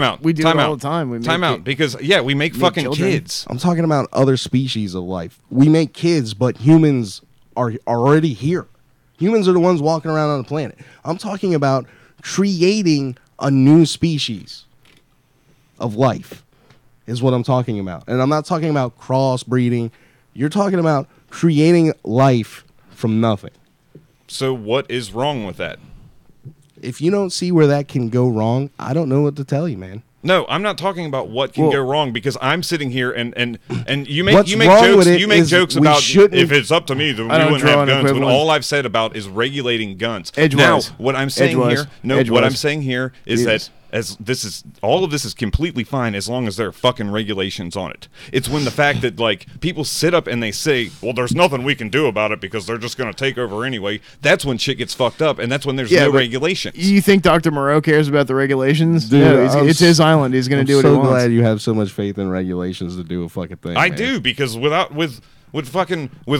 it all the time. We Time out because we make fucking children. kids. I'm talking about other species of life. We make kids, but humans are already here. Humans are the ones walking around on the planet. I'm talking about creating a new species of life is what I'm talking about. And I'm not talking about crossbreeding. You're talking about creating life from nothing. So what is wrong with that? If you don't see where that can go wrong, I don't know what to tell you, man. No, I'm not talking about what can go wrong because I'm sitting here and you make What's you make wrong jokes with it you make is jokes we about shouldn't- if it's up to me then we wouldn't have guns. But all I've said about is regulating guns. Edgewise. Now, what I'm saying Edgewise. here, what I'm saying here is Yes. that as this is all of this is completely fine as long as there are fucking regulations on it. It's when the fact that like people sit up and they say, "Well, there's nothing we can do about it because they're just going to take over anyway." That's when shit gets fucked up, and that's when there's no but regulations. You think Dr. Moreau cares about the regulations? Dude, No, it's his island. He's going to do what he I'm so wants. glad you have so much faith in regulations to do a fucking thing. I man. do because with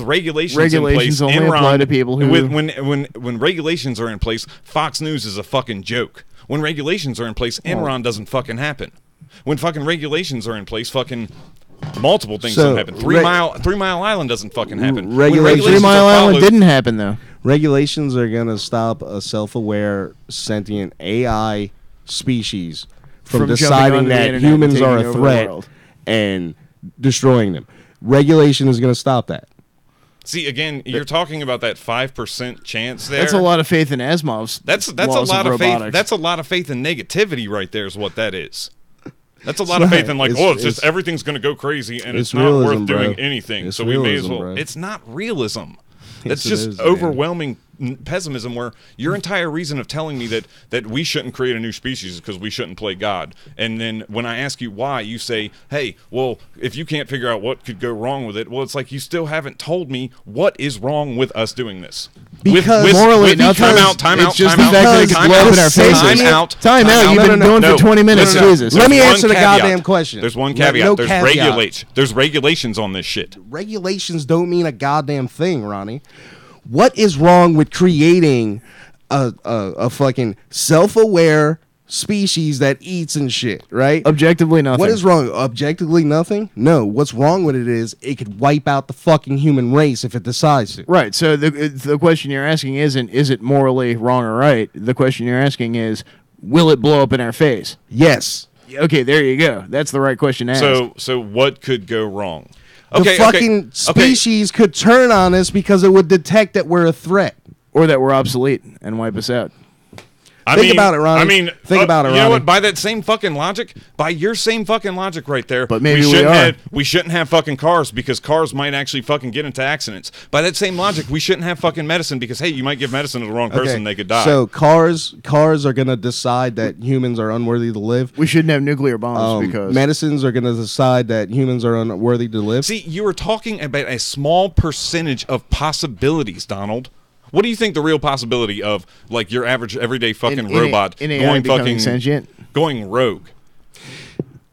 regulations Regulations in place, only apply to people who- when regulations are in place, Fox News is a fucking joke. When regulations are in place, Enron doesn't fucking happen. When fucking regulations are in place, fucking multiple things don't happen. Three Mile Island doesn't fucking happen. Regulations 3 Mile are Island followed- didn't happen though. Regulations are going to stop a self-aware, sentient AI species from From jumping deciding onto the that internet and humans taking are a over the threat world. and destroying them. Regulation is going to stop that. See, again, you're talking about that 5% chance there. That's a lot of faith in Asimov's. That's a laws lot of faith. robotics. That's a lot of faith in negativity right there is what that is. That's a lot of faith in like, it's just everything's going to go crazy and it's not realism, worth doing bro. anything. It's So we may as realism, well. bro. It's not realism. That's Yes, it just is, man. overwhelming pessimism where your entire reason of telling me that we shouldn't create a new species is because we shouldn't play God. And then when I ask you why, you say, hey, well, if you can't figure out what could go wrong with it, well, it's like you still haven't told me what is wrong with us doing this. Because morally, time out. It's just the fact that it could blow up in our faces. Time out. You've been going for 20 minutes. Jesus. Let me answer the goddamn question. There's one caveat. There's regulations on this shit. Regulations don't mean a goddamn thing, Ronnie. What is wrong with creating a fucking self-aware species that eats and shit, right? Objectively nothing. What is wrong? Objectively nothing? No. What's wrong with it is it could wipe out the fucking human race if it decides to. Right. So the question you're asking isn't, is it morally wrong or right? The question you're asking is, will it blow up in our face? Yes. Okay, there you go. That's the right question to ask. So what could go wrong? The fucking species could turn on us because it would detect that we're a threat. Or that we're obsolete and wipe us out. Think about it, Ronnie. Think about it, Ronnie. You know what? By that same fucking logic, by your same fucking logic right there, but maybe we shouldn't have fucking cars because cars might actually fucking get into accidents. By that same logic, we shouldn't have fucking medicine because, hey, you might give medicine to the wrong person and they could die. So cars are going to decide that humans are unworthy to live. We shouldn't have nuclear bombs because medicines are going to decide that humans are unworthy to live. See, you were talking about a small percentage of possibilities, Donald. What do you think the real possibility of, like, your average everyday fucking robot going fucking sentient, going rogue?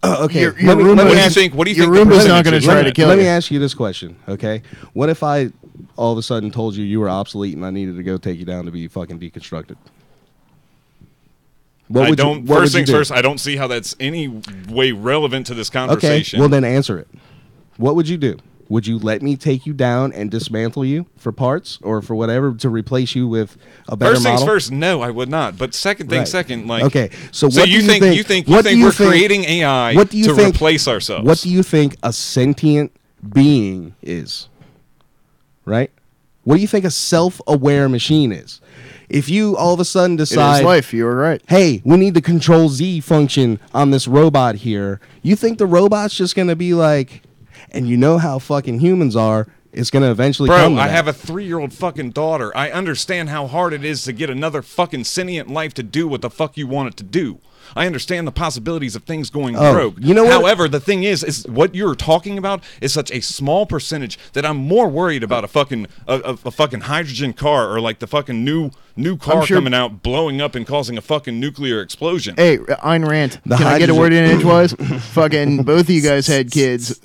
Okay. What do you think? What do you think? Your Roomba's not going to try to kill you. Let me ask you this question, okay? What if I all of a sudden told you you were obsolete and I needed to go take you down to be fucking deconstructed? First things first, I don't see how that's any way relevant to this conversation. Okay, well then answer it. What would you do? Would you let me take you down and dismantle you for parts or for whatever to replace you with a better model? model? First things first, no, I would not. But second thing second, like okay. So what you think we're creating AI to replace ourselves? What do you think a sentient being is? Right? What do you think a self-aware machine is? If you all of a sudden decide, it is life, you were right. Hey, we need the Control Z function on this robot here. You think the robot's just going to be like, and you know how fucking humans are, it's going to eventually come to I that. have a 3-year-old fucking daughter. I understand how hard it is to get another fucking sentient life to do what the fuck you want it to do. I understand the possibilities of things going rogue. You know what? However, the thing is what you're talking about is such a small percentage that I'm more worried about a fucking hydrogen car or like the fucking new car coming out, blowing up and causing a fucking nuclear explosion. Hey, Ayn Rand, can I get a word in edgewise? Fucking both of you guys had kids,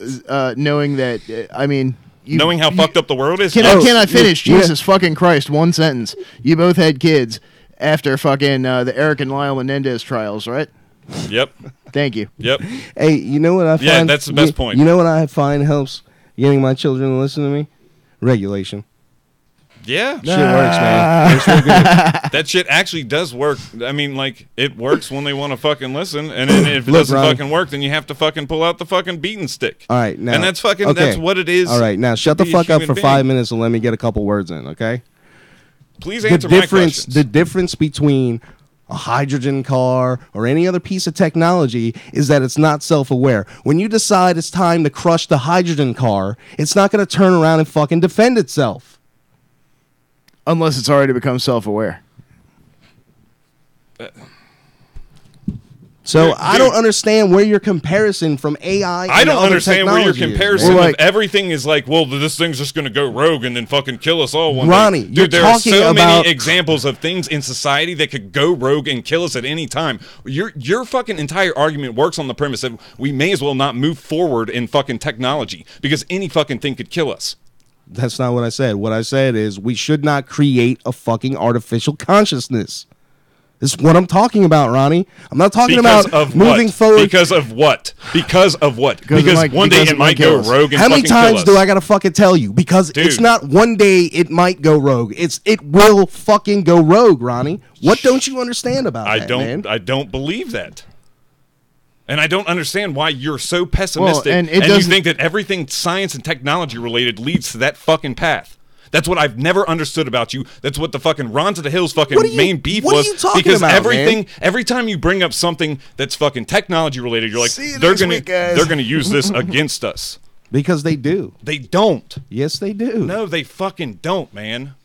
knowing that. I mean. Knowing how fucked up the world is. Can I finish? Jesus fucking Christ! One sentence. You both had kids after fucking the Eric and Lyle Menendez trials, right? Yep. Thank you. Yep. Hey, you know what I find? Yeah, that's the best point. You know what I find helps getting my children to listen to me? Regulation. Yeah. Shit works, man. It's real good. That shit actually does work. I mean, like, it works when they want to fucking listen, and then if it doesn't fucking work, then you have to fucking pull out the fucking beating stick. All right, now. And that's fucking, that's what it is. All right, now shut the fuck up for 5 minutes and let me get a couple words in, okay? Please answer my questions. The difference between a hydrogen car or any other piece of technology is that it's not self-aware. When you decide it's time to crush the hydrogen car, it's not going to turn around and fucking defend itself. Unless it's already become self-aware. So I don't understand where your comparison from AI. I don't understand where your comparison of everything is like. Well, this thing's just going to go rogue and then fucking kill us all one Ronnie, day. Dude, you're there are talking so about many examples of things in society that could go rogue and kill us at any time. Your fucking entire argument works on the premise that we may as well not move forward in fucking technology because any fucking thing could kill us. That's not what I said. What I said is we should not create a fucking artificial consciousness. This is what I'm talking about, Ronnie. I'm not talking about moving forward. Because of what? Because of what? Because one day it might go rogue and How many fucking kill times us. do I gotta fucking tell you? Because it's not one day it might go rogue. It will fucking go rogue, Ronnie. What don't you understand about that, man? I don't believe that. And I don't understand why you're so pessimistic and you think that everything science and technology related leads to that fucking path. That's what I've never understood about you. That's what the fucking Ron to the Hills fucking main beef was. What are you talking because about, every time you bring up something that's fucking technology related, you're like, they're gonna use this against us. Because they do. They don't. Yes, they do. No, they fucking don't, man.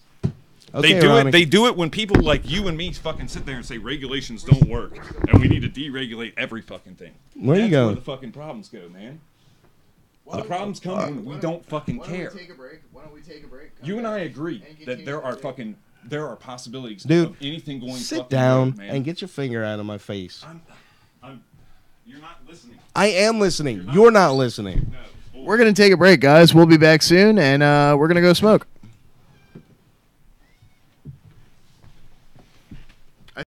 Okay, they do Ronnie. it. They do it when people like you and me fucking sit there and say regulations don't work, and we need to deregulate every fucking thing. Where you That's going? Where the fucking problems go, man. The problems come when we don't fucking care. Why don't we take a break? You and I agree that there are possibilities Dude, of anything going. sit fucking down wrong, man. and get your finger out of my face. You're not listening. I am listening. You're not listening. We're gonna take a break, guys. We'll be back soon, and we're gonna go smoke.